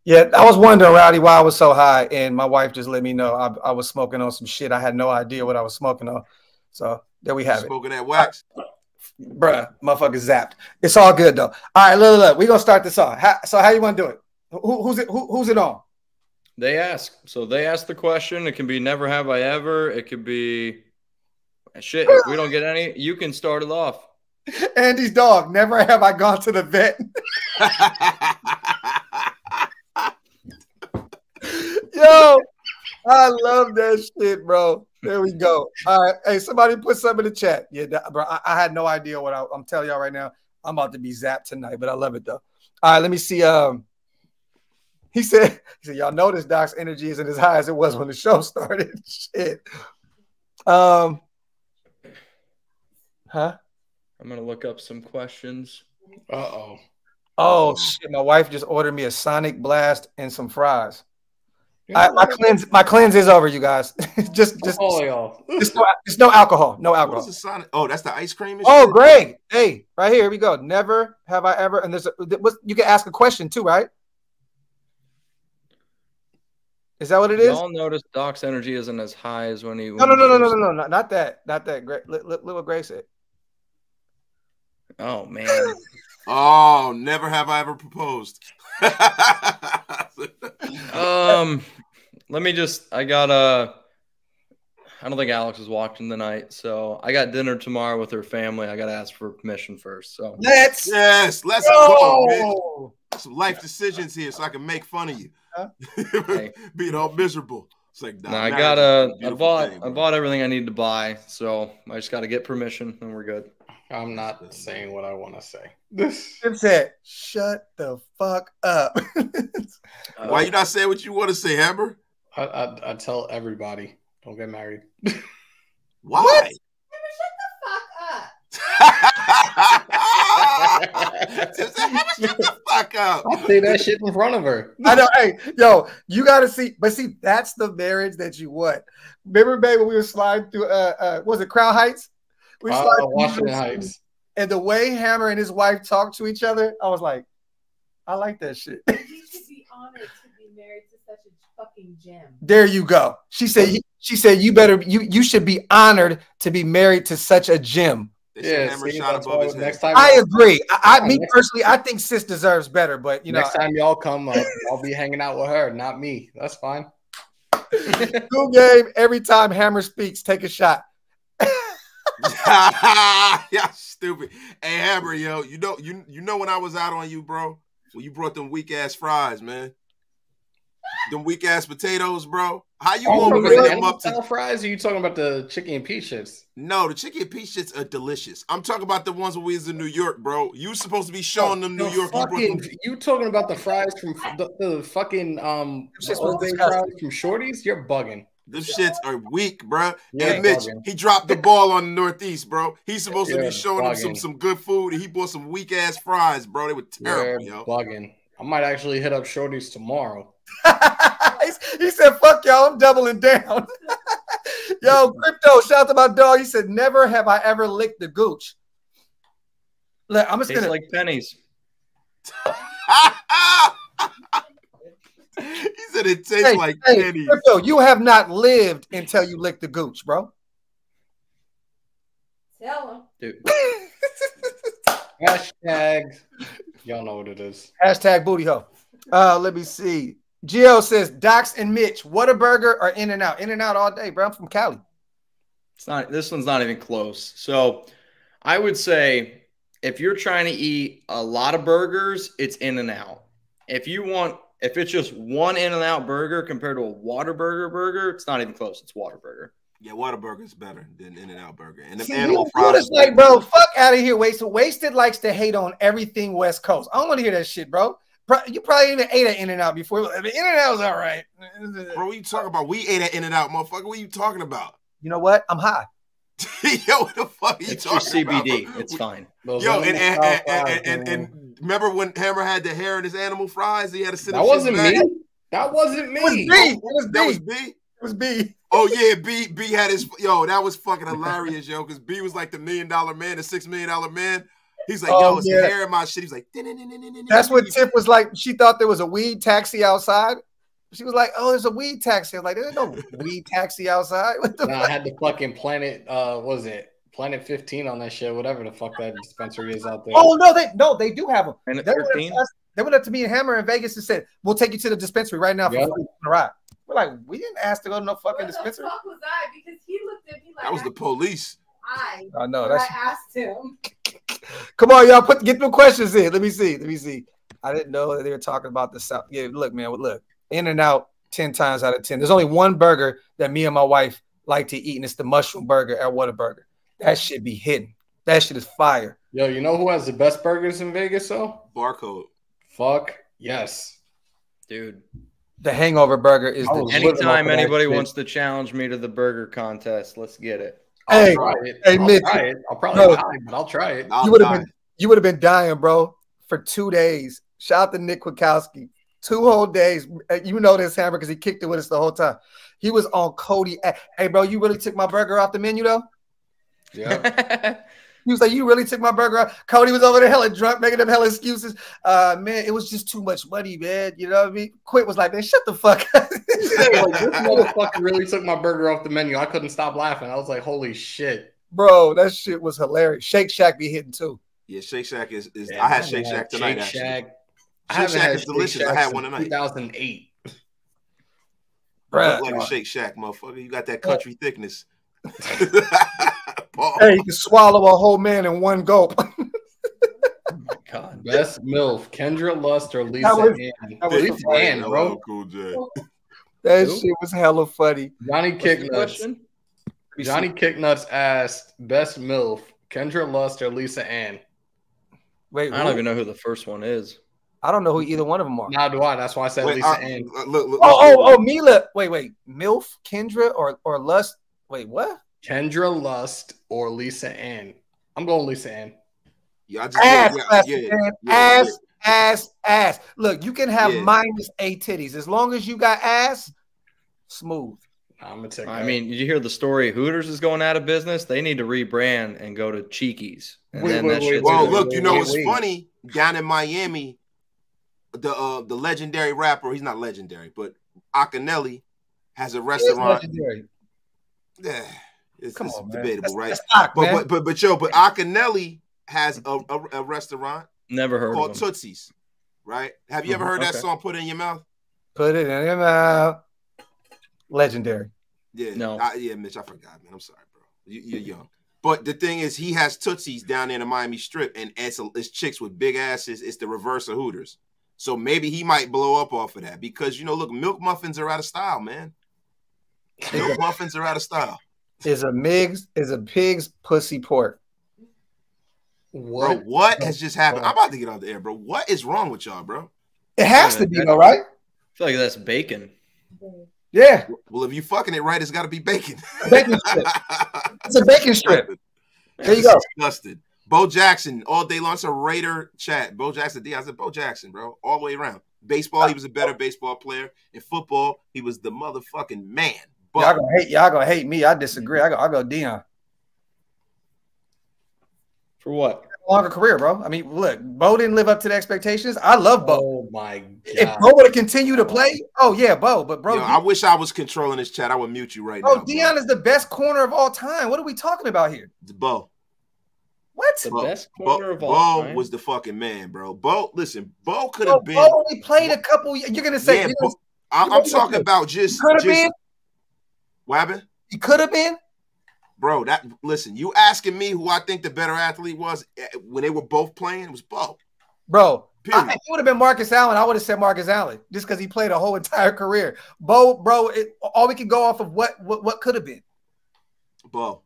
Yeah, I was wondering, Rowdy, why I was so high, and my wife just let me know I was smoking on some shit. I had no idea what I was smoking on. So there we have it. Smoking that wax. Bruh, motherfucker zapped. It's all good, though. All right, look. We're going to start this off. So how you want to do it? Who's it on? They ask. So they ask the question. It can be never have I ever. It could be shit. If we don't get any, you can start it off. Andy's dog. Never have I gone to the vet. Yo, I love that shit, bro. There we go. All right. Hey, somebody put something in the chat. Yeah, bro. I had no idea what I'm telling y'all right now. I'm about to be zapped tonight, but I love it, though. All right, let me see. He said, y'all notice Doc's energy isn't as high as it was when the show started. Shit. Huh? I'm going to look up some questions. Uh-oh. Oh, shit. My wife just ordered me a Sonic Blast and some fries. My cleanse is over, you guys. just no alcohol. No alcohol. What's the Sonic? Oh, that's the ice cream. Oh, Greg. Hey, right here we go. Never have I ever. And you can ask a question too, right? Is that what it is? Y'all notice Doc's energy isn't as high as when he. No, not that. Not that. Greg, look what Greg said. Oh man. Oh, never have I ever proposed. Let me just. I don't think Alex is watching tonight, so I got dinner tomorrow with her family. I got to ask for permission first. So let's go, man. Some life decisions here, so I can make fun of you. Huh? Being all miserable. It's like I bought everything I need to buy, so I just got to get permission, and we're good. I'm not saying what I want to say. Tim said, "Shut the fuck up." Why you not saying what you want to say, Hammer? I tell everybody, don't get married. Why? Shut the fuck up. I'll say that shit in front of her. I know. Hey, yo, you got to see. But see, that's the marriage that you want. Remember, baby, we were sliding through, was it Crown Heights? We sliding Washington Heights. And the way Hammer and his wife talked to each other, I was like, I like that shit. You should be honored to be married to such a fucking gem. There you go. She said you should be honored to be married to such a gem. Yeah, next time I agree. Me personally, I think sis deserves better, but next time y'all come up, I'll be hanging out with her, not me. That's fine. Cool game. Every time Hammer speaks, take a shot. Yeah, stupid. Hey, Hammer, yo, you know when I was out on you, bro, when you brought them weak ass fries, man. Them weak ass potatoes, bro. How you gonna bring them up to fries? Or are you talking about the chicken and peach shits? No, the chicken and peach shits are delicious. I'm talking about the ones when we was in New York, bro. You supposed to be showing them New York. You talking about the fries from the fucking fries from Shorty's? You're bugging. Them shits are weak, bro. Yeah, hey, Mitch, he dropped the ball on the Northeast, bro. He's supposed to be showing them some good food, and he bought some weak ass fries, bro. They were terrible, yo. Bugging. I might actually hit up Shorty's tomorrow. He said, "Fuck y'all, I'm doubling down." Yo, Crypto, shout out to my dog. He said, "Never have I ever licked the gooch." Look, I'm just gonna like pennies. He said it tastes like pennies. Crypto, you have not lived until you lick the gooch, bro. Tell him. Dude. Hashtag. Y'all know what it is. Hashtag booty hole. Let me see. Gio says, Dox and Mitch, Whataburger or In-N-Out? In-N-Out all day, bro. I'm from Cali. This one's not even close. So I would say if you're trying to eat a lot of burgers, it's In-N-Out. If it's just one In-N-Out burger compared to a Whataburger burger, it's not even close. It's Whataburger. Yeah, Whataburger's better than In-N-Out Burger. And the See, animal you fries. just like, bro, fuck out of here, Wasted. Wasted likes to hate on everything West Coast. I don't want to hear that shit, bro. You probably even ate at In-N-Out before. The In-N-Out was all right. Bro, what you talking about? We ate at In-N-Out, motherfucker. What are you talking about? You know what? I'm high. Yo, what the fuck are you It's talking your CBD. about? It's fine. Yo, and remember when Hammer had the hair in his animal fries? He had to sit. That wasn't me. That wasn't me. It was B. That was B. It was B. Oh yeah, B had his that was fucking hilarious, yo, because B was like the $1 million man, the $6 million man. He's like, yo, it's the hair in my shit. He's like, that's what Tiff was like. She thought there was a weed taxi outside. She was like, oh, there's a weed taxi. I was like, there's no weed taxi outside. What the fuck? I had the fucking Planet, what was it? Planet 15 on that shit, whatever the fuck that dispensary is out there. Oh no, they do have them. Planet They 13? went up to me and Hammer in Vegas and said, we'll take you to the dispensary right now for free on the ride. We're like, we didn't ask to go to no fucking dispensary. What the fuck was I? Because he looked at me like that was the police. I know. I asked him. Come on, y'all, get the questions in. Let me see. I didn't know that they were talking about the South. Yeah, look, man, look. In-N-Out 10 times out of 10. There's only one burger that me and my wife like to eat, and it's the mushroom burger at Whataburger. That shit be hidden. That shit is fire. Yo, you know who has the best burgers in Vegas, though? Barcode. Fuck yes. Dude. The Hangover Burger is the Anytime anybody wants to challenge me to the burger contest, let's get it. I'll try it. Hey, I'll Mitch. try it. I'll probably die, but I'll try it. You would have been dying, bro, for 2 days. Shout out to Nick Kwiatkowski. 2 whole days. You know this, Hammer, because he kicked it with us the whole time. He was on Cody. Hey, bro, you really took my burger off the menu, though? Yeah. He was like, you really took my burger off? Cody was over there hella drunk, making them hella excuses. Man, it was just too much money, man. You know what I mean? Quit was like, man, shut the fuck up. Like, this motherfucker really took my burger off the menu. I couldn't stop laughing. I was like, holy shit. Bro, that shit was hilarious. Shake Shack be hitting, too. Yeah, Shake Shack is Yeah, I had Shake Shack tonight, Shake Shack. Shake Shack is delicious. I had one tonight. 2008. Look like a Shake Shack, motherfucker. You got that country thickness. Hey, you can swallow a whole man in one gulp. God. Best MILF, Kendra Lust or Lisa Ann? Lisa Ann, bro. Cool J. That shit was hella funny. Johnny Kicknuts. Johnny Kicknuts asked, best MILF, Kendra Lust or Lisa Ann? Wait, I don't even know who the first one is. I don't know who either one of them are. Now do I. That's why I said Lisa Ann. Look. Mila. Wait. MILF, Kendra, or Lust? Wait, what? Kendra Lust or Lisa Ann? I'm going Lisa Ann. Yeah, ass. Look, you can have minus A titties as long as you got ass. Smooth. I'm gonna take. I mean, did you hear the story? Hooters is going out of business. They need to rebrand and go to Cheekies. Well, look, you know what's funny? Down in Miami, the legendary rapper. He's not legendary, but Akinelli has a restaurant. Yeah. It's debatable, right? But Akinelli has a restaurant. Never heard called of Tootsie's, right? Have you ever heard that song? Put it in your mouth. Put it in your mouth. Legendary. Yeah, no. Mitch, I forgot, man. I'm sorry, bro. You're young. But the thing is, he has Tootsie's down there in the Miami Strip, and it's chicks with big asses. It's the reverse of Hooters. So maybe he might blow up off of that because look, milk muffins are out of style, man. Milk muffins are out of style. Is a pig's pussy pork. Bro, what has just happened? I'm about to get on the air, bro. What is wrong with y'all, bro? It has to be, though, right? I feel like that's bacon. Yeah. Well, if you fucking it right, it's got to be bacon. Bacon strip. It's a bacon strip. There you go. Disgusted. Bo Jackson, all day long. It's a Raider chat. Bo Jackson, I said Bo Jackson, bro. All the way around. Baseball, he was a better baseball player. In football, he was the motherfucking man. But y'all gonna hate me. I disagree. I go Dion. For what? Longer career, bro. I mean, look, Bo didn't live up to the expectations. I love Bo. Oh my god! If Bo would have continued to play, Bo. But bro, I wish I was controlling this chat. I would mute you right now. Oh, Dion is the best corner of all time. What are we talking about here? It's Bo. What? The best corner of all time? Bo was the fucking man, bro. Bo, listen, Bo could have been. Bo only played a couple. You're gonna say? Yeah, I'm talking about just. Could have been. What happened? He could have been. Bro, listen, you asking me who I think the better athlete was when they were both playing, it was Bo. Bro, if it would have been Marcus Allen, I would have said Marcus Allen just because he played a whole entire career. Bo, bro, all we can go off of what could have been. Bo.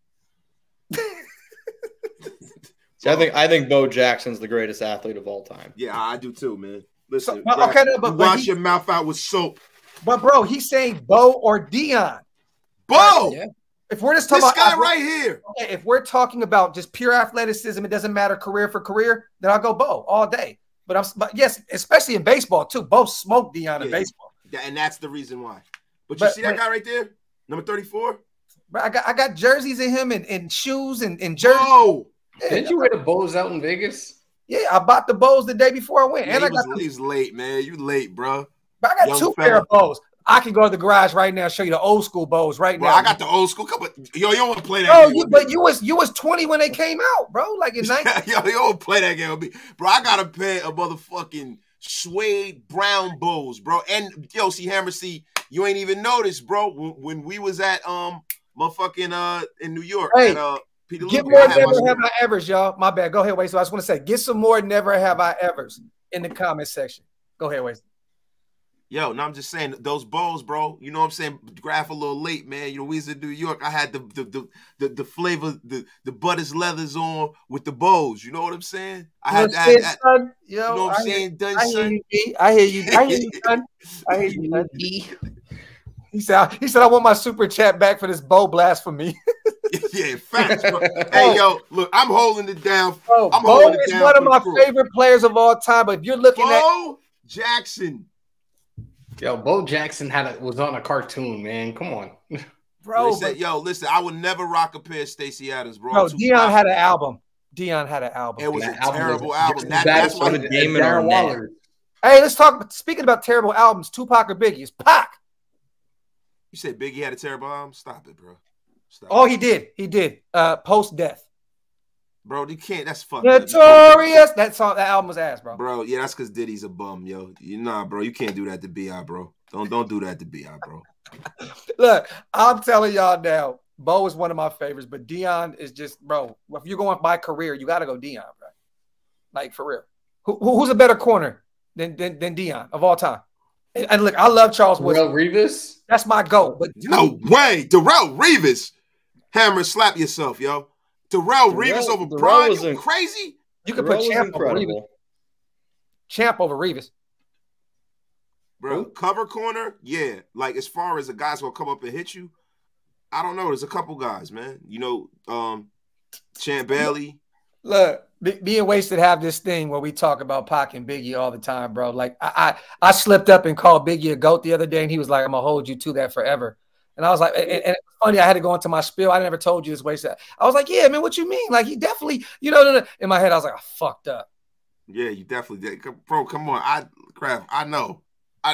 See, I think Bo Jackson's the greatest athlete of all time. Yeah, I do too, man. Listen, So, okay, no, but wash your mouth out with soap. But bro, he's saying Bo or Dion. Bo. Yeah. If we're just talking This about guy right here. Okay, if we're talking about just pure athleticism, it doesn't matter career for career, then I'll go Bo all day. But yes, especially in baseball too. Bo smoked Dion in baseball. Yeah, and that's the reason why. But you see that guy right there? Number 34? Bro, I got jerseys of him and shoes and jerseys. Oh, yeah. Didn't you wear the Bows out in Vegas? Yeah, I bought the Bows the day before I went. Yeah, and he's late, man. You late, bro. But I got two pair of Bows. I can go to the garage right now and show you the old school Bows right now. I got the old school. Come on. Yo, you don't want to play that game. But you was 20 when they came out, bro. Like in 19. Yo, you don't play that game with me. Bro, I got a pair of motherfucking suede brown Bows, bro. And yo, see, Hammer, see, you ain't even noticed, bro. When we was at motherfucking in New York at Peter get Luger, more never have I evers, y'all. My bad. Go ahead, Wait. So I just want to say, get some more never have I evers in the comment section. Go ahead, Wait. Yo, no, I'm just saying those Bows, bro. You know what I'm saying? Graph a little late, man. You know, we was in New York. I had the flavor, the butters leathers on with the Bows. You know what I'm saying? I had that. You know what I'm saying? Done, son. I hear you, son. I hear you, son. He said, I want my super chat back for this Bo blasphemy. Yeah, facts, bro. Hey, yo, look, I'm holding it down. Bro, I'm Bo holding it is down one of my favorite players of all time. But if you're looking Bo Jackson. Yo, Bo Jackson was on a cartoon, man. Come on. Bro, said, listen, I would never rock a pair of Stacey Adams, bro. Bro, Dion had an album. It was a terrible album. That's what the game in our Waller. Hey, let's talk. Speaking about terrible albums, Tupac or Biggie? It's Pac. You said Biggie had a terrible album? Stop it, bro. He did. He did. Post death. Bro, you can't. That's fucked Notorious. That album was ass, bro. Bro, yeah, that's because Diddy's a bum, yo. Bro, you can't do that to B.I., bro. Don't do that to B.I., bro. Look, I'm telling y'all now, Bo is one of my favorites, but Dion is just, bro. If you're going by career, you got to go Dion, bro. Like for real. Who's a better corner than Dion of all time? And look, I love Charles Woodson. Darrell Revis? That's my GOAT. But no way, Darrell Revis. Hammer, slap yourself, yo. Darrell Revis over Prime? You crazy? You could put Champ over Revis. Champ over Revis. Bro, cover corner, yeah. Like as far as the guys will come up and hit you, I don't know. There's a couple guys, man. Champ Bailey. Look, me and Wasted have this thing where we talk about Pac and Biggie all the time, bro. Like I slipped up and called Biggie a GOAT the other day, and he was like, "I'm gonna hold you to that forever." And I was like, and it's funny, I had to go into my spiel. I never told you this way. I was like, yeah, man, what you mean? Like, he definitely, in my head, I was like, I fucked up. Yeah, you definitely did. Bro, come on. Graphk, I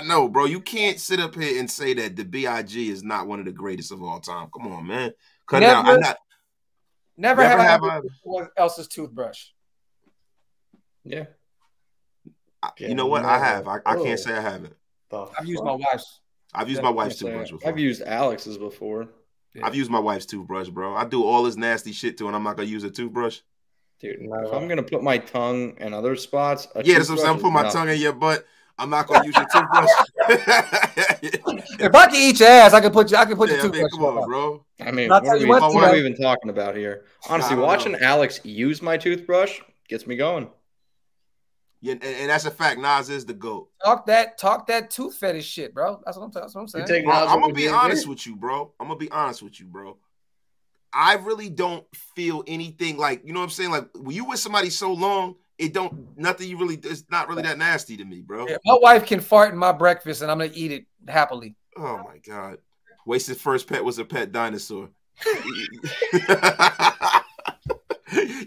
know, bro. You can't sit up here and say that the B.I.G. is not one of the greatest of all time. Come on, man. Never have I someone else's toothbrush. Yeah. You know what? I have. I can't say I haven't. I've used my wife's. I've used my wife's toothbrush before. I've used Alex's before. Yeah. I've used my wife's toothbrush, bro. I do all this nasty shit to it, and I'm not going to use a toothbrush. Dude, if I'm going to put my tongue in other spots. That's what I'm saying. Put my tongue in your butt. I'm not going to use your toothbrush. If I can eat your ass, I can put your toothbrush. Come on, bro. I mean, what are we even talking about here? Honestly, watching Alex use my toothbrush gets me going. Yeah, and that's a fact. Nas is the GOAT. Talk that tooth fetish shit, bro. That's what I'm saying. I'm gonna be honest with you, bro. I really don't feel anything like, you know what I'm saying? Like when you with somebody so long, it's not really that nasty to me, bro. Yeah, my wife can fart in my breakfast and I'm gonna eat it happily. Oh my God. Wasted first pet was a pet dinosaur.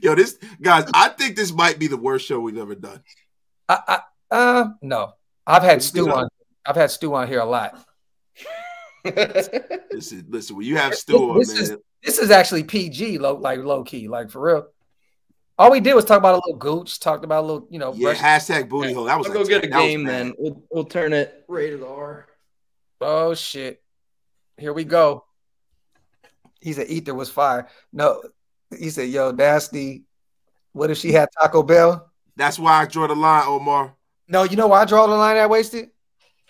Yo, guys, I think this might be the worst show we've ever done. No. I've had Stu on. I've had Stu on here a lot. Listen. When you have Stu on, man. This is actually PG, low key, like for real. All we did was talk about a little gooch, talked about a little, hashtag booty hole. That was. We'll go get a game then. We'll turn it rated R. Oh shit! Here we go. He said Ether was fire. No, he said, "Yo, nasty. What if she had Taco Bell?" That's why I draw the line, Omar. No, you know why I draw the line at Wasted?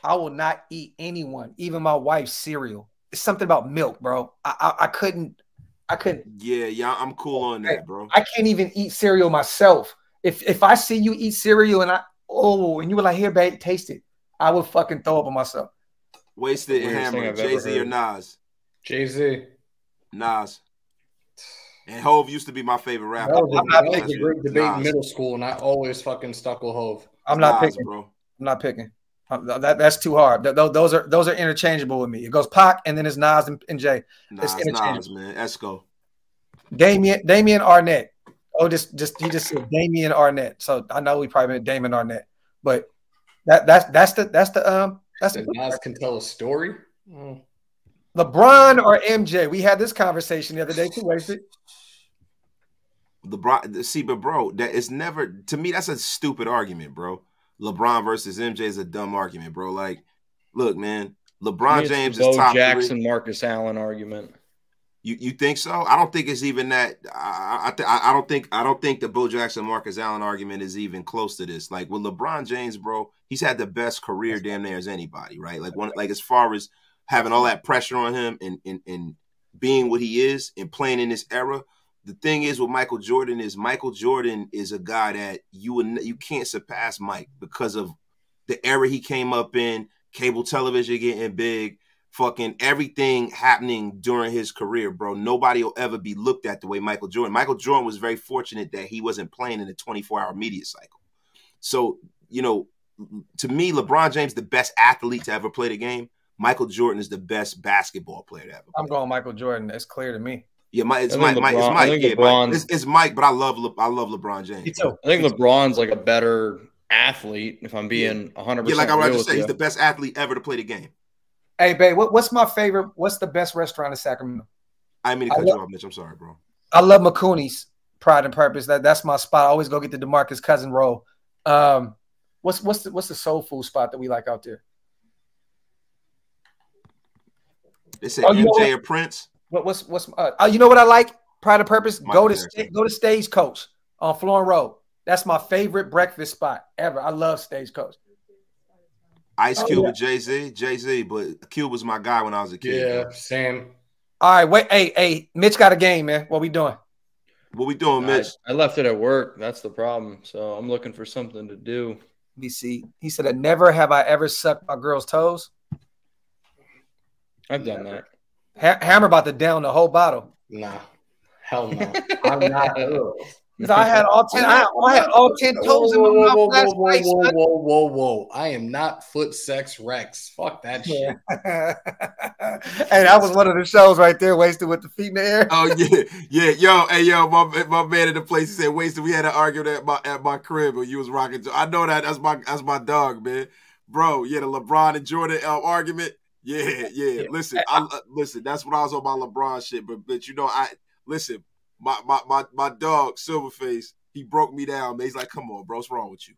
I will not eat anyone, even my wife's cereal. It's something about milk, bro. I couldn't. I couldn't. Yeah, I'm cool on that, bro. I can't even eat cereal myself. If I see you eat cereal and and you were like, here, babe, taste it, I would fucking throw up on myself. Wasted and Hammer, Jay-Z or Nas? Jay-Z. Nas. And Hove used to be my favorite rapper. That was a great debate in middle school, and I always fucking stuck with Hove. I'm not picking, bro. I'm not picking. That's too hard. Those are interchangeable with me. It goes Pac and then it's Nas and Jay. It's interchangeable. Nas, man. Esco. Damien Arnett. He just said Damien Arnett. So I know we probably meant Damon Arnett, but that's the Nas can tell a story. LeBron or MJ? We had this conversation the other day too. Wasted. LeBron. See, but bro, that is never, to me. That's a stupid argument, bro. LeBron versus MJ is a dumb argument, bro. Like, look, man, LeBron James is top Jackson, Marcus Allen argument. You think so? I don't think it's even that. I don't think the Bo Jackson Marcus Allen argument is even close to this. Like with LeBron James, bro, he's had the best career damn near as anybody, right? Like as far as having all that pressure on him and being what he is and playing in this era. The thing is with Michael Jordan is a guy that you can't surpass Mike because of the era he came up in, cable television getting big. Fucking everything happening during his career, bro. Nobody will ever be looked at the way Michael Jordan. Michael Jordan was very fortunate that he wasn't playing in a 24-hour media cycle. So, to me, LeBron James, the best athlete to ever play the game. Michael Jordan is the best basketball player to ever play. I'm going Michael Jordan. It's clear to me. Yeah, it's Mike. It's Mike, but I love LeBron James. Me too. I think LeBron's like a better athlete, if I'm being 100%. Yeah, like I just said, he's the best athlete ever to play the game. Hey, babe, what's my favorite? What's the best restaurant in Sacramento? I mean to cut you off, Mitch. I'm sorry, bro. I love McCooney's, Pride and Purpose. That's my spot. I always go get the DeMarcus Cousin roll. What's the soul food spot that we like out there? They said MJ or Prince. What's you know what I like? Pride and Purpose. Michael Go to Stagecoach on Florin Road. That's my favorite breakfast spot ever. I love Stagecoach. Ice Cube with Jay-Z, but Cube was my guy when I was a kid. Yeah, bro. same. All right, wait, hey, Mitch got a game, man. What we doing? What we doing, Mitch? I left it at work. That's the problem. So I'm looking for something to do. Let me see. He said, never have I ever sucked my girl's toes. I've done that. Hammer about to down the whole bottle. Nah, hell no. I'm not. I had all 10. I had all 10 toes in my mouth last night. Whoa! I am not Foot Sex Rex. Fuck that shit. Hey, that was one of the shows right there. Wasted with the feet in the air. Oh yeah. Yo, my man in the place, he said, Wasted. We had an argument at my crib when you was rocking. I know that. That's my dog, man. Bro, yeah, the LeBron and Jordan argument. Yeah. Listen, listen. That's what I was on my LeBron shit. But listen. My dog, Silverface, he broke me down, man. He's like, come on, bro, what's wrong with you?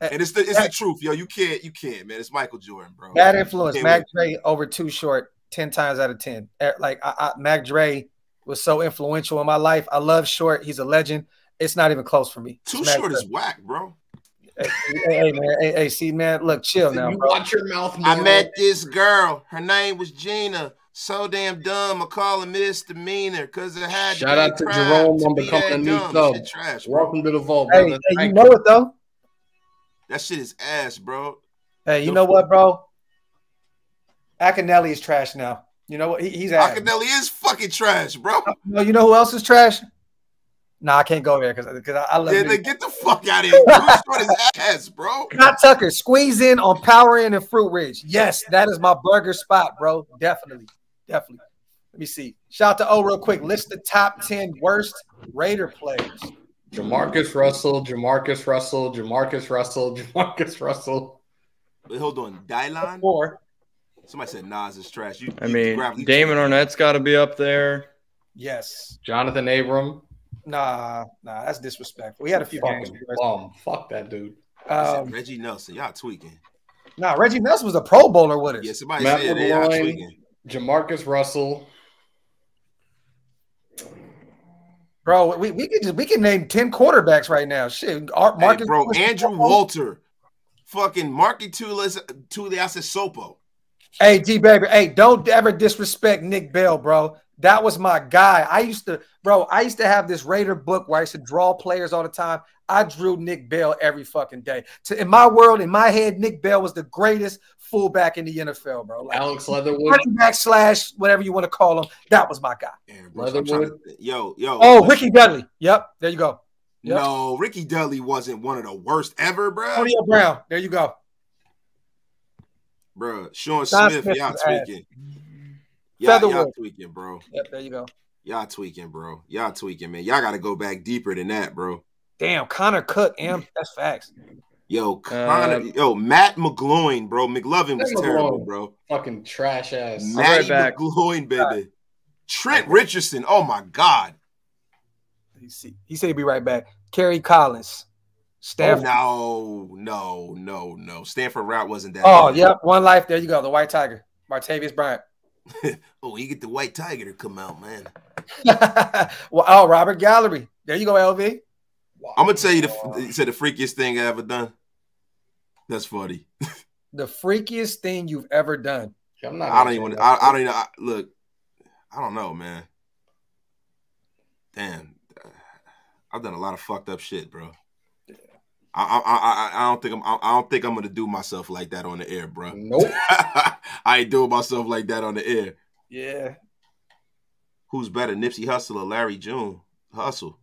And it's the truth, yo. You can't, man. It's Michael Jordan, bro. Bad influence. Mac Dre over Too Short 10 times out of 10. Like Mac Dre was so influential in my life. I love Short. He's a legend. It's not even close for me. Too Short is whack, bro. Hey, man. Hey, see, man. Look, chill now, bro. Watch your mouth. I met this girl. Her name was Gina. So damn dumb. I call her misdemeanor because it had. Shout out to Jerome on becoming a new sub. Welcome to the vault, brother. Hey, you know it though. That shit is ass, bro. Hey, you know what, bro? Akinelli is trash now. You know what? He's ass. Akinelli is fucking trash, bro. No, you know who else is trash? Nah, I can't go there because I love. Yeah, get the fuck out of here. Short is ass, bro. Scott Tucker, squeeze in on Power Inn and Fruit Ridge. Yes, that is my burger spot, bro. Definitely. Let me see. Shout out to O real quick. List the top 10 worst Raider players. Jamarcus Russell. Wait, hold on. Dylan? 4. Somebody said Nas is trash. Damon Arnett's got to be up there. Yes. Jonathan Abram. Nah, that's disrespectful. We had a few games. Fuck that dude. Reggie Nelson. Y'all tweaking. Nah, Reggie Nelson was a Pro Bowler with us. Yeah, somebody said y'all tweaking. Jamarcus Russell. Bro, we can name 10 quarterbacks right now. Shit. Marcus, bro, Andrew Walter. Fucking Marky Tuliasa Sopo. Hey, G baby. Hey, don't ever disrespect Nick Bell, bro. That was my guy. I used to have this Raider book where I used to draw players all the time. I drew Nick Bell every fucking day. So in my world, in my head, Nick Bell was the greatest fullback in the NFL, bro. Like, Alex Leatherwood, running back / whatever you want to call him. That was my guy. Yeah, Leatherwood. Yo. Oh, Ricky Dudley. Yep, there you go. Yep. No, Ricky Dudley wasn't one of the worst ever, bro. Antonio Brown. There you go. Bro, Sean John Smith, Smith y'all was tweaking. Y'all Featherweight. tweaking, bro. Yep, there you go. Y'all tweaking, bro. Y'all tweaking, man. Y'all got to go back deeper than that, bro. Damn, Connor Cook, that's facts. Yo, Matt McGloin, bro. McLovin was terrible, bro. Fucking trash ass. Matty McGloin, baby. Trent Richardson. Oh my God. He said he'd be right back. Kerry Collins. Stanford. No. Stanford route wasn't that. Oh, yep. One life. There you go. The White Tiger. Martavius Bryant. Oh, you get the White Tiger to come out, man. Well, Robert Gallery. There you go, LV. Wow. I'm gonna tell you the freakiest thing I ever done. That's funny. The freakiest thing you've ever done. I don't even look. I don't know, man. Damn, I've done a lot of fucked up shit, bro. I don't think I'm gonna do myself like that on the air, bro. Nope. I ain't doing myself like that on the air. Yeah. Who's better, Nipsey Hussle or Larry June? Hustle.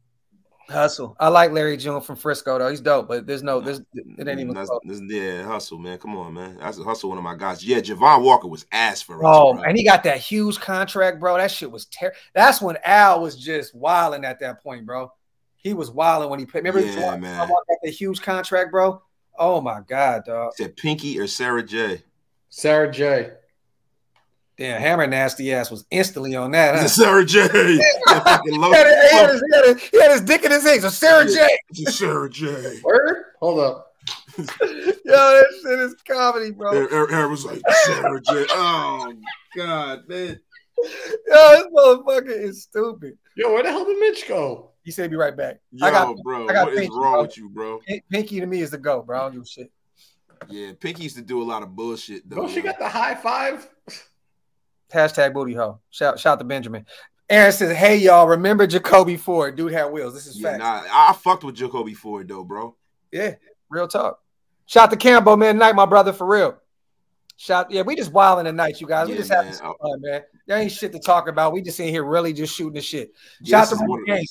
I like Larry June from Frisco though. He's dope, but it ain't even close. Yeah, Hustle, man. Come on, man. That's Hustle, one of my guys. Yeah, Javon Walker was ass for us. Oh, bro. And he got that huge contract, bro. That shit was terrible. That's when Al was just wilding at that point, bro. He was wilding when he played. Remember, Javon Walker got the huge contract, bro. Oh my God, dog. Said Pinky or Sarah J? Sarah J. Damn, Hammer nasty ass was instantly on that. Huh? Sarah J. He had his dick in his head. So Sarah J. Sarah J. Word? Hold up. Yo, that shit is comedy, bro. Aaron was like, Sarah J. Oh, God, man. Yo, this motherfucker is stupid. Yo, where the hell did Mitch go? He said, "Be right back." Yo, what is wrong with you, bro? Pinky to me is the GOAT, bro. I don't give a shit. Yeah, Pinky used to do a lot of bullshit, though. Oh, she got the high five. Hashtag booty hole. Shout to Benjamin. Aaron says, "Hey y'all, remember Jacoby Ford? Dude had wheels. This is fact." Nah, I fucked with Jacoby Ford though, bro. Yeah, real talk. Shout to Cambo, man. Night, my brother, for real. We just wilding tonight, you guys. We just having some fun, man. There ain't shit to talk about. We just in here really just shooting the shit. Shout to the games.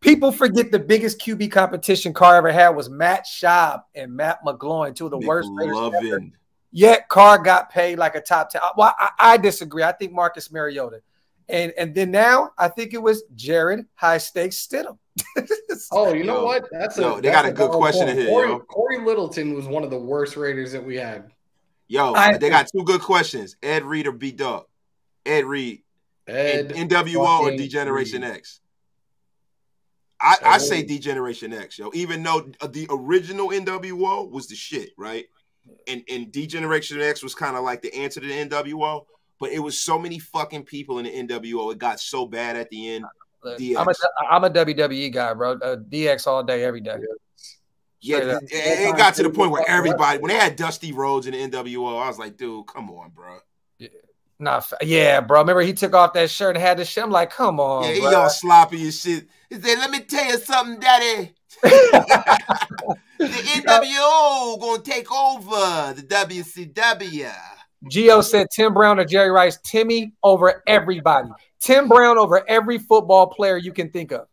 People forget the biggest QB competition Carr ever had was Matt Schaub and Matt McGloin, two of the worst players ever. Yet Carr got paid like a top 10. Well, I disagree. I think Marcus Mariota. And then now I think it was Jared High Stakes Stidham. Oh, you know what? They got a good question in here. Corey Littleton was one of the worst Raiders that we had. They got two good questions. Ed Reed or B Dog? Ed Reed. NWO or D-Generation X? I say D-Generation X, yo. Even though the original NWO was the shit, right? And D-Generation X was kind of like the answer to the NWO, but it was so many fucking people in the NWO. It got so bad at the end. I'm a WWE guy, bro. DX all day, every day. Yeah, it got to the point where everybody, when they had Dusty Rhodes in the NWO, I was like, dude, come on, bro. Yeah, bro. Remember he took off that shirt and had the shit. I'm like, come on, yeah, he bro. all sloppy and shit. He said, let me tell you something, daddy. The NWO gonna take over the WCW. Gio said Tim Brown or Jerry Rice. Timmy over everybody. Tim Brown over every football player you can think of.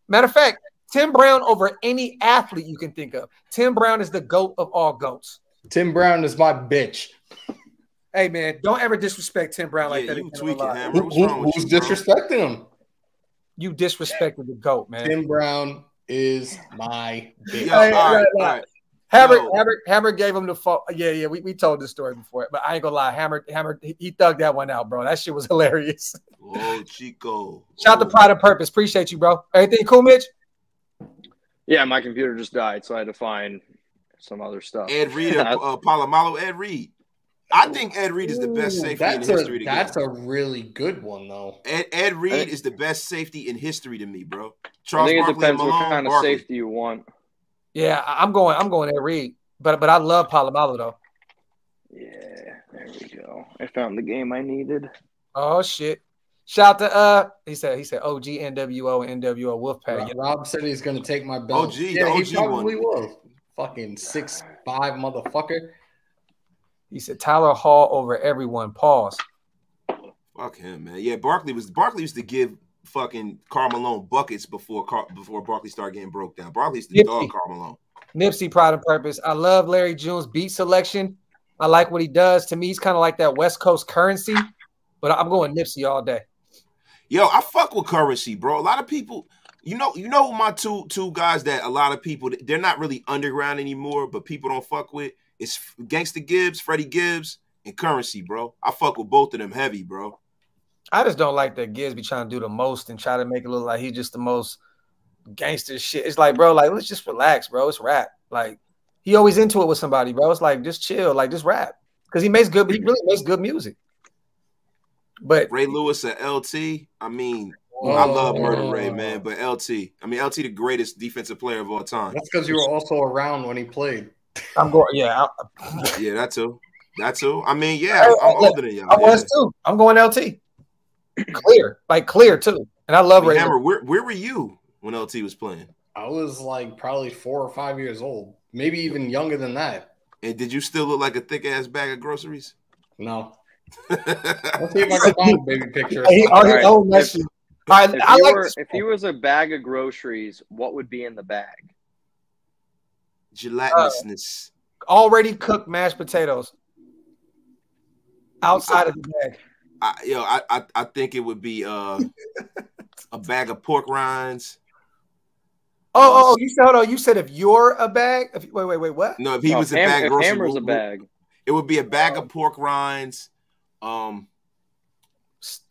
Matter of fact, Tim Brown over any athlete you can think of. Tim Brown is the GOAT of all GOATs. Tim Brown is my bitch. Hey, man, don't ever disrespect Tim Brown like that. You tweaking, Hammer. What's wrong with who's you, disrespecting him? You disrespected the GOAT, man. Tim Brown is my bitch. All right. Hammer gave him the fault. Yeah, we told this story before, but I ain't gonna lie. Hammer, he thugged that one out, bro. That shit was hilarious. Oh, Chico. Shout to Pride and Purpose. Appreciate you, bro. Everything cool, Mitch? Yeah, my computer just died, so I had to find some other stuff. Ed Reed or Palomalo Ed Reed. I think Ed Reed is the best safety in history. That's a really good one, though. Ed Reed is the best safety in history to me, bro. I think it depends what kind of safety you want. Yeah, I'm going Ed Reed, but I love Palomalo though. Yeah, there we go. I found the game I needed. Oh shit! Shout to he said OG NWO and NWO Wolfpack. Yeah. Rob said he's gonna take my belt. OG, Yeah, the OG he probably one. will. Fucking 6'5" motherfucker. He said Tyler Hall over everyone. Pause. Fuck him, man. Yeah, Barkley used to give fucking Karl Malone buckets before Barkley started getting broke down. Barkley used to dog Karl Malone. Nipsey, Pride and Purpose. I love Larry June's beat selection. I like what he does. To me, he's kind of like that West Coast Currency, but I'm going Nipsey all day. Yo, I fuck with Currency, bro. A lot of people, you know my two guys that a lot of people, they're not really underground anymore, but people don't fuck with. It's Gangsta Gibbs, Freddie Gibbs, and Currency, bro. I fuck with both of them heavy, bro. I just don't like that Gibbs be trying to do the most and try to make it look like he's just the most gangster shit. It's like, bro, like, let's just relax, bro. It's rap. Like, he always into it with somebody, bro. It's like, just chill, like, just rap. Because he really makes good music. But Ray Lewis at LT, I mean, I love Murder Ray, man, but LT the greatest defensive player of all time. That's because you were also around when he played. I'm going, yeah, that too. I mean, yeah, I'm older than y'all. I was too. I'm going LT. Clear too. And I love Ray. Hammer, where were you when LT was playing? I was like probably 4 or 5 years old, maybe even younger than that. And did you still look like a thick ass bag of groceries? No. Let's see if I can find a baby picture. If he was a bag of groceries, what would be in the bag? Gelatinousness. Already cooked mashed potatoes outside of the bag. I think it would be a bag of pork rinds. You said, hold on. You said if you're a bag. Wait, what? No, if he was a bag of groceries, Hammer's a bag. It would be a bag of pork rinds.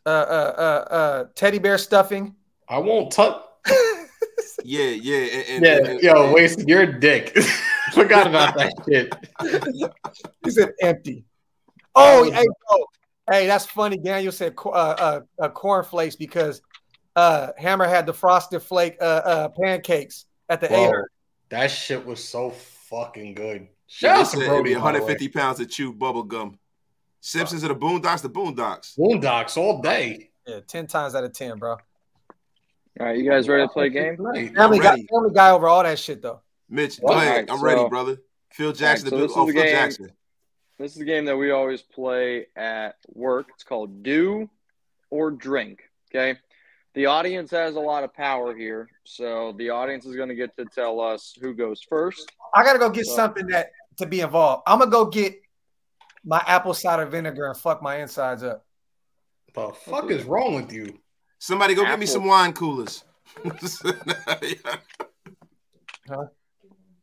Teddy bear stuffing. I won't touch. Yeah. Wasted your dick. Forgot about that shit. He said empty. Oh, hey, bro. Hey, that's funny. Daniel said cornflakes because Hammer had the frosted flake pancakes at the air. That shit was so fucking good. Shout out to Brody. 150 pounds of chewed bubble gum. Simpsons of the Boondocks, Boondocks all day. Yeah, 10 times out of 10, bro. All right, you guys ready to play a game? Family guy over all that shit, though. Mitch, go ahead. I'm ready, brother. Phil Jackson. Phil Jackson. This is a game that we always play at work. It's called Do or Drink, okay? The audience has a lot of power here, so the audience is going to get to tell us who goes first. I got to go get something to be involved. I'm going to go get my apple cider vinegar and fuck my insides up. The fuck is wrong with you? Somebody go get me some wine coolers. Huh?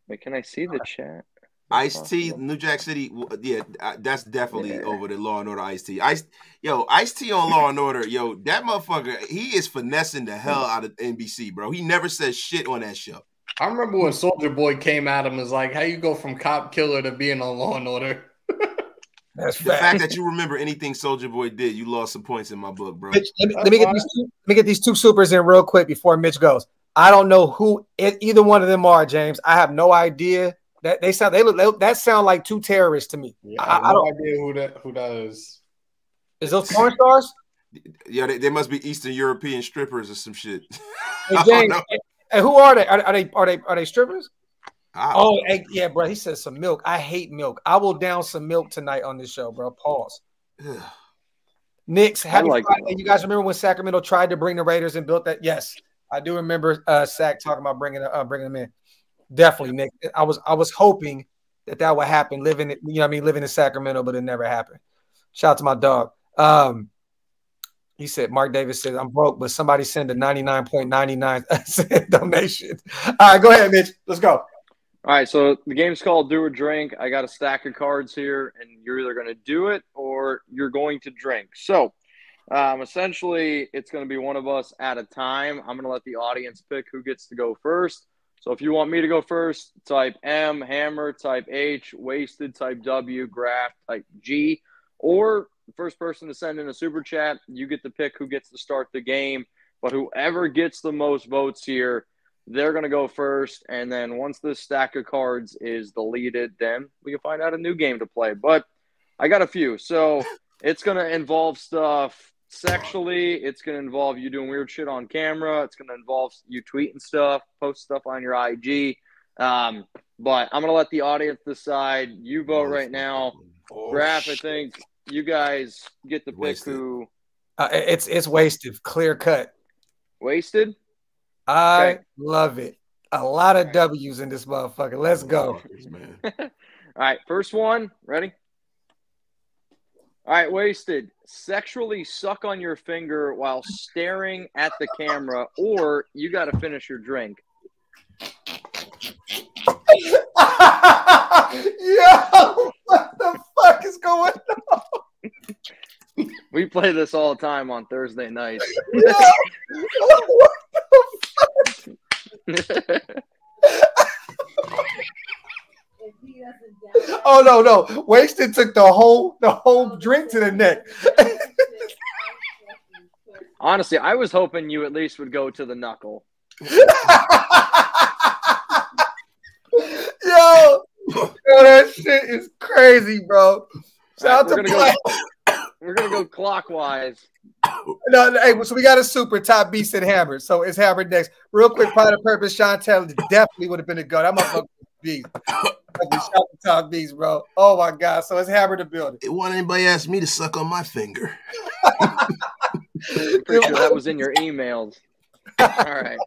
Wait, can I see the chat? Ice-T, New Jack City. Yeah, that's definitely over the Law and Order Ice-T. Ice-T on Law and Order. Yo, that motherfucker, he is finessing the hell out of NBC, bro. He never says shit on that show. I remember when Soldier Boy came at him and was like, how you go from cop killer to being on Law and Order? That's the fact that you remember anything Soldier Boy did, you lost some points in my book, bro. Mitch, let me get these two supers in real quick before Mitch goes. I don't know who either one of them are, James. I have no idea. That sound like two terrorists to me. Yeah, I don't idea who that is. Is those porn stars? Yeah, they must be Eastern European strippers or some shit. Hey, James, and who are they? Are they strippers? Hey, yeah, bro. He says some milk. I hate milk. I will down some milk tonight on this show, bro. Pause. Knicks, happy Friday. You guys remember when Sacramento tried to bring the Raiders and built that? Yes, I do remember Sac talking about bringing them in. Definitely, Nick. I was hoping that would happen. Living in Sacramento, but it never happened. Shout out to my dog. He said, Mark Davis said, I'm broke, but somebody send a 99.99 donation. All right, go ahead, Mitch. Let's go. All right, so the game's called Do or Drink. I got a stack of cards here, and you're either going to do it or you're going to drink. So essentially, it's going to be one of us at a time. I'm going to let the audience pick who gets to go first. So if you want me to go first, type M, Hammer, type H, Wasted, type W, Graphk, type G, or the first person to send in a super chat, you get to pick who gets to start the game. But whoever gets the most votes here, they're going to go first. And then once this stack of cards is deleted, then we can find out a new game to play. But I got a few. So it's going to involve stuff sexually. It's going to involve you doing weird shit on camera. It's going to involve you tweeting stuff, post stuff on your IG. But I'm going to let the audience decide. You vote right now. Graphk, I think you guys get to pick who. It's wasted, clear cut. Wasted? I love it. A lot of W's in this motherfucker. Let's go. All right, first one. Ready? All right, wasted. Sexually suck on your finger while staring at the camera, or you got to finish your drink. Yo, what the fuck is going on? We play this all the time on Thursday nights. Yo, what the fuck? Oh no. Wasted took the whole drink to the neck. Honestly, I was hoping you at least would go to the knuckle. Yo, that shit is crazy, bro. Shout out to we're gonna go clockwise. No, hey, so we got a super top beast and hammered. So it's hammered next. Real quick, pride of purpose, Chantel definitely would have been a go. That motherfucker beast. Shout out to top beast, bro. Oh my god. So it's hammered the building. Why didn't anybody ask me to suck on my finger? I'm pretty sure that was in your emails. All right.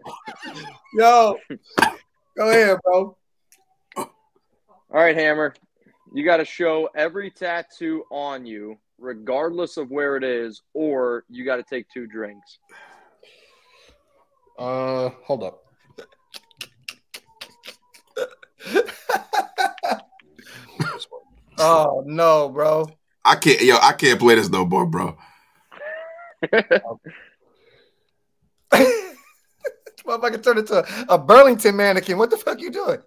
Yo, go ahead, bro. All right, Hammer. You got to show every tattoo on you, regardless of where it is, or you got to take 2 drinks. Hold up. Oh no, bro. I can't play this no more, bro. Motherfucker turned into a Burlington mannequin. What the fuck you doing?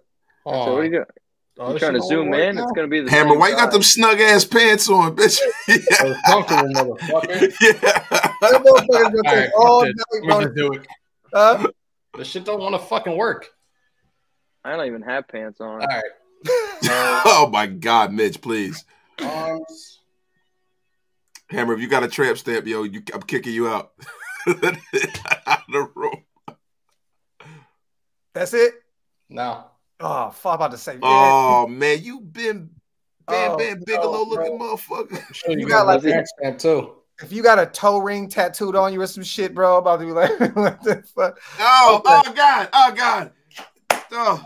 So what are you doing? You trying to zoom in? It's gonna be the Hammer. Why you got them snug ass pants on, bitch? Yeah. Comfortable, motherfucker. Yeah. All do it. Huh? This shit don't want to fucking work. I don't even have pants on. All right. Oh my God, Mitch, please. Arms. Hammer, if you got a tramp stamp, yo, I'm kicking you out. Out of the room. That's it? No. Oh, fuck, I'm about to say. Oh man, you been Bam Bigelow looking motherfucker. Sure, you got like tramp stamp too. If you got a toe ring tattooed on you or some shit, bro, I'm about to be like, what the fuck? Oh, okay. Oh God. Oh.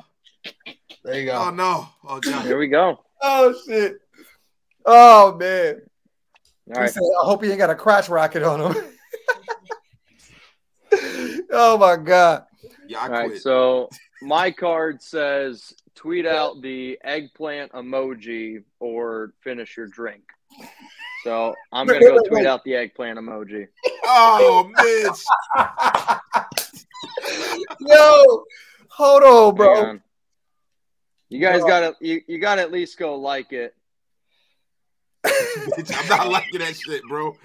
There you go. Oh no. Oh God. Here we go. Oh shit. Oh man. All right. Said, I hope he ain't got a crotch rocket on him. Oh my God. Yeah, I quit. All right, so my card says tweet out the eggplant emoji or finish your drink. So I'm going to go tweet out the eggplant emoji. Oh, Mitch. Yo, hold on, bro. On. You guys got to you got to at least go like it. I'm not liking that shit, bro.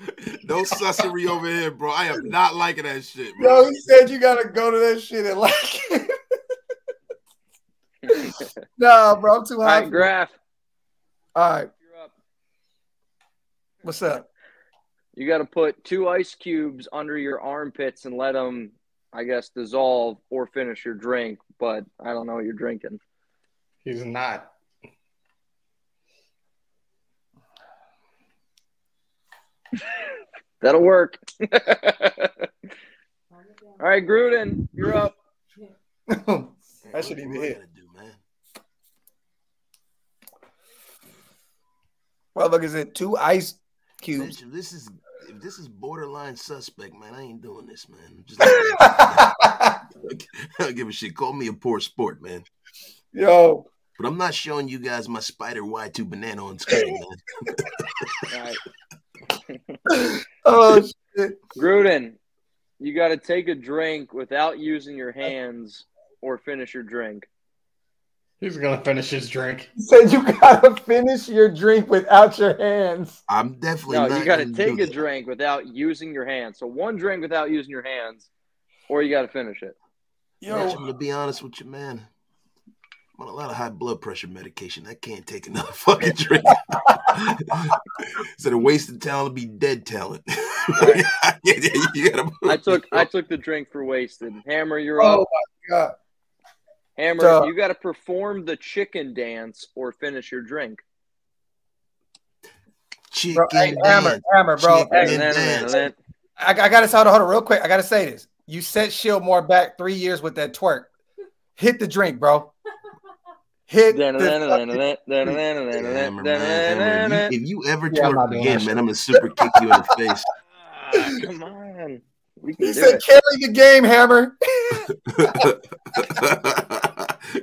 No sussery over here, bro. I am not liking that shit, bro. Yo, he said you got to go to that shit and like it. Nah, bro, I'm too high. All right, Graphk. All right. You're up. What's up? You got to put 2 ice cubes under your armpits and let them, I guess, dissolve or finish your drink. But I don't know what you're drinking. He's not. That'll work. All right, Gruden, you're up. I should even hit. Well, look, is it 2 ice cubes? If this is borderline suspect, man, I ain't doing this, man. Just I don't give a shit. Call me a poor sport, man. Yo. But I'm not showing you guys my Spider Y2 banana on screen, man. All right. Oh shit. Gruden, you got to take a drink without using your hands or finish your drink. He's gonna finish his drink. He said you gotta finish your drink without your hands. I'm definitely no. not. You got to take a drink without using your hands. So 1 drink without using your hands, or you got to finish it. Yo, I'm gonna be honest with you, man. I'm on a lot of high blood pressure medication. I can't take another fucking drink. Instead of wasted talent, be dead talent. Right. I took the drink for wasted. Hammer, you're up. Oh my god. Hammer, you got to perform the chicken dance or finish your drink. Chicken Hammer, bro. Chicken I gotta hold on real quick. I gotta say this. You set ShieldMore back 3 years with that twerk. Hit the drink, bro. Hit the If you ever twerk again, man, I'm gonna super kick you in the face. Come on. He said, carry the game, Hammer.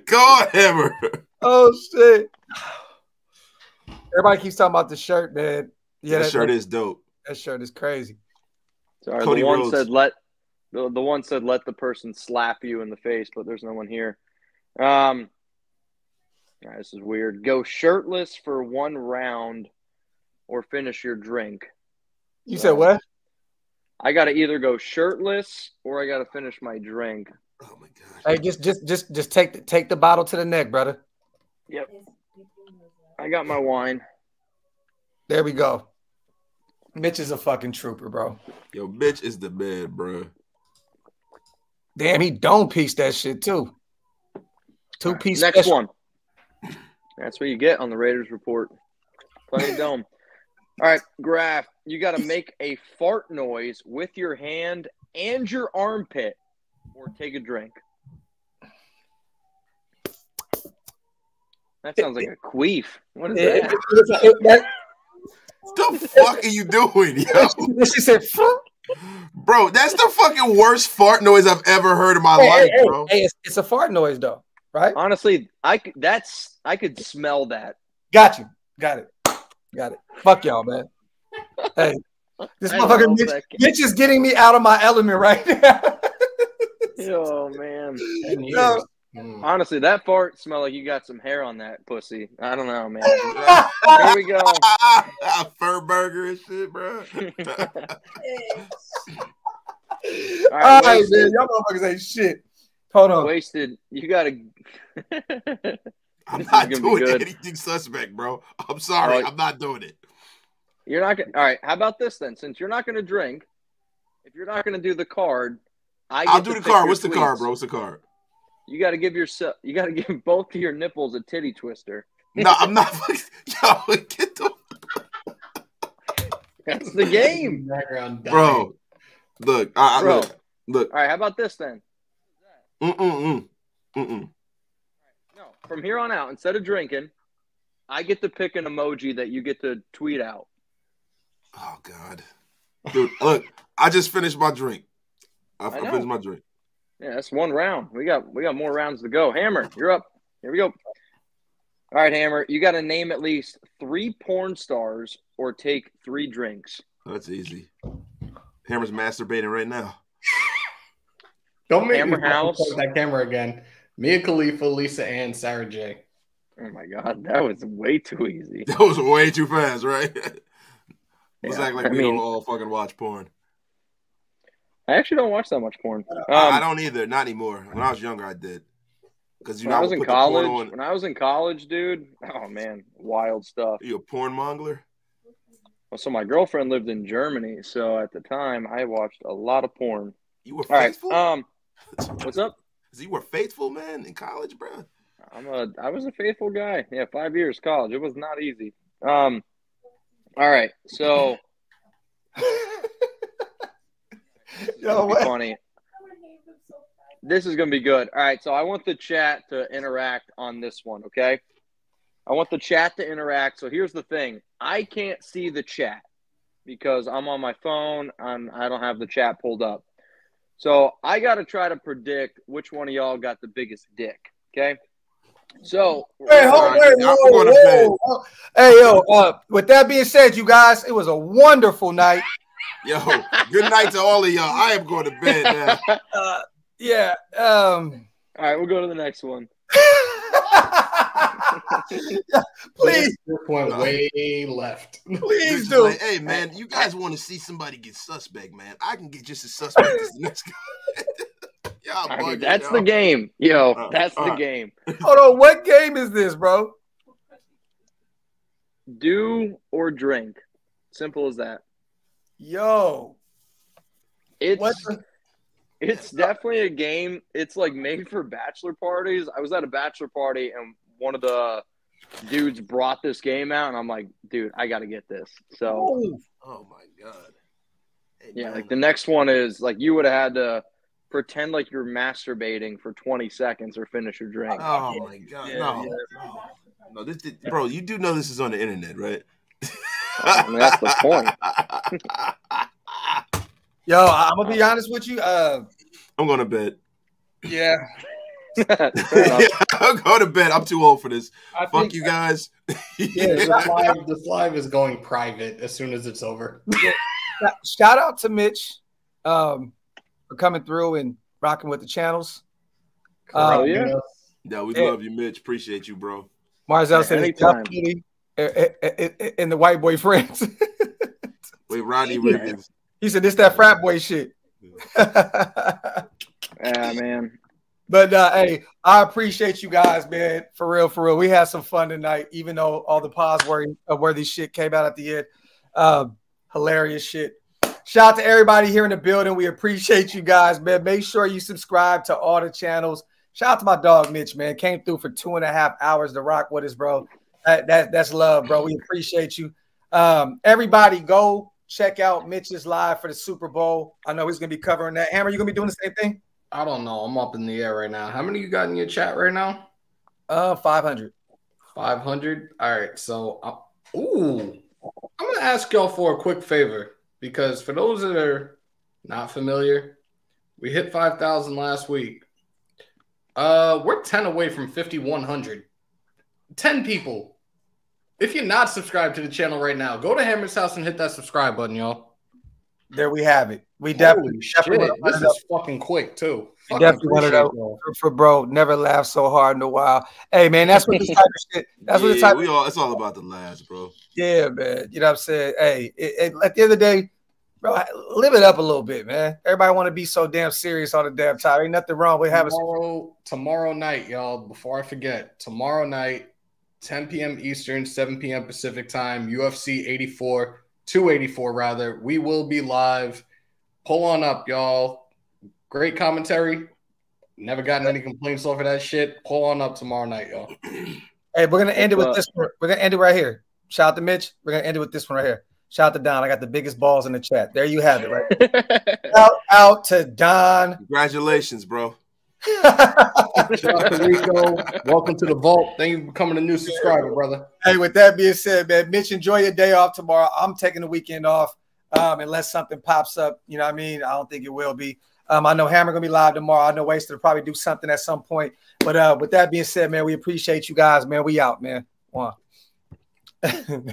Go on, Hammer. Oh, shit. Everybody keeps talking about the shirt, man. Yeah, that shirt is dope. That shirt is crazy. Sorry, the one said let the person slap you in the face, but there's no one here. All right, this is weird. Go shirtless for 1 round or finish your drink. You said what? I got to either go shirtless or I got to finish my drink. Oh my god! Hey, just take the bottle to the neck, brother. Yep. I got my wine. There we go. Mitch is a fucking trooper, bro. Yo, Mitch is the man, bro. Damn, he don't piece that shit too. 2-piece. Next special. one. That's what you get on the Raiders report. Plenty of dome. All right, Graphk, you got to make a fart noise with your hand and your armpit or take a drink. That sounds like a queef. What is that? What the fuck are you doing, yo? She said, bro, that's the fucking worst fart noise I've ever heard in my life, bro. Hey, it's a fart noise, though, right? Honestly, I could smell that. Got you. Got it. Fuck y'all, man. Hey, this motherfucker Mitch is getting me out of my element right now. Oh, man. No. Honestly, that fart smell like you got some hair on that pussy. I don't know, man. Here we go. Fur burger and shit, bro. All right, man. Y'all motherfuckers ain't shit. Hold on. Wasted. You got to. I'm not doing anything suspect, bro. I'm sorry. I'm not doing it. You're not going to. All right. How about this then? Since you're not going to drink, if you're not going to do the card, I'll do the card. What's the card, bro? What's the card? You got to give yourself. You got to give both of your nipples a titty twister. No, I'm not. Yo, get the. That's the game, bro. Look, look. All right. How about this then? No. From here on out, instead of drinking, I get to pick an emoji that you get to tweet out. Oh God, dude! Look, I just finished my drink. I finished my drink. Yeah, that's 1 round. We got more rounds to go. Hammer, you're up. Here we go. All right, Hammer, you got to name at least 3 porn stars or take 3 drinks. That's easy. Hammer's masturbating right now. Don't make Hammer me house. that camera again. Mia Khalifa, Lisa Ann, Sarah J. Oh my God, that was way too easy. That was way too fast, right? Let's Yeah, act like we don't all fucking watch porn. I actually don't watch that much porn. I don't either. Not anymore. When I was younger, I did. Because when I was in college. When I was in college, dude. Oh man, wild stuff. Are you a porn mongler? Well, so my girlfriend lived in Germany, so at the time I watched a lot of porn. You were faithful. All right. What's up? You were faithful, man, in college, bro. I was a faithful guy. Yeah, 5 years college. It was not easy. All right, so. Yo, what? Funny. This is gonna be good. All right, so I want the chat to interact on this one, okay? I want the chat to interact. So here's the thing: I can't see the chat because I'm on my phone. I don't have the chat pulled up. So I got to try to predict which one of y'all got the biggest dick. Okay. So hey, whoa. Hey, yo. With that being said, you guys, it was a wonderful night. Yo, good night to all of y'all. I am going to bed now. Yeah. All right, we'll go to the next one. Please. Point way left. Please do. Like, hey, man, you guys want to see somebody get suspect, man? I can get just as suspect as the next guy. Y'all bugging, that's y'all. the game, yo. That's the game. Hold on, what game is this, bro? Do or drink. Simple as that. Yo, what It's definitely a game. It's like made for bachelor parties. I was at a bachelor party and one of the dudes brought this game out, and I'm like, dude, I got to get this. So, oh my god, hey, yeah, man. like the next one is like you would have had to pretend like you're masturbating for 20 seconds or finish your drink. Oh my god, no, this, bro, you do know this is on the internet, right? I mean, that's the point. Yo, I'm gonna be honest with you. I'm going to bed. Yeah. I'm going to bed. I'm too old for this. Fuck you guys. This live is going private as soon as it's over. Shout out to Mitch for coming through and rocking with the channels. Yeah, we love you, Mitch. Appreciate you, bro. Marzell said it's tough and the white boy friends. Wait, Rodney Riggins. He said this that frat boy shit. Yeah, man. But hey, I appreciate you guys, man. For real. We had some fun tonight, even though all the pause worthy shit came out at the end. Hilarious shit. Shout out to everybody here in the building. We appreciate you guys, man. Make sure you subscribe to all the channels. Shout out to my dog Mitch, man. Came through for 2.5 hours to rock with us, bro. That's love, bro. We appreciate you. Everybody go check out Mitch's live for the Super Bowl. I know he's gonna be covering that. Hammer, you gonna be doing the same thing? I don't know. I'm up in the air right now. How many you got in your chat right now? 500. 500. All right. So, I'm gonna ask y'all for a quick favor because for those that are not familiar, we hit 5,000 last week. We're 10 away from 5,100. 10 people. If you're not subscribed to the channel right now, go to Hammer's house and hit that subscribe button, y'all. There we have it. We definitely this is fucking quick too. Definitely wanted to for bro. Never laughed so hard in a while. Hey man, that's what this type of shit. That's what the type. It's all about the laughs, bro. Yeah, man. You know what I'm saying? Hey, at the end of the day, bro, live it up a little bit, man. Everybody want to be so damn serious all the damn time. Ain't nothing wrong with having tomorrow night, y'all. Before I forget, tomorrow night, 10 p.m. Eastern, 7 p.m. Pacific time, UFC 284 rather. We will be live. Pull on up, y'all. Great commentary. Never gotten any complaints over that shit. Pull on up tomorrow night, y'all. Hey, we're gonna end it with this one. We're gonna end it right here. Shout out to Mitch. We're gonna end it with this one right here. Shout out to Don. I got the biggest balls in the chat. There you have it, right? Shout out to Don. Congratulations, bro. Shout out to Rico. Welcome to the vault. Thank you for becoming a new subscriber, brother. Hey, with that being said, man, Mitch, enjoy your day off tomorrow. I'm taking the weekend off unless something pops up. You know what I mean? I don't think it will be. I know Hammer gonna be live tomorrow. I know Waster will probably do something at some point. But with that being said, man, we appreciate you guys, man. We out, man. One.